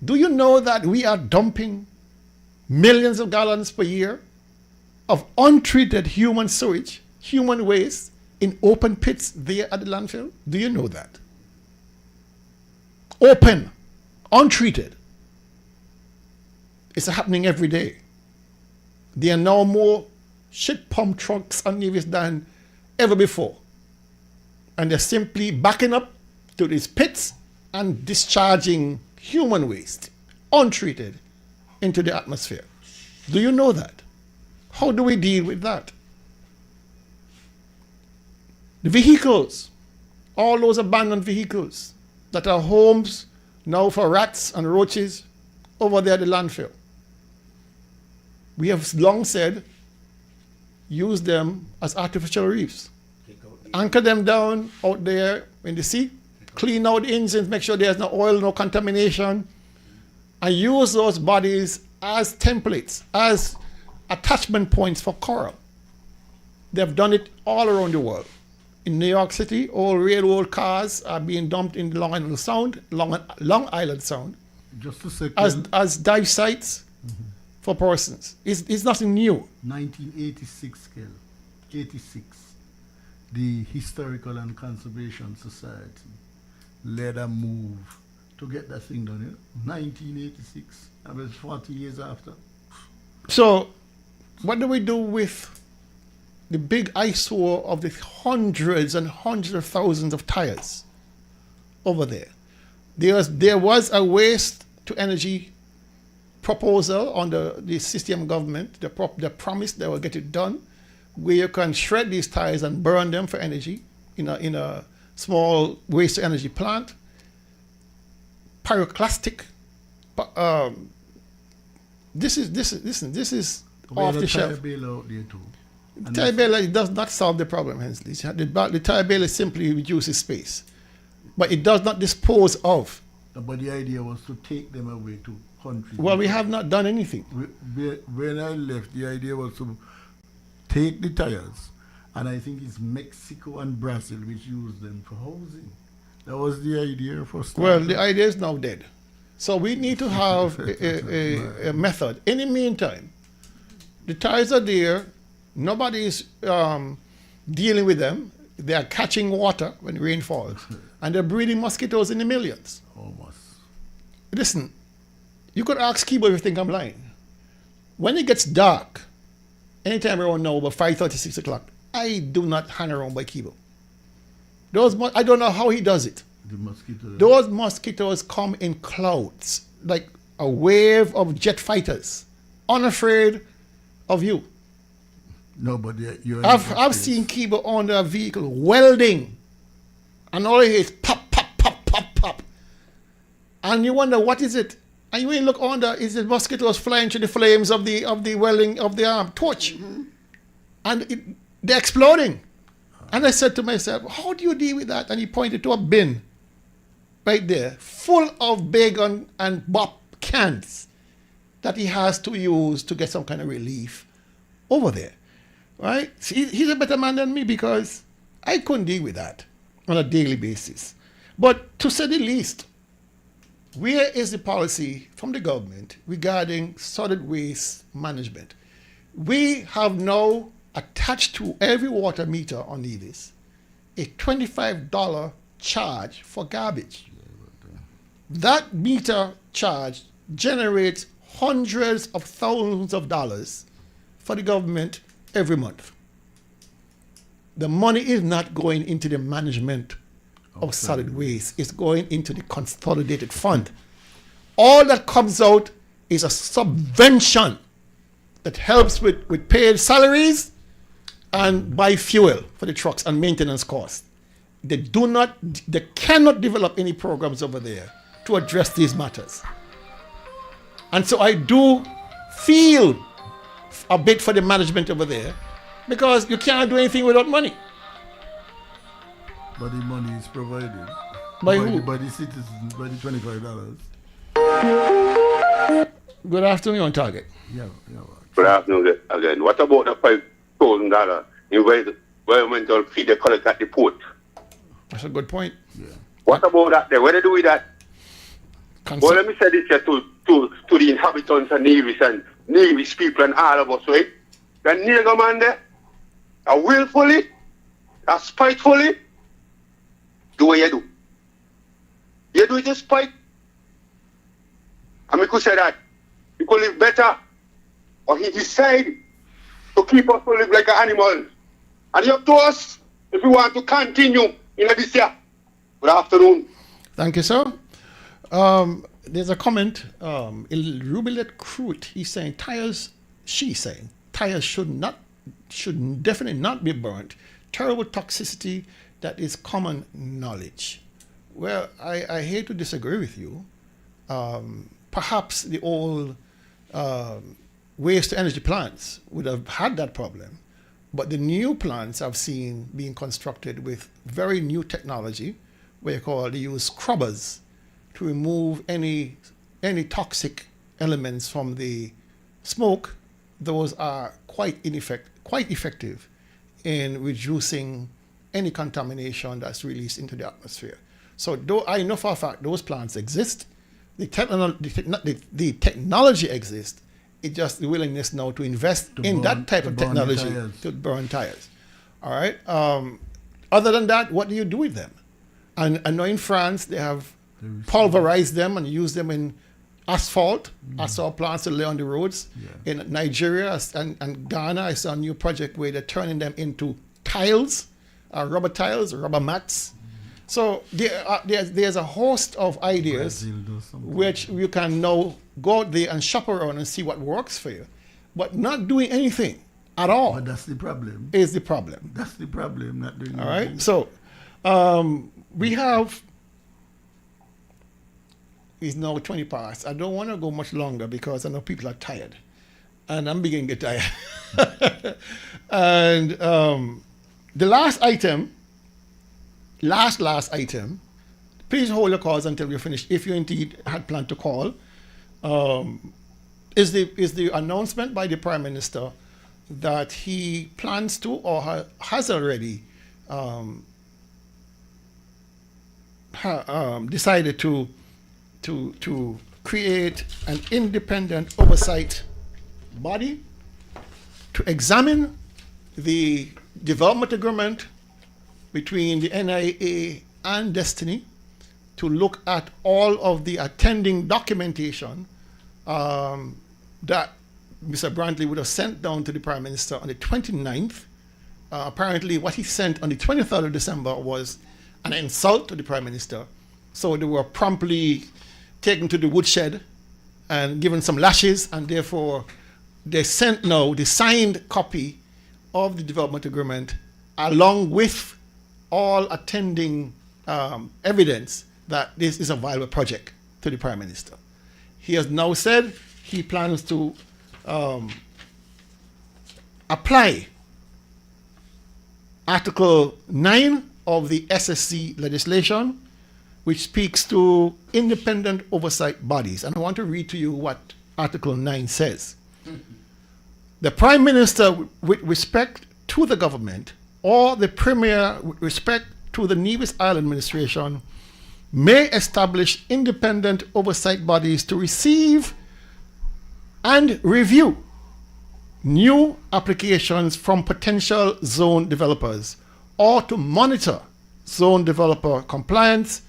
Do you know that we are dumping millions of gallons per year of untreated human sewage, human waste, in open pits there at the landfill? Do you know that? Open, untreated. It's happening every day. There are now more shit pump trucks on Nevis than ever before. And they're simply backing up to these pits and discharging human waste, untreated, into the atmosphere. Do you know that? How do we deal with that? The vehicles, all those abandoned vehicles that are homes now for rats and roaches over there at the landfill. We have long said, use them as artificial reefs. Anchor them down out there in the sea, clean out the engines, make sure there's no oil, no contamination, and use those bodies as templates, as attachment points for coral. They've done it all around the world. In New York City, all railroad cars are being dumped in Long Island Sound, Just a second. as dive sites for persons. It's nothing new. 1986, Kel. 86. The Historical and Conservation Society led a move to get that thing done. Yeah? 1986. That was 40 years after. So, what do we do with the big eyesore of the hundreds and hundreds of thousands of tires over there? There was a waste to energy proposal under the system government. They promised they will get it done, where you can shred these tires and burn them for energy in a small waste to energy plant. Pyroclastic. This is off the shelf. Tire baler out there too. The tire baler does not solve the problem, Hensley. The tire baler simply reduces space, but it does not dispose of. But the idea was to take them away to countries. Well, we have not done anything. When I left, the idea was to take the tires, and I think it's Mexico and Brazil which use them for housing. That was the idea for starting. Well, the idea is now dead. So we need to have a method. In the meantime, the tires are there. Nobody is dealing with them. They are catching water when rain falls. And they're breeding mosquitoes in the millions. Almost. Listen, you could ask Kibo if you think I'm lying. When it gets dark, anytime around now, about 5:30, 6 o'clock, I do not hang around by Kibo. I don't know how he does it. The mosquitoes. Those mosquitoes come in clouds, like a wave of jet fighters, unafraid of you. No, but you're. I've seen people on their vehicle welding, and all you hear is pop, pop, pop, pop, pop, and you wonder what is it. And when you look under, is the mosquitoes flying through the flames of the welding of the torch, and they're exploding. And I said to myself, how do you deal with that? And he pointed to a bin right there, full of big and bop cans that he has to use to get some kind of relief over there. Right? See, he's a better man than me because I couldn't deal with that on a daily basis. But to say the least, where is the policy from the government regarding solid waste management? We have now attached to every water meter on Nevis a $25 charge for garbage. That meter charge generates hundreds of thousands of dollars for the government every month. The money is not going into the management of solid waste. It's going into the consolidated fund. All that comes out is a subvention that helps with paid salaries and buy fuel for the trucks and maintenance costs. They cannot develop any programs over there to address these matters. And so I do feel a bit for the management over there because you can't do anything without money. But the money is provided. By who? By the citizens, by the $25. Good afternoon, on target. Yeah. Good afternoon again. What about the $5,000 environmental fee they collect at the port? That's a good point. Yeah. What about that there? What they do with that? Well, let me say this here to the inhabitants of Nevis and Nevis people and all of us, right? The nigger man there, willfully, spitefully, do what you do. You do it in spite. And we could say that you could live better, or he decided to keep us to live like animals. And you up to us if we want to continue in this year. Good afternoon. Thank you, sir. There's a comment, Rubilet Crute, she's saying tires should definitely not be burnt. Terrible toxicity that is common knowledge. Well, I hate to disagree with you. Perhaps the old waste to energy plants would have had that problem, but the new plants I've seen being constructed with very new technology, where they use scrubbers to remove any toxic elements from the smoke. Those are quite effective in reducing any contamination that's released into the atmosphere. So though I know for a fact those plants exist, the technology exists, it's just the willingness now to invest in that type of technology to burn tires. All right. Other than that, what do you do with them? And I know in France they have pulverized them and used them in asphalt plants to lay on the roads. Yeah. In Nigeria and Ghana, I saw a new project where they're turning them into tiles, rubber tiles, rubber mats. So there's a host of ideas which you can now go out there and shop around and see what works for you, but not doing anything at all. But that's the problem. Is the problem. That's the problem, not doing all anything. right. So we have. It's now 20 past. I don't want to go much longer because I know people are tired. And I'm beginning to get tired. And the last item, please hold your calls until we're finished, if you indeed had planned to call, is the announcement by the Prime Minister that he plans to or has already decided to create an independent oversight body to examine the development agreement between the NIA and Destiny, to look at all of the attending documentation that Mr. Brantley would have sent down to the Prime Minister on the 29th. Apparently what he sent on the 23rd of December was an insult to the Prime Minister. So they were promptly taken to the woodshed and given some lashes, and therefore they sent now the signed copy of the development agreement along with all attending evidence that this is a viable project to the Prime Minister. He has now said he plans to apply Article 9 of the SSC legislation, which speaks to independent oversight bodies. And I want to read to you what Article 9 says. The Prime Minister, with respect to the government, or the Premier, with respect to the Nevis Island Administration, may establish independent oversight bodies to receive and review new applications from potential zone developers, or to monitor zone developer compliance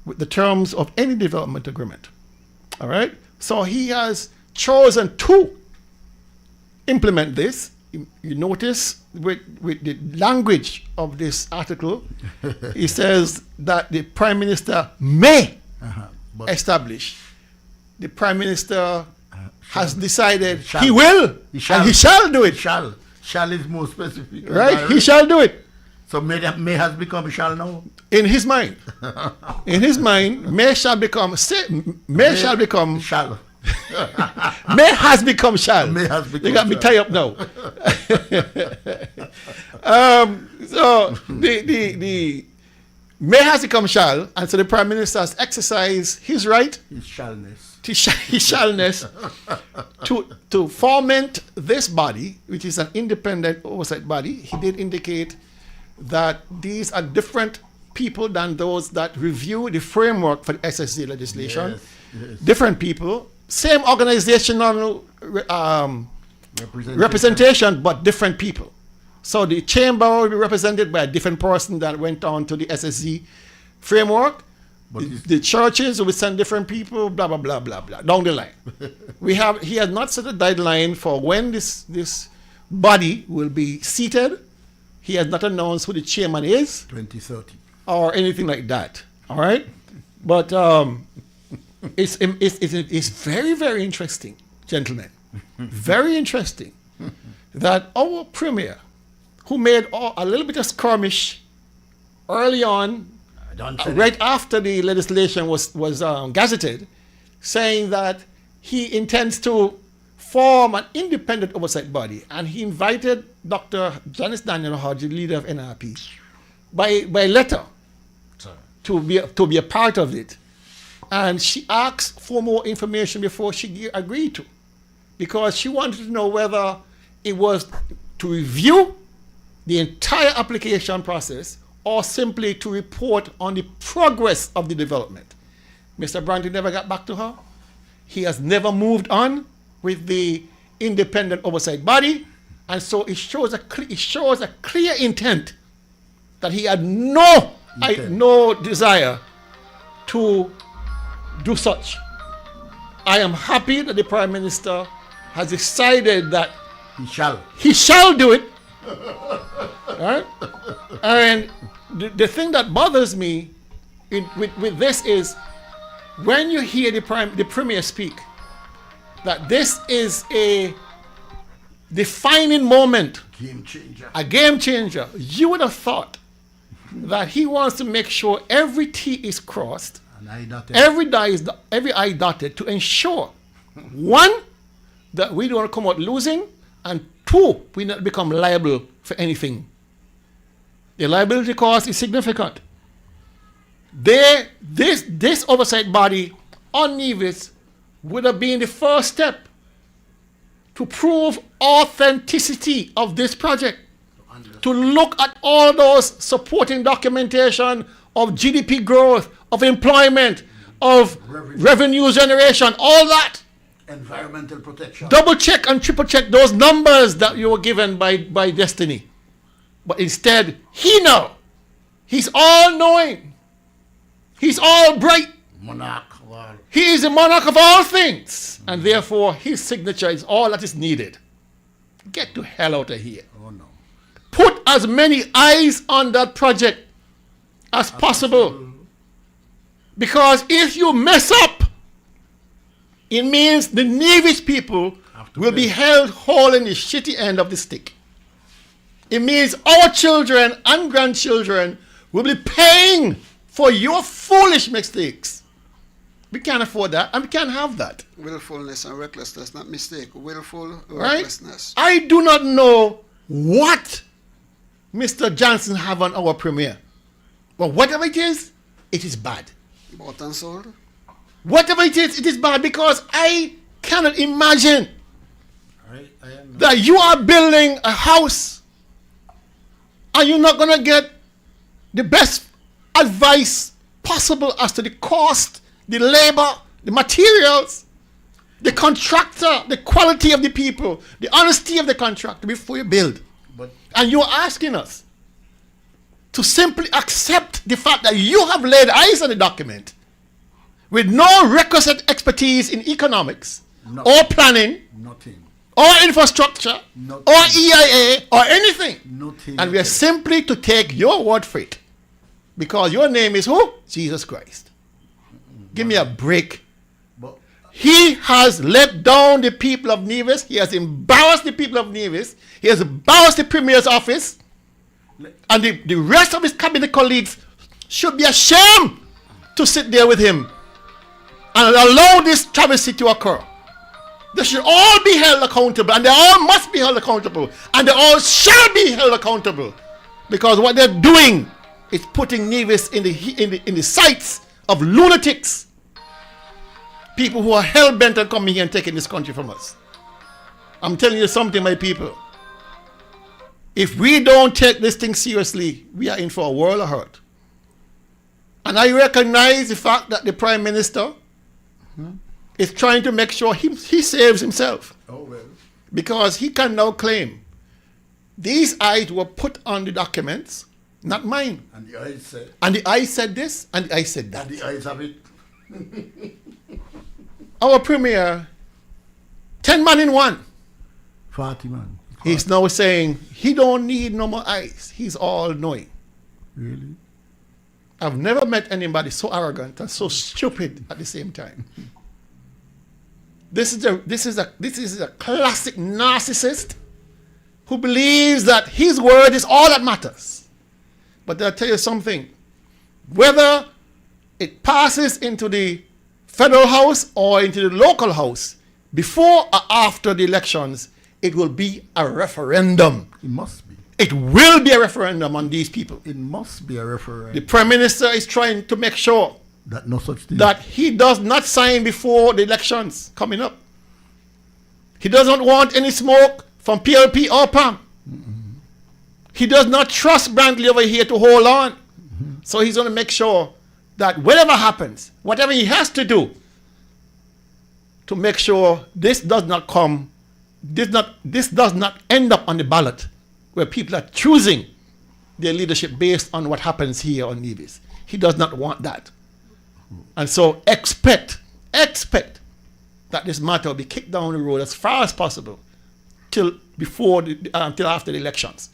with the terms of any development agreement. All right? So he has chosen to implement this. You notice with the language of this article, he says that the Prime Minister may establish. The Prime Minister has decided he will, and he shall do it. Shall is more specific. Right? He shall do it. So may has become shall now? In his mind. In his mind, may shall become shall. May has become shall. May has become they got me tie up now. So the may has become shall, and so the Prime Minister has exercised his right, his shallness, to foment this body, which is an independent oversight body. He did indicate that these are different people than those that review the framework for the SSC legislation. Yes. Different people, same organizational representation, but different people. So the chamber will be represented by a different person that went on to the SSC framework. The churches will send different people, blah, blah, blah, blah, blah, down the line. He has not set a deadline for when this body will be seated. He has not announced who the chairman is. 2030. Or anything like that. All right? But it's very, very interesting, gentlemen. Very interesting that our Premier, who made a little bit of skirmish early on, right after the legislation was gazetted, saying that he intends to form an independent oversight body, and he invited Dr. Janice Daniel Hodge, the leader of NRP, by letter to be a part of it. And she asked for more information before she agreed to, because she wanted to know whether it was to review the entire application process or simply to report on the progress of the development. Mr. Brantley never got back to her. He has never moved on with the independent oversight body, and so it shows a clear intent that he had no desire to do such. I am happy that the Prime Minister has decided that he shall do it. Right? And the thing that bothers me with this is when you hear the Premier speak, that this is a defining moment, a game changer. You would have thought that he wants to make sure every T is crossed, every I dotted, to ensure, one, that we don't come out losing, and two, we not become liable for anything. The liability cost is significant. This oversight body on Nevis would have been the first step to prove authenticity of this project, to look at all those supporting documentation of GDP growth, of employment, of revenue generation, all that. Environmental protection. Double check and triple check those numbers that you were given by Destiny. But instead, he's all knowing. He's all bright. Monarch. He is the monarch of all things. And therefore, his signature is all that is needed. Get the hell out of here. Oh no. Put as many eyes on that project as possible. Because if you mess up, It means the Nevis people will be held whole in the shitty end of the stick. It means our children and grandchildren will be paying for your foolish mistakes. We can't afford that, and we can't have that. Willfulness and recklessness, not mistake. Willful Right? recklessness. I do not know what Mr. Johnson have on our premier. But whatever it is bad. Bought and sold. Whatever it is bad, because I cannot imagine that you are building a house and you're not going to get the best advice possible as to the cost, the labor, the materials, the contractor, the quality of the people, the honesty of the contractor before you build. And you're asking us to simply accept the fact that you have laid eyes on the document with no requisite expertise in economics or planning or infrastructure or EIA or anything. And we are simply to take your word for it. Because your name is who? Jesus Christ. Give me a break. He has let down the people of Nevis. He has embarrassed the people of Nevis. He has embarrassed the Premier's office. And the rest of his cabinet colleagues should be ashamed to sit there with him and allow this travesty to occur. They should all be held accountable, and they all must be held accountable, and they all shall be held accountable, because what they're doing is putting Nevis in the sights of lunatics, people who are hell bent on coming here and taking this country from us. I'm telling you something, my people. If we don't take this thing seriously, we are in for a world of hurt. And I recognize the fact that the Prime Minister is trying to make sure he saves himself. Because he can now claim these eyes were put on the documents, not mine. And the eyes said. And the eyes said this, and the eyes said that. And the eyes have it. Our Premier, 10 man in one. 40 man. He's now saying he don't need no more eyes. He's all knowing. Really? I've never met anybody so arrogant and so stupid at the same time. This is a classic narcissist who believes that his word is all that matters. But I'll tell you something. Whether it passes into the federal house or into the local house, before or after the elections, it will be a referendum. It must be. It will be a referendum on these people. It must be a referendum. The Prime Minister is trying to make sure that no such thing. That he does not sign before the elections coming up. He doesn't want any smoke from PLP or PAM. He does not trust Brantley over here to hold on. So he's going to make sure that whatever happens, whatever he has to do to make sure this does not come, this does not end up on the ballot where people are choosing their leadership based on what happens here on Nevis. He does not want that. And so expect that this matter will be kicked down the road as far as possible till after the elections.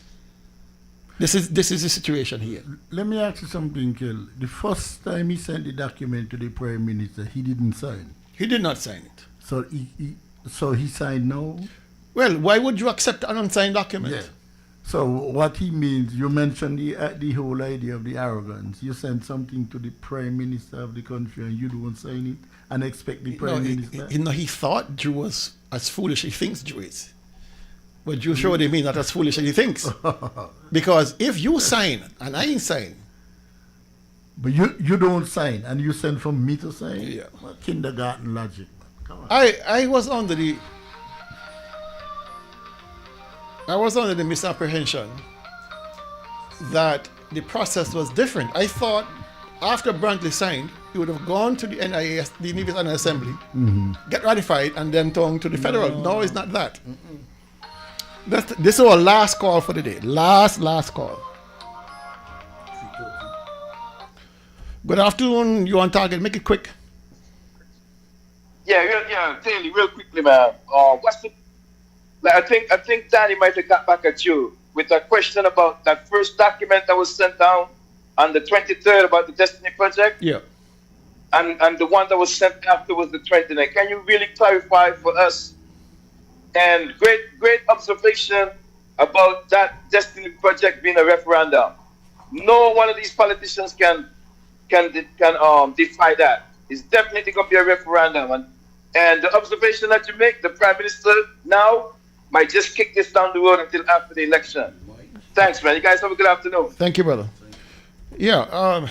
This is the situation here. Let me ask you something, Kel. The first time he sent the document to the Prime Minister, he didn't sign. He did not sign it. So he signed no? Well, why would you accept an unsigned document? Yeah. So what he means, you mentioned the whole idea of the arrogance. You send something to the Prime Minister of the country and you don't sign it and expect the Prime Minister. He thought Drew was as foolish as he thinks Drew is. But Drew surely means not as foolish as he thinks. Because if you sign and I ain't sign. But you don't sign and you send for me to sign? Yeah. Well, kindergarten logic. Come on. I was under the misapprehension that the process was different. I thought after Brantley signed, he would have gone to the NIAS, the Nevis Annual Assembly, get ratified, and then tongue to the federal. No, it's not that. This is our last call for the day. Last call. Good afternoon. You on target? Make it quick. Yeah, Daily, real quickly, man. I think Danny might have got back at you with a question about that first document that was sent down on the 23rd about the Destiny Project. Yeah. and the one that was sent after was the 29th. Can you really clarify for us? And great observation about that Destiny project being a referendum. No one of these politicians can defy that. It's definitely going to be a referendum. And the observation that you make, the Prime Minister now might just kick this down the road until after the election. Thanks, man. You guys have a good afternoon. Thank you, brother. Yeah.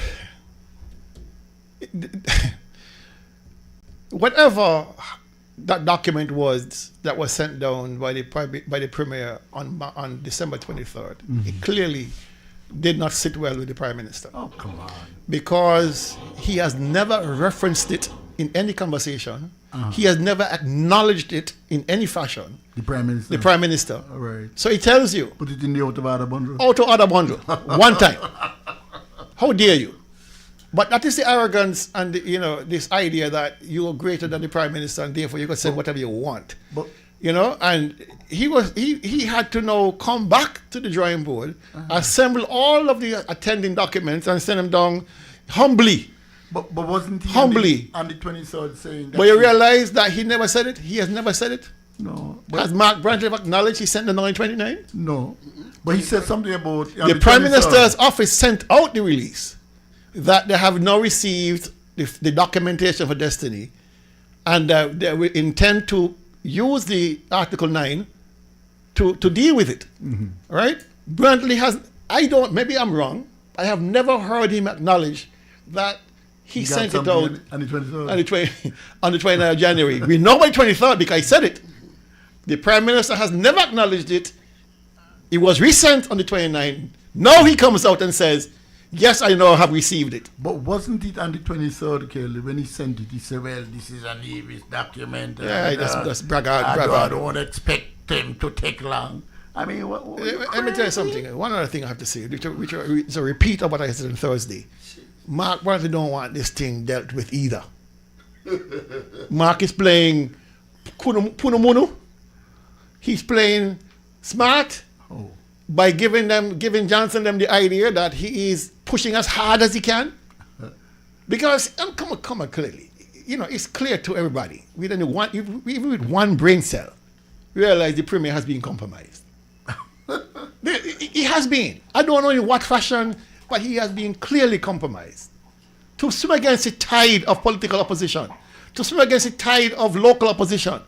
Whatever that document was that was sent down by the Premier on December 23rd, it clearly did not sit well with the Prime Minister. Oh, come on. Because he has never referenced it in any conversation. He has never acknowledged it in any fashion. The Prime Minister? The Prime Minister. All right. So he tells you. Put it in the out of order bundle. Out of order bundle. One time. How dare you? But that is the arrogance and this idea that you are greater than the Prime Minister and therefore you can say whatever you want. But and he had to now come back to the drawing board, assemble all of the attending documents and send them down humbly. But wasn't he humbly on the 23rd saying that? But you realize that he never said it? He has never said it? No. Has Mark Brantley acknowledged he sent the 929? No. But he said something about the Prime Minister's office sent out the release that they have now received the documentation for Destiny and they will intend to use the Article 9 to deal with it. Right? Brantley has, maybe I'm wrong, I have never heard him acknowledge that he sent it out on the 23rd. On the 29th of January. We know by 23rd because I said it. The Prime Minister has never acknowledged it. It was resent on the 29th. Now he comes out and says, yes, I know I have received it. But wasn't it on the 23rd, Kelly, when he sent it, he said, well, this is an Nevis document. Yeah, that's brag. I don't expect them to take long. I mean, let me tell you something. One other thing I have to say, which is a repeat of what I said on Thursday. Mark Brantley don't want this thing dealt with either. Mark is playing Punumunu. He's playing smart by giving Johnson the idea that he is pushing as hard as he can. Because come on, clearly, it's clear to everybody. Even with one brain cell, realize the Premier has been compromised. He has been. I don't know in what fashion, but he has been clearly compromised. To swim against the tide of political opposition, to swim against the tide of local opposition,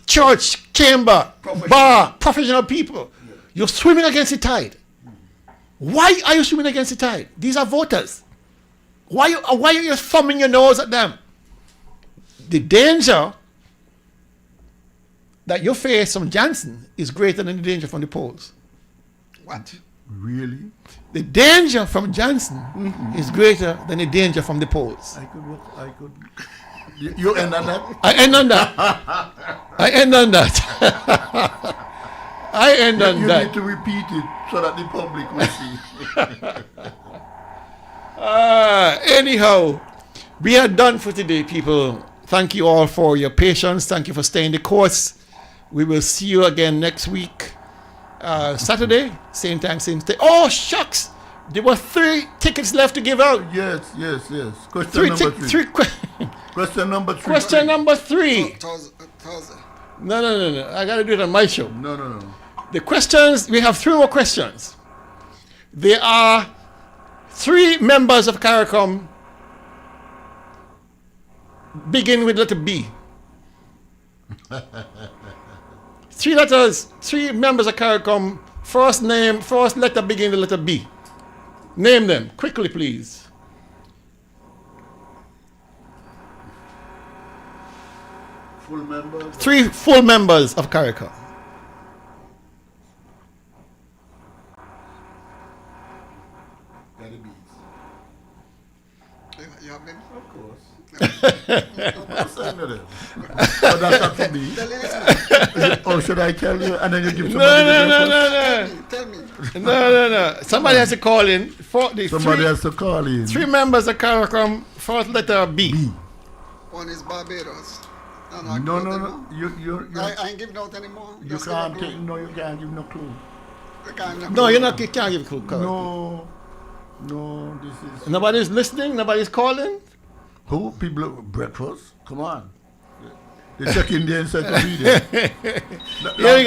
church, chamber, bar, professional people, you're swimming against the tide. Why are you swimming against the tide? These are voters. Why are you thumbing your nose at them? The danger that you face from Johnson is greater than the danger from the polls. What? Really? The danger from Johnson is greater than the danger from the polls. I could. You end on that? I end on that. I end on that. I end on you that. You need to repeat it so that the public will see. Anyhow, we are done for today, people. Thank you all for your patience. Thank you for staying the course. We will see you again next week. Saturday, same time, same day. Oh, shucks! There were 3 tickets left to give out. Yes. Question number 3. Question number 3. No. I got to do it on my show. No. The questions, we have 3 more questions. There are 3 members of CARICOM begin with letter B. 3 letters, 3 members of CARICOM, first letter begin with letter B. Name them quickly, please. Full members? 3 full members of CARICOM. You have them? Of course. So that's up to me. Or should I tell you and then you give somebody Tell me. No. Somebody has to call in. Has to call in. 3 members of CARICOM, first letter B. One is Barbados. No. I ain't giving out anymore. You can't give no clue. No, you can't give a clue. No, this is... Nobody's listening? Nobody's calling? Who? People breakfast? Come on. They check in the encyclopedia. Here we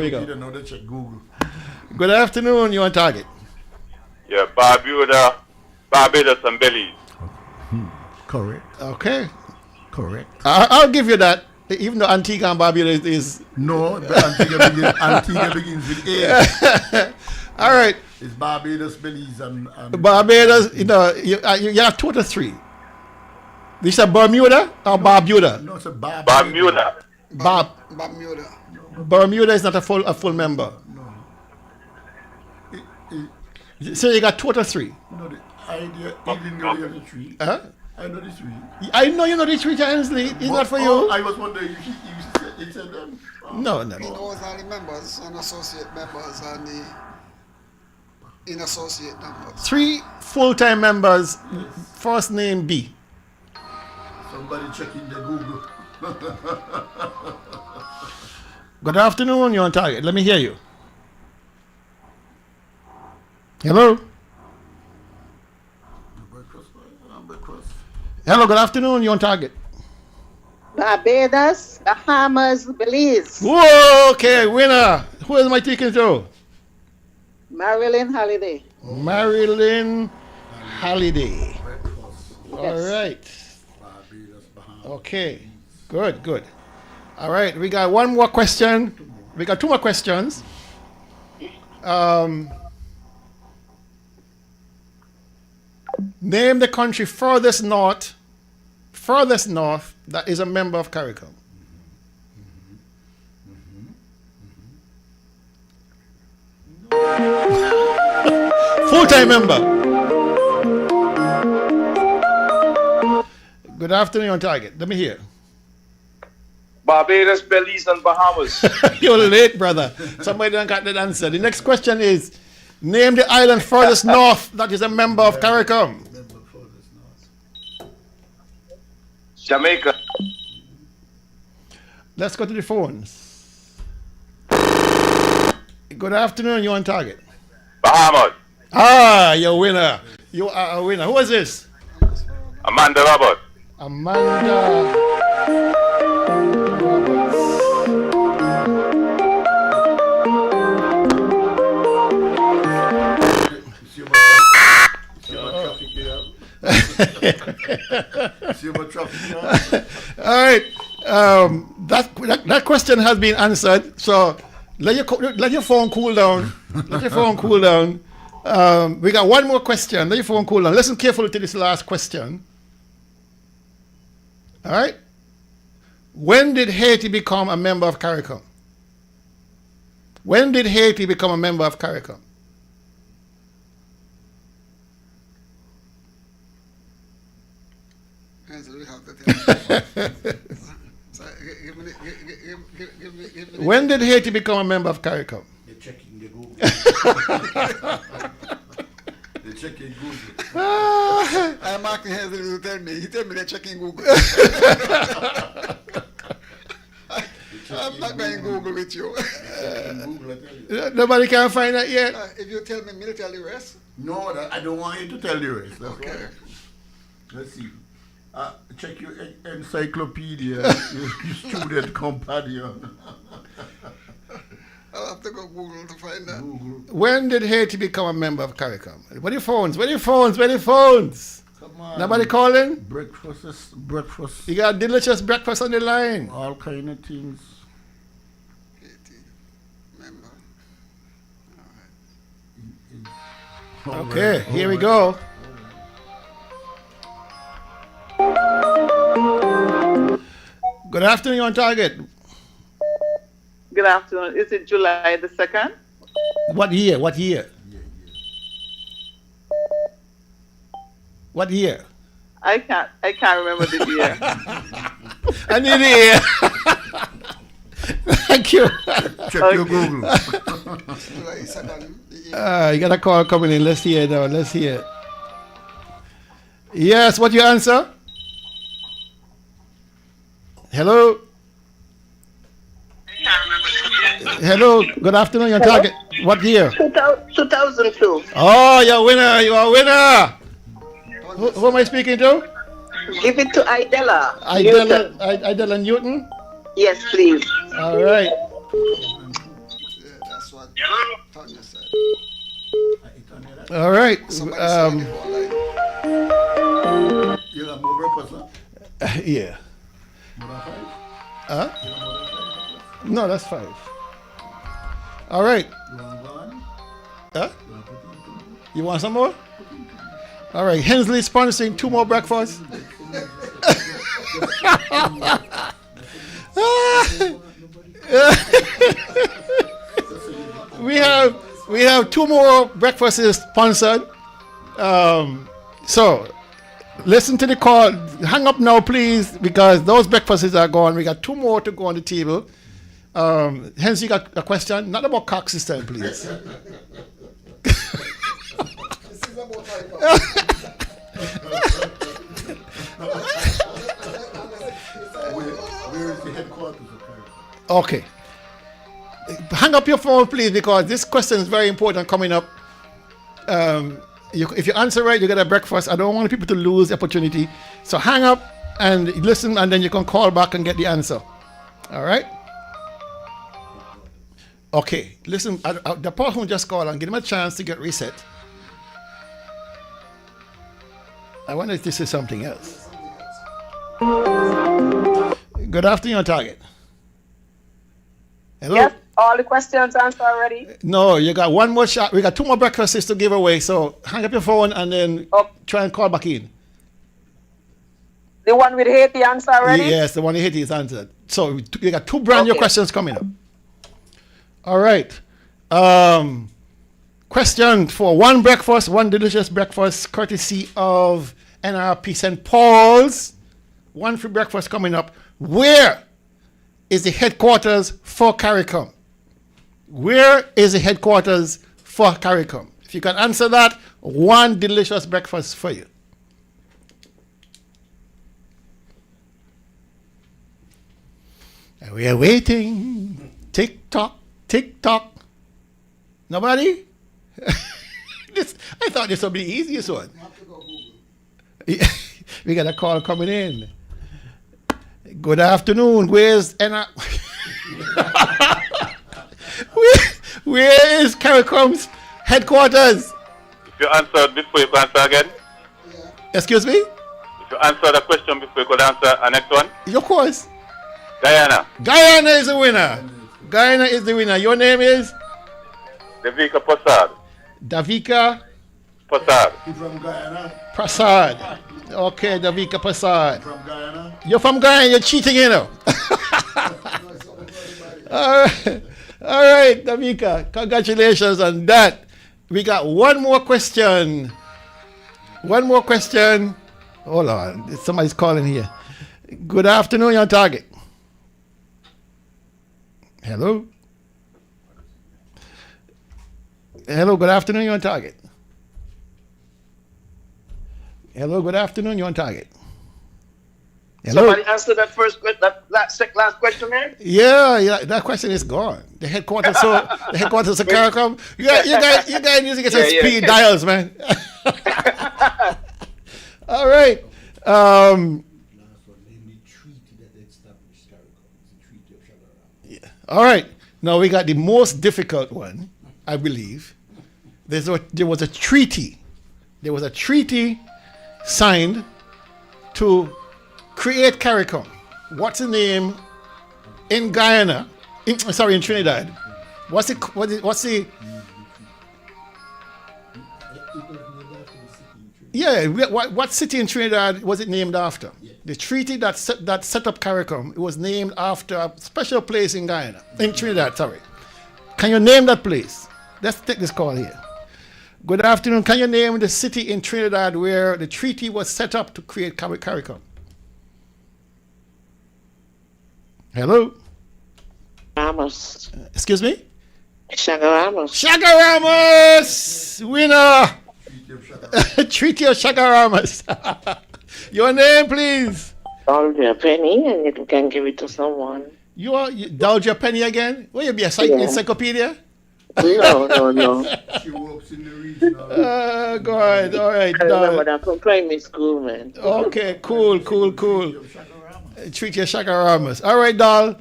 go. Now they check Google. Good afternoon, you on target. Yeah, Barbados and Belize. Correct. Okay. Correct. I'll give you that. Even though Antigua and Barbados is... No, Antigua begins with A. All right. It's Barbados, Belize, and Barbados, you have 2 out of 3. This is Bermuda or Barbuda? No, it's a Bermuda. Bermuda. Bermuda is not a full member. So you got 2 out of 3. No, the idea, he didn't know the other 3. Huh? I know the 3. I know you know the 3, Ainsley. It's not for you. I was wondering if you said them. No. He knows all the members and associate members and the in-associate members. 3 full-time members, first name B. Somebody checking the Google. Good afternoon, you're on target. Let me hear you. Hello? Hello, good afternoon, you're on target. Barbados, Bahamas, Belize. Whoa, okay, winner. Who am I taking to? Marilyn Holiday. Marilyn Holiday. All Yes. right. Okay, good. All right, we got one more question. We got 2 more questions. Name the country furthest north that is a member of CARICOM. Full-time member. Good afternoon, on target. Let me hear. Barbados, Belize, and Bahamas. You're late, brother. Somebody don't got that answer. The next question is, name the island furthest north that is a member of CARICOM. Jamaica. Let's go to the phones. Good afternoon, you're on target. Bahamas. Ah, you're a winner. You are a winner. Who is this? Amanda Robert. Amanda. All right. That question has been answered. So let your phone cool down. Let your phone cool down. We got one more question. Let your phone cool down. Listen carefully to this last question. All right. When did Haiti become a member of CARICOM? When did Haiti become a member of CARICOM? When did Haiti become a member of CARICOM? They're checking the Google. They're checking Google. I'm asking him to tell me. He tell me they're checking Google. I'm not going to Google with you. Nobody can find that yet. If you tell me, me tell the rest. No, I don't want you to tell the rest. That's Okay. why. Let's see. Check your encyclopedia, your student companion. I'll have to go Google to find that. When did Haiti become a member of CARICOM? Where are your phones? Where are your phones? Where are your phones? Come on. Nobody calling? Breakfast. You got delicious breakfast on the line. All kind of things. Okay, here we go. Good afternoon, you're on target. Good afternoon. Is it July the 2nd? What year? What year? What year? I can't remember the year. I need the year. Thank you. Check your Google. You got a call coming in. Let's hear it now. Let's hear it. Yes, what your answer? Hello? Hello, good afternoon, your target. What year? 2002. Oh, you're a winner, you are a winner. Who am I speaking to? Give it to Idella. Idella Newton? Yes, please. All right. That's what Tanya said. All right. You have more breakfast, huh? Yeah. Huh? No, that's 5. All right. Huh? You want some more? All right. Hensley sponsoring 2 more breakfasts. we have 2 more breakfasts sponsored. So listen to the call. Hang up now, please, because those breakfasts are gone. We got 2 more to go on the table. Hence, you got a question, not about cock system, please. Where is the headquarters of CARICOM? Okay. Hang up your phone, please, because this question is very important coming up. If you answer right, you get a breakfast. I don't want people to lose the opportunity. So hang up and listen, and then you can call back and get the answer. All right? Okay. Listen, the person who just called and give him a chance to get reset. I wonder if this is something else. Good afternoon, Target. Hello? Yes, all the questions answered already. No, you got 1 more shot. We got 2 more breakfasts to give away. So hang up your phone and then try and call back in. The one with Haiti answer already? Yes, the one with Haiti is answered. So you got 2 brand new questions coming up. All right. Question for 1 breakfast, 1 delicious breakfast, courtesy of NRP St. Paul's. 1 free breakfast coming up. Where is the headquarters for CARICOM? Where is the headquarters for CARICOM? If you can answer that, 1 delicious breakfast for you. And we are waiting. Tick tock, tick tock. Nobody? I thought this would be the easiest one. We got a call coming in. Good afternoon. Where's where is CARICOM's headquarters? If you answered before, you can answer again. Excuse me? If you answer the question before, you could answer the next one. Of course. Guyana. Guyana is the winner. Guyana is the winner. Your name is? Davika Prasad. Davika? Prasad. He's from Guyana. Prasad. Okay, Davika Prasad. From Guyana. You're from Guyana. You're cheating, you know. All right, Davika. Congratulations on that. We got 1 more question. 1 more question. Hold on. Somebody's calling here. Good afternoon, you're on target. Hello? Hello, good afternoon, you're on target. Hello, good afternoon, you're on target. Hello? Somebody answer that last question, man? Yeah, that question is gone. The headquarters of CARICOM. You guys need to get some speed dials, man. All right. All right. Now we got the most difficult one, I believe. There was a treaty. There was a treaty signed to create CARICOM. What's the name in Guyana? In Trinidad. What's the Yeah, what city in Trinidad was it named after? The treaty that set up CARICOM, it was named after a special place in Guyana, in Trinidad, sorry. Can you name that place? Let's take this call here. Good afternoon. Can you name the city in Trinidad where the treaty was set up to create CARICOM? Hello? Ramos. Excuse me? Chagaramos. Chagaramos! Winner! Treaty of Chagaramos. Your name, please. Dolge a penny and you can give it to someone. You Dolge a penny again? Will you be a encyclopedia? No. She works in the regional. Go ahead. All right, I remember Doll. that from primary school, man. Okay, cool. Treat your shakaramas. All right, Doll.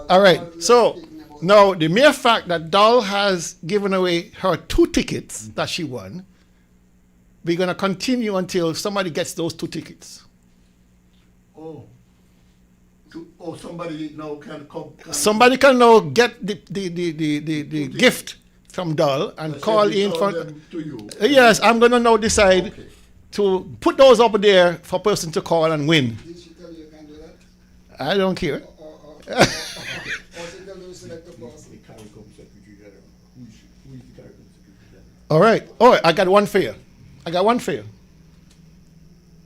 All right. So now the mere fact that Doll has given away her 2 tickets that she won, we're gonna continue until somebody gets those 2 tickets. Somebody now can come. Somebody can now get the gift from Doll and call in for. To you. Yes, I'm gonna now decide to put those up there for person to call and win. I don't care. All right. Oh, I got one for you.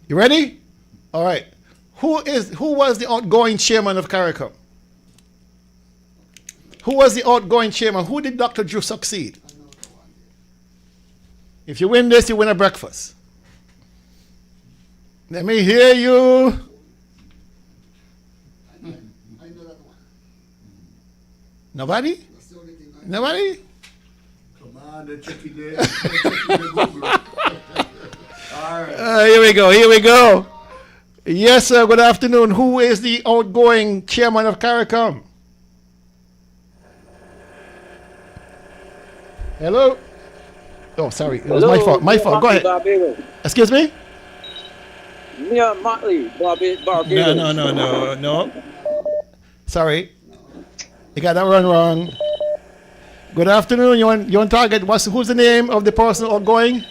You ready? All right. Who was the outgoing chairman of CARICOM? Who was the outgoing chairman? Who did Dr. Drew succeed? If you win this, you win a breakfast. Let me hear you. Nobody? Nobody? Come on, check it there. All right. Here we go. Yes, sir. Good afternoon. Who is the outgoing chairman of CARICOM? Hello? Oh, sorry. It was my fault. Go ahead. Barbados. Excuse me? Yeah, Motley, Barbados. No. Sorry. You got that one wrong. Good afternoon. You on target? Who's the name of the person outgoing?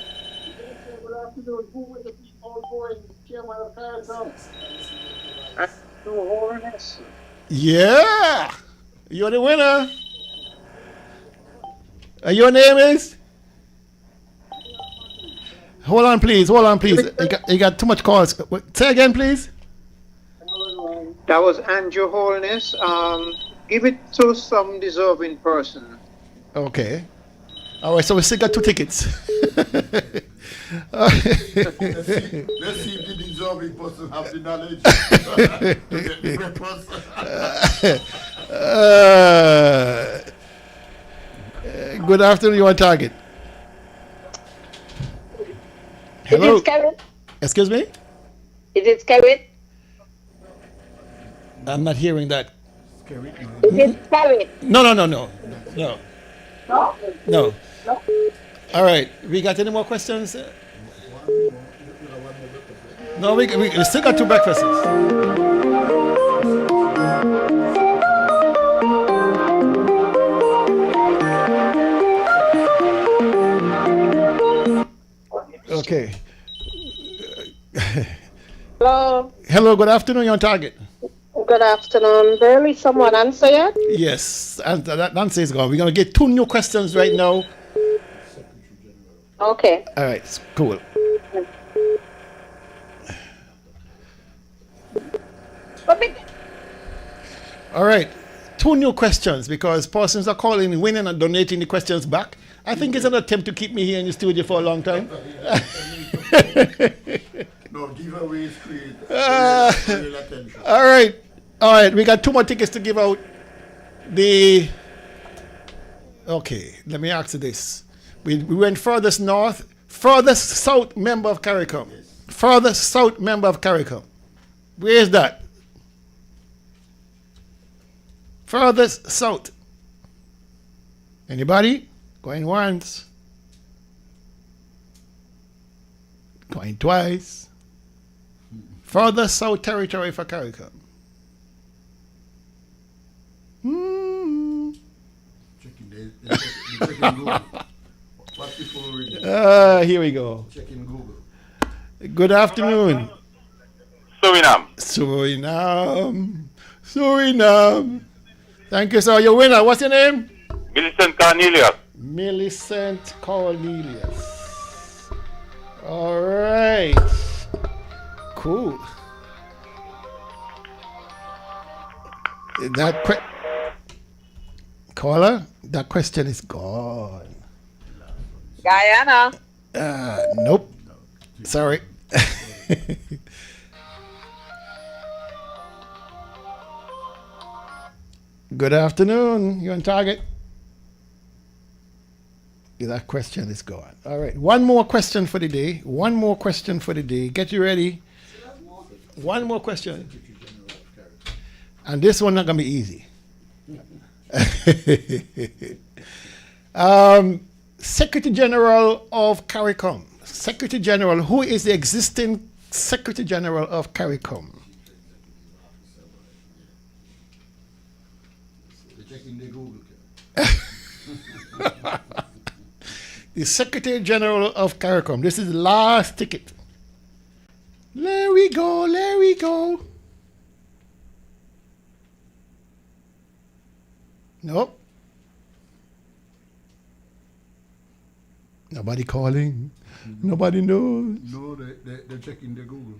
Good afternoon. Who was the outgoing chairman of CARICOM? Holiness. Yeah. You're the winner. Your name is? Hold on, please. You got too much calls. Say again, please. That was Andrew Holness. Give it to some deserving person. Okay. All right, so we still got 2 tickets. Let's see if the deserving person have the knowledge to get the breakfast. Good afternoon, you on target. Hello. Is it Scarrett? Excuse me? Is it Scarrett? I'm not hearing that. Is it Scarrett? No. All right. We got any more questions? No, we still got 2 breakfasts. Okay. Hello. Hello, good afternoon. You're on target. Good afternoon. Barely someone answer yet? Yes, and that answer is gone. We're going to get 2 new questions right now. Okay. All right, cool. All right, 2 new questions because persons are calling, winning, and donating the questions back. I think it's an attempt to keep me here in the studio for a long time. No, giveaways create attention. All right, we got 2 more tickets to give out. Okay, let me ask you this. We went furthest north, furthest south member of CARICOM. Yes. Furthest south member of CARICOM. Where is that? Furthest south. Anybody? Going once. Going twice. Furthest south territory for CARICOM. Here we go. Checking Google. Good afternoon. Suriname. Thank you, sir. Your winner. What's your name? Millicent Cornelius. Millicent Cornelius. All right. Cool. Caller, that question is gone. Guyana. Nope. Sorry. Good afternoon. You on target? That question is gone. All right. One more question for the day. One more question for the day. Get you ready. One more question. And this one not going to be easy. Secretary General of CARICOM. Secretary General, who is the existing Secretary General of CARICOM? The Secretary General of CARICOM. This is the last ticket. There we go, there we go. Nope. Nobody calling. Nobody knows. No, they're checking the Google.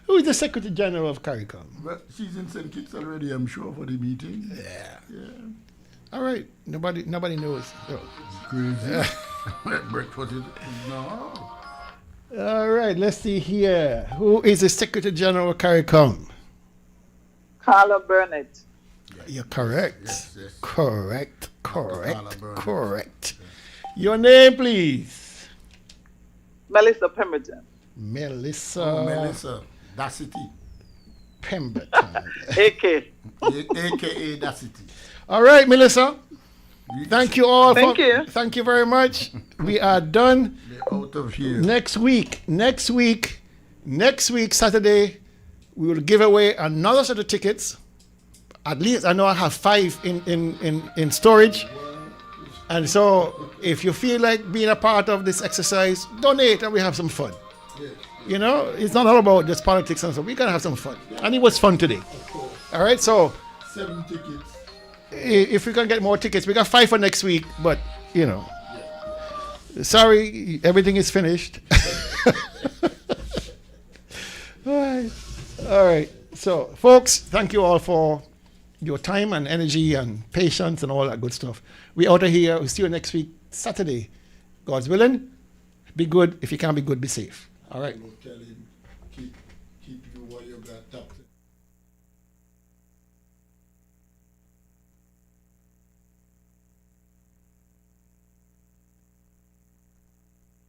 Who is the Secretary General of CARICOM? Well, she's in St. Kitts already, I'm sure, for the meeting. Yeah. Yeah. All right. Nobody knows. No. Crazy. Breakfast is no. All right. Let's see here. Who is the Secretary General of CARICOM? Carla Burnett. You're correct. Yes, yes. Correct. Carla Correct. Burnett. Correct. Your name, please. Melissa Pemberton. Melissa. Oh, Melissa. Dacity. Pemberton. AK. AKA Dacity. All right, Melissa. Thank you all. Thank you. Thank you very much. We are done. They're out of here. Next week, Saturday, we will give away another set of tickets. At least I know I have 5 in storage. And so if you feel like being a part of this exercise, donate and we have some fun. You know, it's not all about just politics and stuff. We're going to have some fun. And it was fun today. All right, so 7 tickets. If we can get more tickets, we got 5 for next week, but, you know. Sorry, everything is finished. All right. So, folks, thank you all for your time and energy and patience and all that good stuff. We out of here. We'll see you next week, Saturday. God's willing. Be good. If you can't be good, be safe. All right. Tell him, keep you while you got doctor.